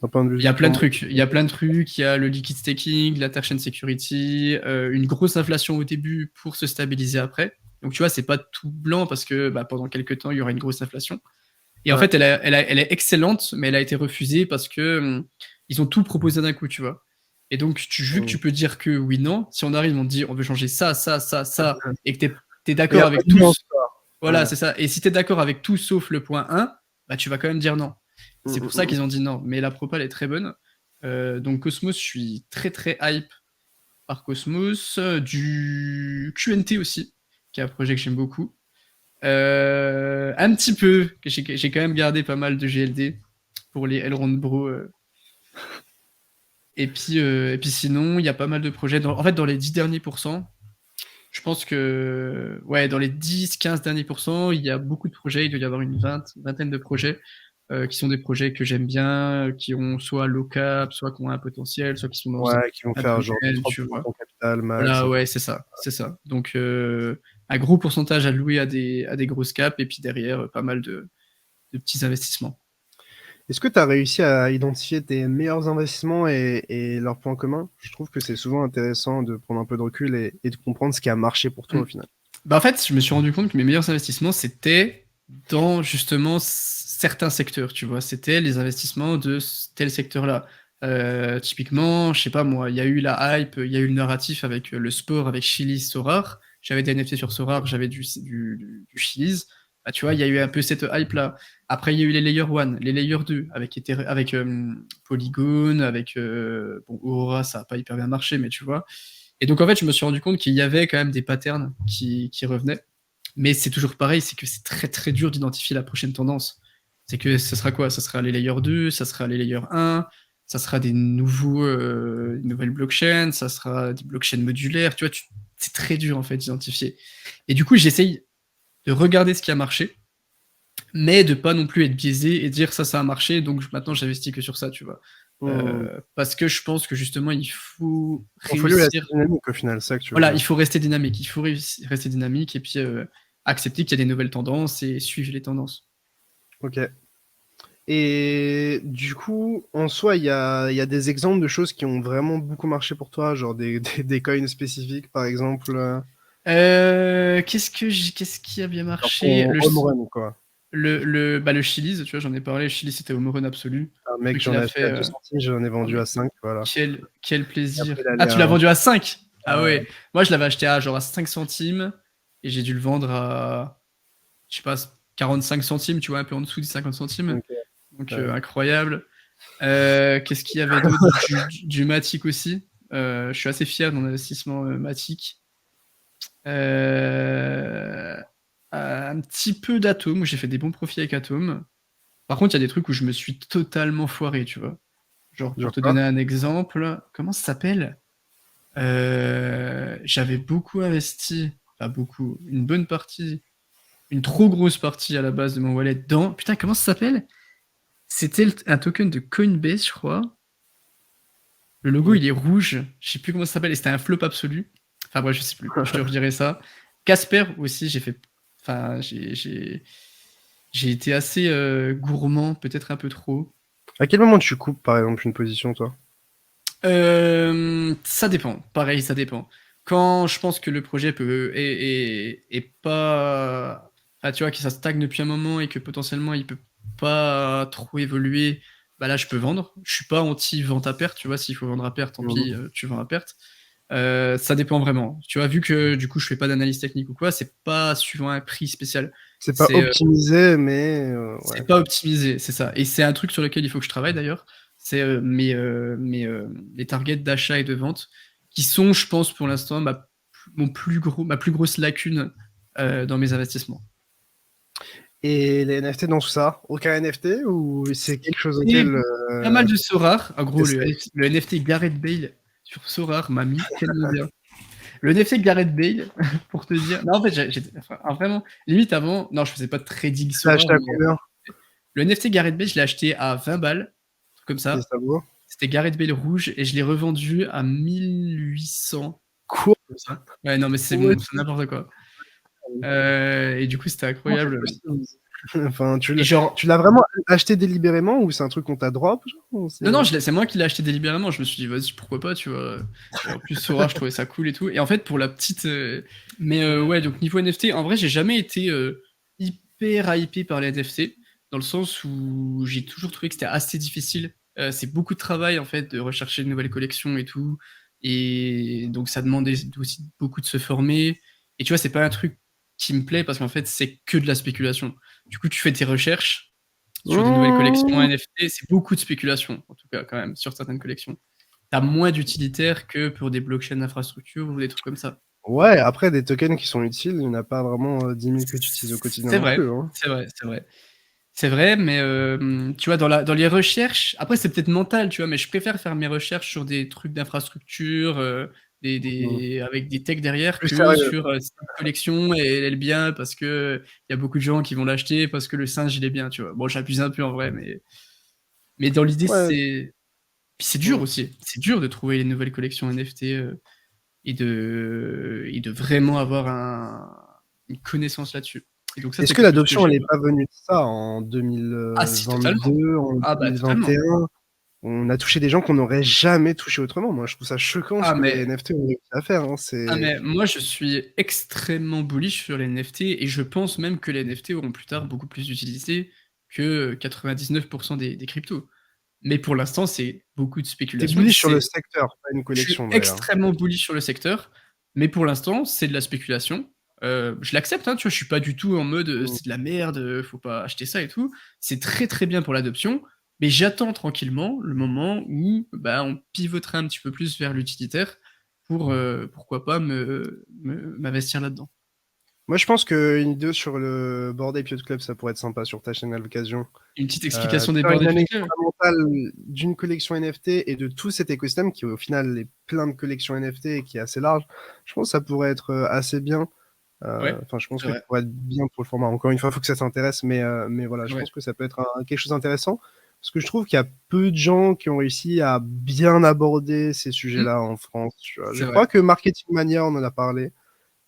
d'un point de vue Il y a plein de purement trucs. Il y a plein de trucs. Il y a le liquid staking, la chain security, une grosse inflation au début pour se stabiliser après. Donc tu vois, c'est pas tout blanc parce que bah, pendant quelques temps, il y aura une grosse inflation. Et en ouais. fait, elle est excellente, mais elle a été refusée parce que ils ont tout proposé d'un coup, tu vois. Et donc, vu que Mmh. tu peux dire que oui, non, si on arrive, on te dit on veut changer ça, ça, ça, ça, et que t'es Il y d'accord a pas avec de nuance, tous, quoi. voilà, Ouais. c'est ça. Et si t'es d'accord avec tout sauf le point 1, bah tu vas quand même dire non. Mmh C'est mh, pour ça mmh mh. qu'ils ont dit non. Mais la propale est très bonne. Donc Cosmos, je suis très très hype par Cosmos. Du QNT aussi, qui est un projet que j'aime beaucoup. Un petit peu, que j'ai quand même gardé pas mal de GLD pour les Elrond Bro. Et puis sinon, il y a pas mal de projets. En fait, dans les 10 derniers pourcents, je pense que ouais, dans les 10-15 derniers pourcents, il y a beaucoup de projets. Il doit y avoir une vingtaine de projets qui sont des projets que j'aime bien, qui ont soit low cap, soit qui ont un potentiel, soit qui sont dans Ouais, qui vont un faire genre tunnel, 2-3 tu de vois. ton capital max, Voilà, un truc. ouais, c'est ça, c'est ça. Donc un gros pourcentage alloué à des grosses caps et puis derrière pas mal de petits investissements. Est-ce que tu as réussi à identifier tes meilleurs investissements et leurs points communs? Je trouve que c'est souvent intéressant de prendre un peu de recul et de comprendre ce qui a marché pour toi Mm. au final. Bah en fait, je me suis rendu compte que mes meilleurs investissements, c'était dans justement certains secteurs, tu vois. C'était les investissements de tel secteur-là. Typiquement, je sais pas moi, il y a eu la hype, il y a eu le narratif avec le sport, avec Chili's, Sorar. J'avais des NFT sur Sorar, j'avais du Chili's. Bah, tu vois, il y a eu un peu cette hype-là. Après, il y a eu les Layer 1, les Layer 2, avec Polygon, avec bon, Aura, ça a pas hyper bien marché, mais tu vois. Et donc, en fait, je me suis rendu compte qu'il y avait quand même des patterns qui revenaient. Mais c'est toujours pareil, c'est que c'est très très dur d'identifier la prochaine tendance. C'est que ce sera quoi? Ça sera les layers 2, ça sera les layers 1, ça sera une nouvelle blockchain, ça sera des blockchains modulaires. Tu vois, c'est très dur en fait d'identifier. Et du coup, j'essaye de regarder ce qui a marché, mais de pas non plus être biaisé et dire ça a marché, donc maintenant j'investis que sur ça, tu vois. Mmh. Parce que je pense que justement, il faut Ton folio est assez réussir. dynamique au final, c'est ça que tu veux Voilà, dire? il faut rester dynamique. Il faut rester dynamique et puis accepter qu'il y a des nouvelles tendances et suivre les tendances. OK. Et du coup, en soi, il y a des exemples de choses qui ont vraiment beaucoup marché pour toi, genre des coins spécifiques, par exemple, Qu'est-ce qui a bien genre marché? ton home run, quoi. Bah, le Chili's, tu vois, j'en ai parlé. Le Chili's, c'était home run absolu. Un Le mec, truc qu'il j'en ai a acheté fait. à 2 centimes, j'en ai Oh, vendu mais à 5, voilà. quel Et après, plaisir. il Ah, allait tu l'as à... vendu à 5? Ah Ouais, ouais. Moi, je l'avais acheté à genre à 5 centimes et j'ai dû le vendre à, je sais pas, 45 centimes, tu vois, un peu en dessous des 50 centimes. OK, Donc, ouais. incroyable. Qu'est-ce qu'il y avait d'autre? Du Matic aussi. Je suis assez fier de mon investissement Matic. Euh, un petit peu d'Atom, où j'ai fait des bons profits avec Atom. Par contre, il y a des trucs où je me suis totalement foiré, tu vois. Genre, pour Genre te quoi? donner un exemple, comment ça s'appelle? J'avais beaucoup investi, enfin beaucoup, une bonne partie, une trop grosse partie à la base de mon wallet dans. Putain, comment ça s'appelle? C'était un token de Coinbase, je crois. Le logo, Ok. il est rouge. Je sais plus comment ça s'appelle. Et c'était un flop absolu. Enfin, bref, je sais plus. Je te redirai ça. Casper aussi, j'ai fait. Enfin, j'ai été assez gourmand, peut-être un peu trop. À quel moment tu coupes, par exemple, une position, toi? Ça dépend. Pareil, ça dépend. Quand je pense que le projet est pas. Enfin, tu vois, que ça stagne depuis un moment et que potentiellement il peut pas trop évoluer, bah là je peux vendre. Je suis pas anti-vente à perte, tu vois, s'il faut vendre à perte, tant pis, Mhm. tu vends à perte. Ça dépend vraiment. Tu vois, vu que du coup je fais pas d'analyse technique ou quoi, c'est pas suivant un prix spécial. C'est pas C'est optimisé, mais ouais. c'est pas optimisé, c'est ça. Et c'est un truc sur lequel il faut que je travaille d'ailleurs. C'est les targets d'achat et de vente qui sont, je pense, pour l'instant, ma plus grosse lacune dans mes investissements. Et les NFT dans tout ça? Aucun NFT ou c'est quelque chose Et auquel pas mal de Sorare. En gros, t'essayes? Le NFT Gareth Bale sur Sorare m'a mis tellement bien. Le NFT Gareth Bale, pour te dire. Non, en fait, enfin, vraiment, limite avant, non, je faisais pas de trading Tu l'as Sorare, acheté à mais combien? le NFT Gareth Bale, je l'ai acheté à 20 balles, un truc comme Et ça. ça vaut? C'était Gareth Bale rouge et je l'ai revendu à 1800. Quoi? Comme ça. Ouais, non, mais c'est Ouais, n'importe quoi. Et du coup, c'était comment c'est incroyable. possible? Enfin, Et genre, tu l'as vraiment acheté délibérément ou c'est un truc qu'on t'a drop, genre, ou non, non, c'est... c'est moi qui l'ai acheté délibérément. Je me suis dit, vas-y, pourquoi pas, tu vois. Et en plus, Sora, je trouvais ça cool et tout. Et en fait, pour la petite. Mais ouais, donc niveau NFT, en vrai, j'ai jamais été hyper hypé par les NFT, dans le sens où j'ai toujours trouvé que c'était assez difficile. C'est beaucoup de travail, en fait, de rechercher de nouvelles collections et tout. Et donc, ça demandait aussi beaucoup de se former. Et tu vois, c'est pas un truc qui me plaît parce qu'en fait, c'est que de la spéculation. Du coup, tu fais tes recherches sur des nouvelles collections Mmh. NFT, c'est beaucoup de spéculation, en tout cas, quand même, sur certaines collections. T'as moins d'utilitaire que pour des blockchains d'infrastructure ou des trucs comme ça. Ouais, après, des tokens qui sont utiles, il n'y en a pas vraiment 10 000 que tu utilises au quotidien C'est non vrai, plus, hein. c'est vrai, c'est vrai. C'est vrai, mais tu vois, dans les recherches, après c'est peut-être mental, tu vois, mais je préfère faire mes recherches sur des trucs d'infrastructure, Mmh. avec des techs derrière, Plus que sérieux. sur cette collection et elle est bien parce que il y a beaucoup de gens qui vont l'acheter parce que le singe il est bien, tu vois. Bon, j'abuse un peu en vrai, mais dans l'idée, Ouais. c'est. Puis c'est dur Mmh. aussi. C'est dur de trouver les nouvelles collections NFT et de vraiment avoir une connaissance là-dessus. Et donc ça, Est-ce c'est que quelque chose que l'adoption, elle j'aime. n'est pas venue de ça en Ah si, totalement. 2022, en Ah bah totalement. 2021? On a touché des gens qu'on n'aurait jamais touché autrement. Moi, je trouve ça choquant ce Ah que les mais, NFT ont réussi à faire, hein. ah C'est... mais moi je suis extrêmement bullish sur les NFT et je pense même que les NFT auront plus tard beaucoup plus d'utilité que 99% des cryptos. Mais pour l'instant, c'est beaucoup de T'es spéculation. bullish sur le secteur, pas une Je suis collection d'ailleurs. extrêmement bullish sur le secteur, mais pour l'instant, c'est de la spéculation. Je l'accepte, hein, tu vois, je suis pas du tout en mode Mmh. c'est de la merde, faut pas acheter ça et tout. C'est très très bien pour l'adoption, mais j'attends tranquillement le moment où bah, on pivotera un petit peu plus vers l'utilitaire pour pourquoi pas m'investir là-dedans. Moi, je pense qu'une vidéo sur le Bored Ape Yacht Club, ça pourrait être sympa sur ta chaîne à l'occasion. Une petite explication des Faire bords une des analyse futurs. fondamentale d'une collection NFT et de tout cet écosystème qui, au final, est plein de collections NFT et qui est assez large. Je pense que ça pourrait être assez bien. Ouais, Enfin, je pense c'est que ça vrai, pourrait être bien pour le format. Encore une fois, il faut que ça t'intéresse, mais voilà, c'est je vrai. pense que ça peut être quelque chose d'intéressant. Parce que je trouve qu'il y a peu de gens qui ont réussi à bien aborder ces Hmm, sujets-là en France. Tu vois. Je c'est vrai. crois que Marketing Mania, on en a parlé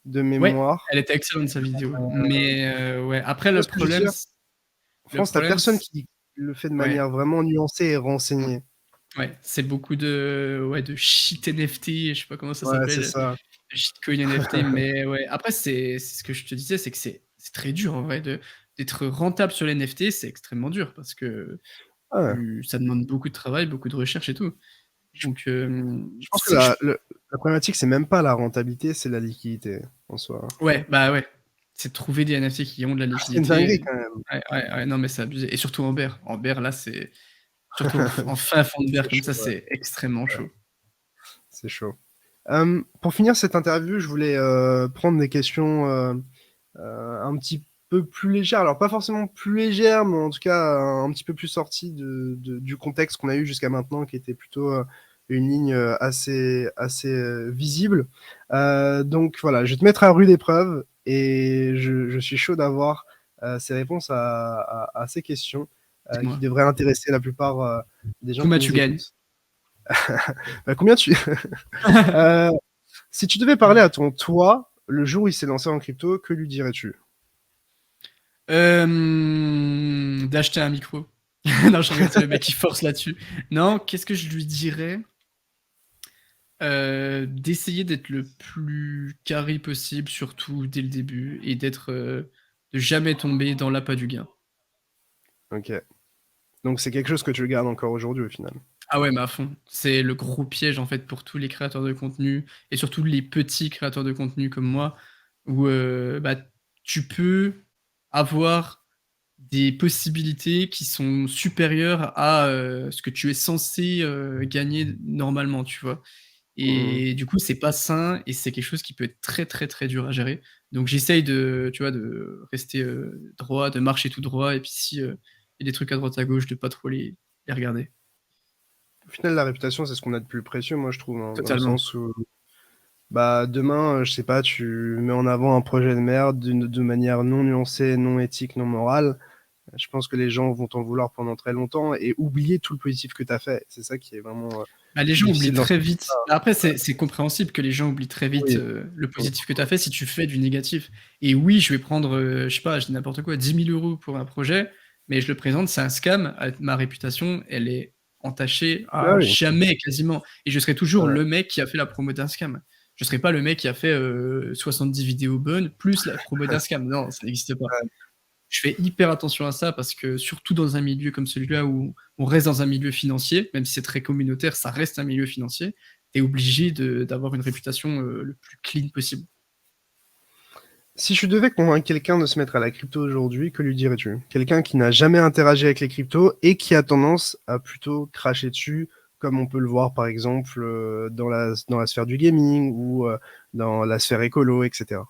de Ouais, mémoire. elle était excellente sa vidéo. Mais ouais, après Tu vois ce que je veux dire? En le France, t'as problème, personne qui le fait de ouais. manière vraiment nuancée et renseignée. Ouais, c'est beaucoup de shit NFT, je sais pas comment ça Ouais, c'est s'appelle, ça. de shitcoin NFT, mais ouais. Après, c'est ce que je te disais, c'est que c'est très dur en vrai d'être rentable sur les NFT, c'est extrêmement dur parce que Ouais. ça demande beaucoup de travail, beaucoup de recherche et tout. Je Donc, je pense que c'est que la problématique, c'est même pas la rentabilité, c'est la liquidité en soi. ouais, bah ouais, c'est de trouver des NFT qui ont de la C'est une dinguerie liquidité. quand même. Ouais, ouais, ouais, non, mais c'est abusé. Et surtout en bear. En bear, là, c'est surtout en fin fond de bear C'est comme ça, chaud, ouais. c'est extrêmement Ouais, chaud. c'est chaud. Pour finir cette interview, je voulais prendre des questions un petit peu plus légères. Alors, pas forcément plus légères, mais en tout cas un petit peu plus sorties du contexte qu'on a eu jusqu'à maintenant, qui était plutôt une ligne assez visible. Donc voilà, je vais te mettre à rude épreuve et je suis chaud d'avoir ces réponses à ces questions qui Dis-moi. devraient intéresser la plupart des gens Combien qui tu nous gagnes? écoutent. Combien tu... Euh, si tu devais parler à ton toi, le jour où il s'est lancé en crypto, que lui dirais-tu? D'acheter un micro. Non, je regarde le mec qui force là-dessus. Non, qu'est-ce que je lui dirais? D'essayer d'être le plus carré possible, surtout dès le début, et de jamais tomber dans l'appât du gain. Ok. Donc c'est quelque chose que tu gardes encore aujourd'hui au final. Ah ouais, mais à fond. C'est le gros piège en fait pour tous les créateurs de contenu et surtout les petits créateurs de contenu comme moi, où bah, tu peux avoir des possibilités qui sont supérieures à ce que tu es censé gagner normalement, tu vois. Mhm. Et du coup, c'est pas sain et c'est quelque chose qui peut être très très très dur à gérer. Donc j'essaye de, tu vois, de rester droit, de marcher tout droit et puis si il y a des trucs à droite à gauche, de pas trop les regarder. Au final, la réputation, c'est ce qu'on a de plus précieux, moi, je trouve, hein, dans le Totalement. sens où, bah, demain, je sais pas, tu mets en avant un projet de merde de manière non nuancée, non éthique, non morale. Je pense que les gens vont t'en vouloir pendant très longtemps et oublier tout le positif que tu as fait. C'est ça qui est vraiment Bah, les gens oublient difficile dans ce très vite. Bah, après, c'est compréhensible que les gens oublient très vite oui. le positif que tu as fait si tu fais du négatif. Et oui, je vais prendre, je sais pas, je dis n'importe quoi, 10 000 € pour un projet, mais je le présente, c'est un scam. Ma réputation, elle est entachée Ah à oui. jamais quasiment. Et je serai toujours Ouais. le mec qui a fait la promo d'un scam. Je serai pas le mec qui a fait 70 vidéos bonnes plus la promo d'un scam. Non, ça n'existe pas. Ouais. Je fais hyper attention à ça parce que surtout dans un milieu comme celui-là où on reste dans un milieu financier, même si c'est très communautaire, ça reste un milieu financier, tu es obligé d'avoir une réputation le plus clean possible. Si je devais convaincre quelqu'un de se mettre à la crypto aujourd'hui, que lui dirais-tu? Quelqu'un qui n'a jamais interagi avec les cryptos et qui a tendance à plutôt cracher dessus, comme on peut le voir par exemple dans la sphère du gaming ou dans la sphère écolo, etc.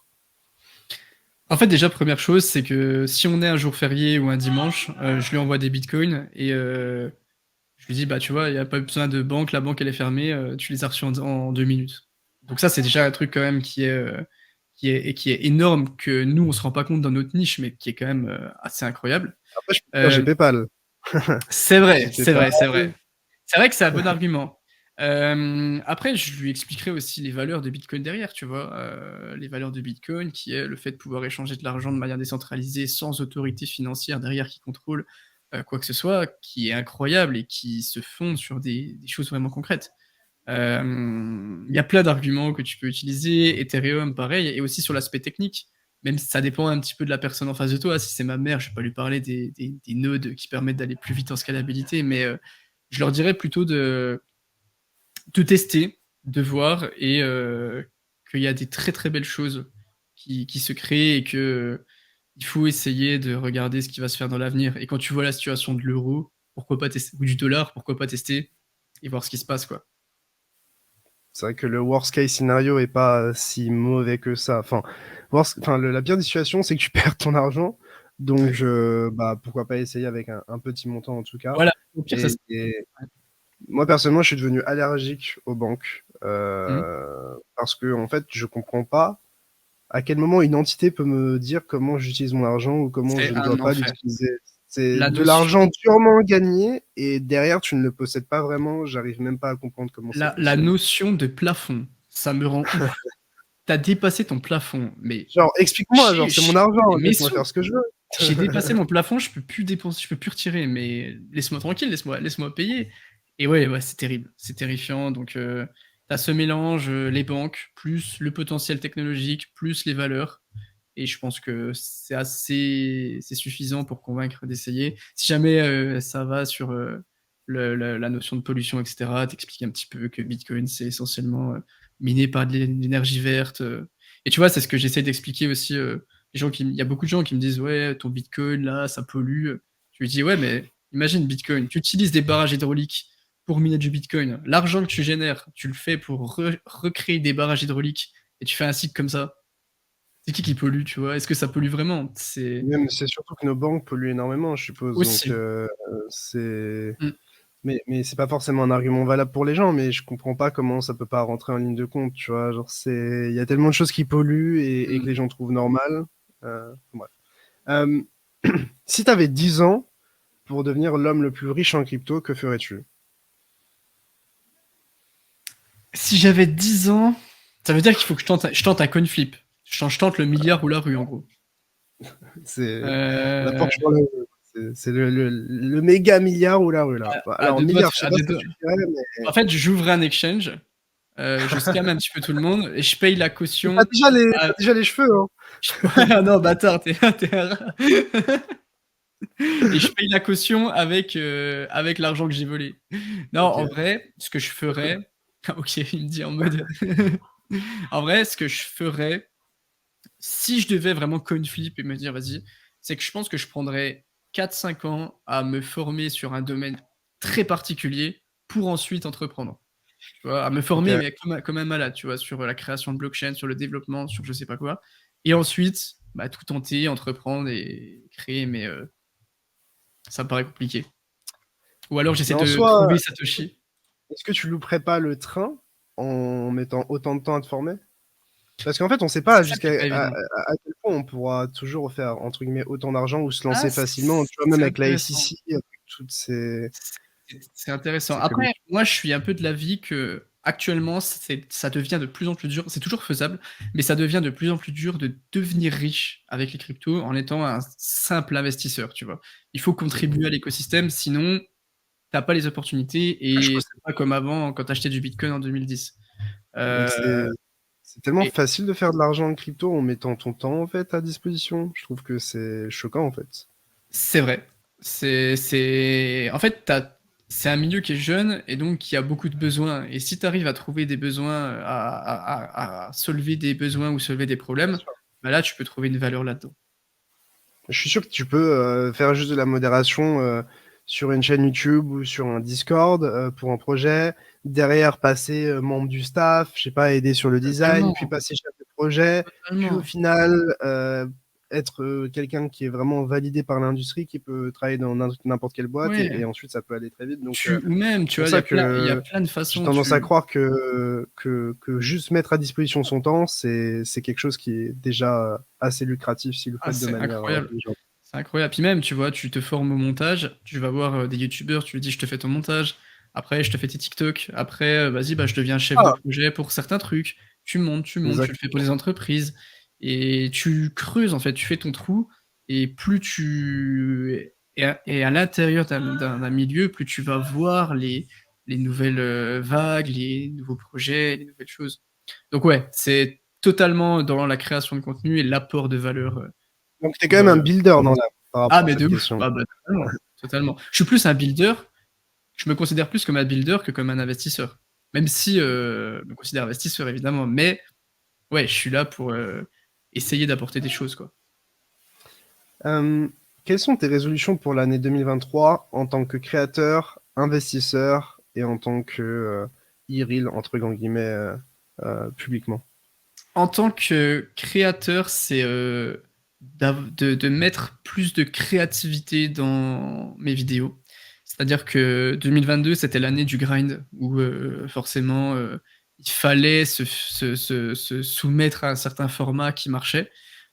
En fait, déjà, première chose, c'est que si on est un jour férié ou un dimanche, je lui envoie des bitcoins et je lui dis, bah tu vois, il n'y a pas besoin de banque, la banque elle est fermée, tu les as reçus en 2 minutes. Donc ça, c'est déjà un truc quand même qui est énorme, que nous, on se rend pas compte dans notre niche, mais qui est quand même assez incroyable. Après, je peux te dire, j'ai Euh, PayPal. C'est vrai, J'ai c'est PayPal. vrai, c'est vrai. C'est vrai que c'est un bon argument. Après, je lui expliquerai aussi les valeurs de Bitcoin derrière, tu vois. Les valeurs de Bitcoin, qui est le fait de pouvoir échanger de l'argent de manière décentralisée, sans autorité financière derrière qui contrôle quoi que ce soit, qui est incroyable et qui se fonde sur des choses vraiment concrètes. Il y a plein d'arguments que tu peux utiliser, Ethereum, pareil, et aussi sur l'aspect technique. Même si ça dépend un petit peu de la personne en face de toi. Si c'est ma mère, je vais pas lui parler des nodes qui permettent d'aller plus vite en scalabilité, mais je leur dirais plutôt de tester, de voir, et qu'il y a des très très belles choses qui se créent et que il faut essayer de regarder ce qui va se faire dans l'avenir. Et quand tu vois la situation de l'euro, pourquoi pas tester, ou du dollar, pourquoi pas tester et voir ce qui se passe, quoi. C'est vrai que le worst case scénario est pas si mauvais que ça. Enfin, la pire des situations, c'est que tu perds ton argent. Donc, Ouais. bah, pourquoi pas essayer avec un petit montant en tout cas. Voilà, au pire, ça se... Et moi, personnellement, je suis devenu allergique aux banques Hmm. parce que, en fait, je comprends pas à quel moment une entité peut me dire comment j'utilise mon argent ou comment C'est je ne dois un pas enfer. l'utiliser. C'est La de notion, l'argent durement gagné et derrière, tu ne le possèdes pas vraiment. J'arrive même pas à comprendre comment c'est la possible. notion de plafond, ça me rend ouf. T'as dépassé ton plafond, mais Genre, explique-moi, genre, chier, c'est mon chier, argent, mes laisse-moi sous. faire ce que je veux. J'ai dépassé mon plafond, je peux plus dépenser, je peux plus retirer, mais laisse-moi tranquille, laisse-moi payer. Et ouais, c'est terrible, c'est terrifiant. Donc, t'as ce mélange, les banques, plus le potentiel technologique, plus les valeurs. Et je pense que c'est suffisant pour convaincre d'essayer. Si jamais ça va sur la notion de pollution, etc., t'expliques un petit peu que Bitcoin, c'est essentiellement miné par de l'énergie verte. Et tu vois, c'est ce que j'essaie d'expliquer aussi. Il y a beaucoup de gens qui me disent, ouais, ton Bitcoin, là, ça pollue. Je lui dis, ouais, mais imagine Bitcoin, tu utilises des barrages hydrauliques pour miner du Bitcoin. L'argent que tu génères, tu le fais pour recréer des barrages hydrauliques et tu fais un cycle comme ça. C'est qui pollue, tu vois? Est-ce que ça pollue vraiment? C'est Même, c'est surtout que nos banques polluent énormément, je suppose. Donc, aussi. c'est. Mm. Mais c'est pas forcément un argument valable pour les gens, mais je comprends pas comment ça peut pas rentrer en ligne de compte, tu vois. Genre, il y a tellement de choses qui polluent et que Mm. les gens trouvent normal. Bref. Euh, si tu avais 10 ans pour devenir l'homme le plus riche en crypto, que ferais-tu? Si j'avais 10 ans, ça veut dire qu'il faut que je tente un coin flip. Je tente le milliard ou la rue, en gros. C'est la Euh, Porsche dans la rue. C'est le méga milliard ou la rue, là. Bah, à alors, deux doigts milliard, je sais à pas deux ce que doigts. tu ferais, mais En fait, j'ouvre un exchange, je scamme un petit peu tout le monde et je paye la t'as caution. déjà À... t'as déjà les cheveux, hein. Ah non, bâtard, t'es un rat. Et je paye la caution avec l'argent que j'ai volé. Non, Ok. en vrai, ce que je ferais. Ok, il me dit en mode. En vrai, ce que je ferais, si je devais vraiment coin flip et me dire, vas-y, c'est que je pense que je prendrais 4 5 ans à me former sur un domaine très particulier pour ensuite entreprendre. Tu vois, à me Ok. former, mais comme un malade, tu vois, sur la création de blockchain, sur le développement, sur je sais pas quoi. Et ensuite, bah, tout tenter, entreprendre et créer, mais ça me paraît compliqué. Ou alors Mais j'essaie en de soi, trouver Satoshi. est-ce que tu louperais pas le train en mettant autant de temps à te former? Parce qu'en fait, on sait pas C'est ça qui jusqu'à est pas évident. à quel point on pourra toujours faire, entre guillemets, autant d'argent ou se Ah, lancer facilement. Tu vois, c'est même avec la intéressant. SEC, avec toutes C'est intéressant. ces Après, communautés. moi, je suis un peu de l'avis que actuellement, ça devient de plus en plus dur. C'est toujours faisable, mais ça devient de plus en plus dur de devenir riche avec les cryptos en étant un simple investisseur, tu vois. Il faut contribuer à l'écosystème, sinon, t'as pas les opportunités Je et pense c'est pas comme avant quand t'achetais du Bitcoin en 2010. mais Euh, c'est tellement et facile de faire de l'argent en crypto en mettant ton temps, en fait, à disposition. Je trouve que c'est choquant, en fait. c'est vrai. En fait, c'est un milieu qui est jeune et donc qui a beaucoup de besoins. Et si tu arrives à trouver des besoins, à solver des besoins ou solver des Bien problèmes, sûr. bah là, tu peux trouver une valeur là-dedans. Je suis sûr que tu peux faire juste de la modération sur une chaîne YouTube ou sur un Discord pour un projet. Derrière, passer membre du staff, je sais pas, aider sur le design, Totalement, puis passer chef de projet, puis au totalement. final être quelqu'un qui est vraiment validé par l'industrie, qui peut travailler dans n'importe quelle boîte et Ouais. ensuite ça peut aller très vite. Donc Ou même, c'est tu pour vois, ça il y a que plein de j'ai façons. tendance à croire que juste mettre à disposition son temps, c'est quelque chose qui est déjà assez lucratif si vous le Ah, faites de c'est manière incroyable. intelligente. C'est incroyable. Puis même, tu vois, tu te formes au montage, tu vas voir des youtubeurs, tu lui dis je te fais ton montage, après je te fais tes TikTok, après vas-y, bah, je deviens chef de Ah, projet pour certains trucs, tu le fais pour exactement. des entreprises, et tu creuses en fait, tu fais ton trou, et plus tu et à l'intérieur d'un milieu, plus tu vas voir les nouvelles vagues, les nouveaux projets, les nouvelles choses. Donc ouais, c'est totalement dans la création de contenu et l'apport de valeur Donc, tu es quand pour, même un builder dans l'âme par ah, rapport à mais de cette ouf! question. Ah bah, totalement, totalement. Je suis plus un builder, je me considère plus comme un builder que comme un investisseur. Même si, je me considère investisseur évidemment, mais ouais, je suis là pour essayer d'apporter des choses, quoi. Euh, Quelles sont tes résolutions pour l'année 2023 en tant que créateur, investisseur et en tant que e-real, entre grands guillemets, publiquement? En tant que créateur, c'est de mettre plus de créativité dans mes vidéos. C'est-à-dire que 2022, c'était l'année du grind, où forcément, il fallait se soumettre à un certain format qui marchait.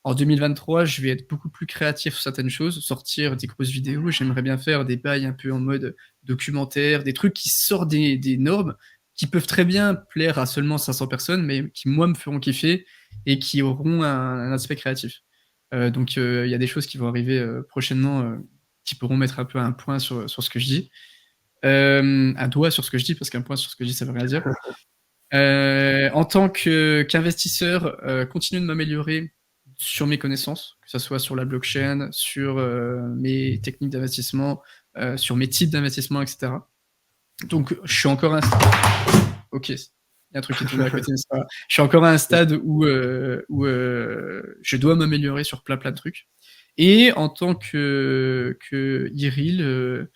En 2023, je vais être beaucoup plus créatif sur certaines choses, sortir des grosses vidéos. J'aimerais bien faire des bails un peu en mode documentaire, des trucs qui sortent des normes, qui peuvent très bien plaire à seulement 500 personnes, mais qui, moi, me feront kiffer et qui auront un aspect créatif. Donc, il y a des choses qui vont arriver prochainement qui pourront mettre un peu un point sur ce que je dis. Un doigt sur ce que je dis, parce qu'un point sur ce que je dis, ça veut rien dire. En tant qu'investisseur, continuer de m'améliorer sur mes connaissances, que ce soit sur la blockchain, sur mes techniques d'investissement, sur mes types d'investissement, etc. Donc, je suis encore un... Ok, il y a un truc qui est tombé à côté, mais c'est pas grave. Je suis encore à un stade où je dois m'améliorer sur plein de trucs. Et en tant que Iril,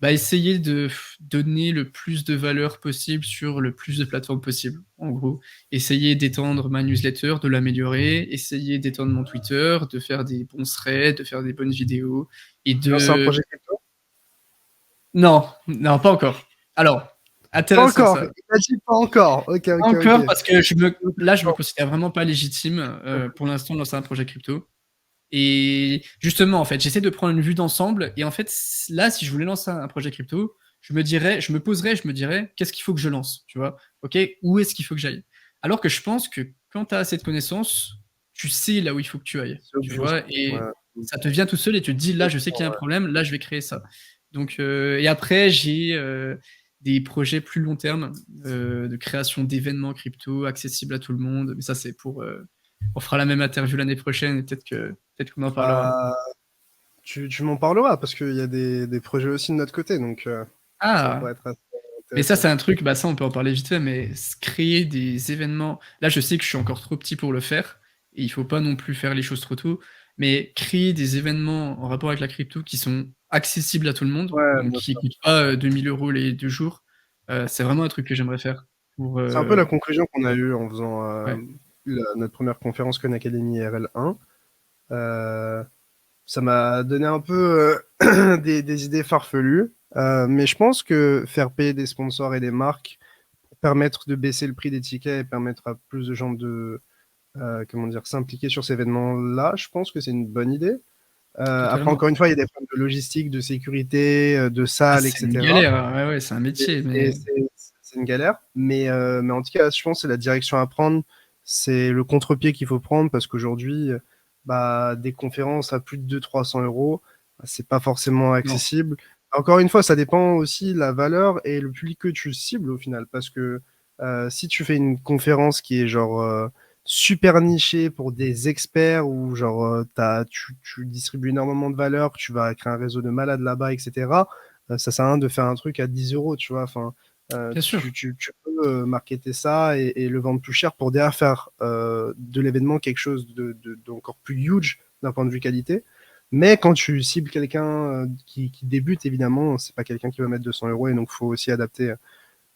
bah, essayer de donner le plus de valeur possible sur le plus de plateformes possible. En gros, essayer d'étendre ma newsletter, de l'améliorer, essayer d'étendre mon Twitter, de faire des bons threads, de faire des bonnes vidéos et Alors, c'est un de... projet crypto? Non, non, pas encore. Alors, Pas intéressant encore. ça. Il a dit pas encore. Ok, Pas ok, encore ok. parce que là, je me considère vraiment pas légitime pour l'instant de lancer un projet crypto. Et justement, en fait, j'essaie de prendre une vue d'ensemble. Et en fait, là, si je voulais lancer un projet crypto, je me poserais, je me dirais, qu'est-ce qu'il faut que je lance, tu vois? Ok, où est-ce qu'il faut que j'aille? Alors que je pense que quand tu as assez de connaissances, tu sais là où il faut que tu ailles, C'est tu obvious. vois? Ouais. Et ça te vient tout seul et tu te dis, là, je sais qu'il y a un Ouais. problème, là, je vais créer ça. Donc, et après, j'ai des projets plus long terme de création d'événements crypto accessibles à tout le monde. Mais ça, c'est pour on fera la même interview l'année prochaine et peut-être qu'on en parlera. Bah, tu m'en parleras parce qu'il y a des projets aussi de notre côté, donc ça Ah! pourrait être assez Mais ça, intéressant. c'est un truc, bah, ça, on peut en parler vite fait, mais créer des événements. Là, je sais que je suis encore trop petit pour le faire, et il faut pas non plus faire les choses trop tôt, mais créer des événements en rapport avec la crypto qui sont accessibles à tout le monde, Ouais, donc bien qui sûr. coûtent pas 2 000 € les 2 jours, c'est vraiment un truc que j'aimerais faire pour, C'est un peu la conclusion qu'on a eue en faisant ouais. notre première conférence Khan Academy RL1. Euh, Ça m'a donné un peu des idées farfelues, mais je pense que faire payer des sponsors et des marques pour permettre de baisser le prix des tickets et permettre à plus de gens de comment dire, s'impliquer sur ces événements-là, je pense que c'est une bonne idée. Après, Totalement. encore une fois, il y a des problèmes de logistique, de sécurité, de Ah, salles, c'est une etc. galère, hein, ouais, ouais, c'est un métier, mais C'est une galère, mais en tout cas, je pense que c'est la direction à prendre, c'est le contre-pied qu'il faut prendre parce qu'aujourd'hui, bah, des conférences à plus de 200-300 euros, bah, c'est pas forcément non, accessible. Encore une fois, ça dépend aussi de la valeur et le public que tu cibles au final, parce que si tu fais une conférence qui est genre super nichée pour des experts ou genre tu distribues énormément de valeur, que tu vas créer un réseau de malades là-bas, etc. Ça sert à rien de faire un truc à 10 euros, tu vois. Enfin, bien sûr. tu peux marketer ça et le vendre plus cher pour derrière faire de l'événement quelque chose d'encore plus huge d'un point de vue qualité. Mais quand tu cibles quelqu'un qui débute, évidemment, c'est pas quelqu'un qui va mettre 200 euros et donc il faut aussi adapter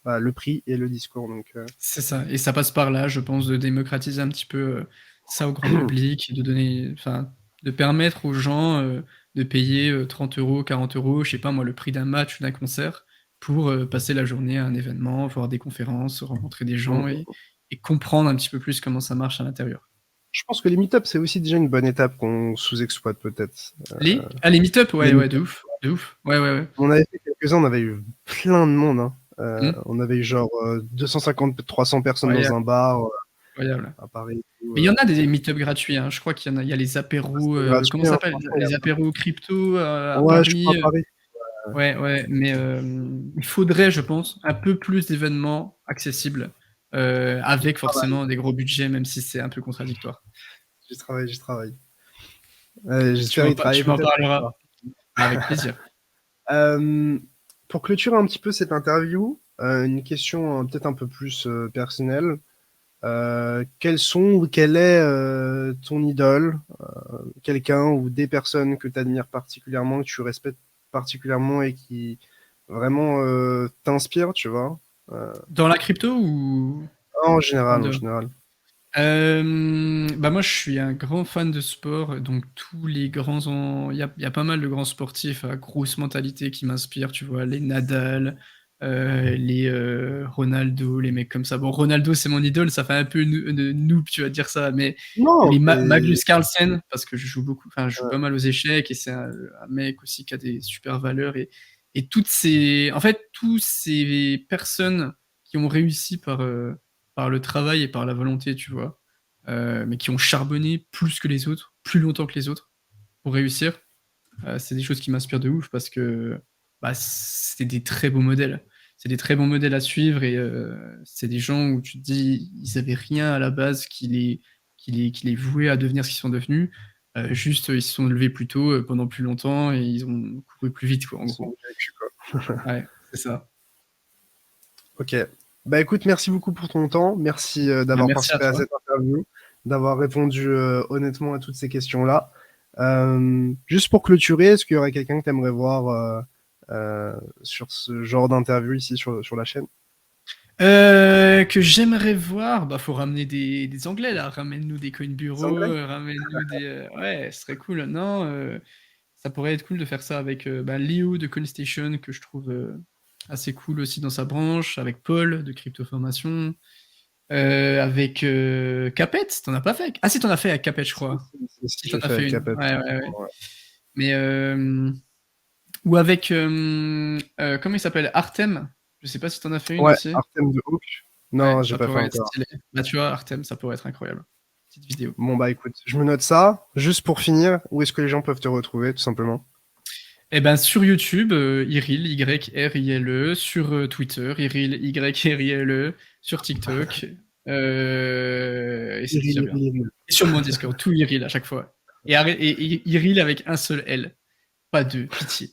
le prix et le discours. Donc, C'est ça, et ça passe par là, je pense, de démocratiser un petit peu, ça au grand public, et de donner enfin, de permettre aux gens, de payer, 30 €, 40 €, je sais pas moi, le prix d'un match ou d'un concert pour, passer la journée à un événement, voir des conférences, rencontrer des gens et comprendre un petit peu plus comment ça marche à l'intérieur. je pense que les meet c'est aussi déjà une bonne étape qu'on sous-exploite peut-être. Les meet-up, Les ouais, meet ouais, de ouf, de ouf. Ouais, ouais, ouais. On avait fait quelques-uns, on avait eu plein de monde, hein. Mmh. On avait eu genre 250, 300 personnes dans Incroyable, un bar incroyable. à Paris et tout, Mais il y en a des meet-up gratuits, hein. Je crois qu'il y en a il y a les apéros, c'était comment gratuit, ça hein, s'appelle? franchement, il y Les a apéros crypto, à ouais, je crois Paris, à Paris. ouais, ouais, mais il faudrait, je pense, un peu plus d'événements accessibles, avec Travail, forcément des gros budgets, même si c'est un peu contradictoire. j'y travaille, j'y travaille. Tu J'espère m'en y pa travailler tu m'en peut-être un parleras, jour. avec plaisir. Pour clôturer un petit peu cette interview, une question peut-être un peu plus personnelle. Quels sont ou quel est ton idole, quelqu'un ou des personnes que tu admires particulièrement, que tu respectes particulièrement et qui vraiment t'inspirent, tu vois? Euh, Dans la crypto ou en en général, en dehors? général. Bah, moi, je suis un grand fan de sport, donc tous les grands en il y a pas mal de grands sportifs à grosse mentalité qui m'inspirent, tu vois? Les Nadal, les, Ronaldo, les mecs comme ça. Bon, Ronaldo, c'est mon idole, ça fait un peu noob, tu vas dire ça, mais Non, les c'est Magnus Carlsen, parce que je joue beaucoup enfin, je joue ouais, pas mal aux échecs et c'est un mec aussi qui a des super valeurs et toutes ces en fait, tous ces personnes qui ont réussi par le travail et par la volonté, tu vois? Mais qui ont charbonné plus que les autres, plus longtemps que les autres pour réussir. C'est des choses qui m'inspirent de ouf parce que, bah, c'est des très beaux modèles. C'est des très bons modèles à suivre et c'est des gens où tu te dis: «Ils avaient rien à la base qui les vouait à devenir ce qu'ils sont devenus». Juste, ils se sont levés plus tôt, pendant plus longtemps et ils ont couru plus vite, quoi, en ils sont gros. vécus, quoi. Ouais, c'est ça. Ok. Bah écoute, merci beaucoup pour ton temps. Merci Bah, d'avoir merci à participé à toi. cette interview, d'avoir répondu honnêtement à toutes ces questions-là. Juste pour clôturer, est-ce qu'il y aurait quelqu'un que tu aimerais voir sur ce genre d'interview ici sur la chaîne? Que j'aimerais voir, bah, faut ramener des Anglais là, ramène-nous des Coin Des Bureau, Anglais? ramène-nous des, ouais, ce serait cool. Non, Ça pourrait être cool de faire ça avec Léo de CoinStation, que je trouve assez cool aussi dans sa branche, avec Paul de CryptoFormation, avec Capet, t'en as pas fait? Ah si, t'en as fait avec Capet, je crois. Si, t'en J'ai as fait fait avec une. Capet. Ouais. Ouais. Mais ou avec comment il s'appelle? Artem. Je sais pas si t'en as fait une Ouais, aussi. Artem de Hawk. Ouais, Non, j'ai ça pas fait pourrait être encore. stylé. Bah tu vois, Artem, ça pourrait être incroyable. Petite vidéo. Bon, bah écoute, je me note ça. Juste pour finir, où est-ce que les gens peuvent te retrouver, tout simplement? Eh ben sur YouTube, Iril, Y-R-I-L-E, sur Twitter, Iril, Y-R-I-L-E, sur TikTok, et c'est déjà bien. Iril. Et sur mon Discord, tout Iril à chaque fois. Et Iril avec un seul L, pas deux, pitié.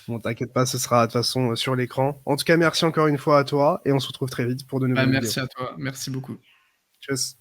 Bon, t'inquiète pas, ce sera de toute façon sur l'écran. En tout cas, merci encore une fois à toi et on se retrouve très vite pour de Bah, nouvelles vidéos. merci à toi, merci beaucoup. Tchuss.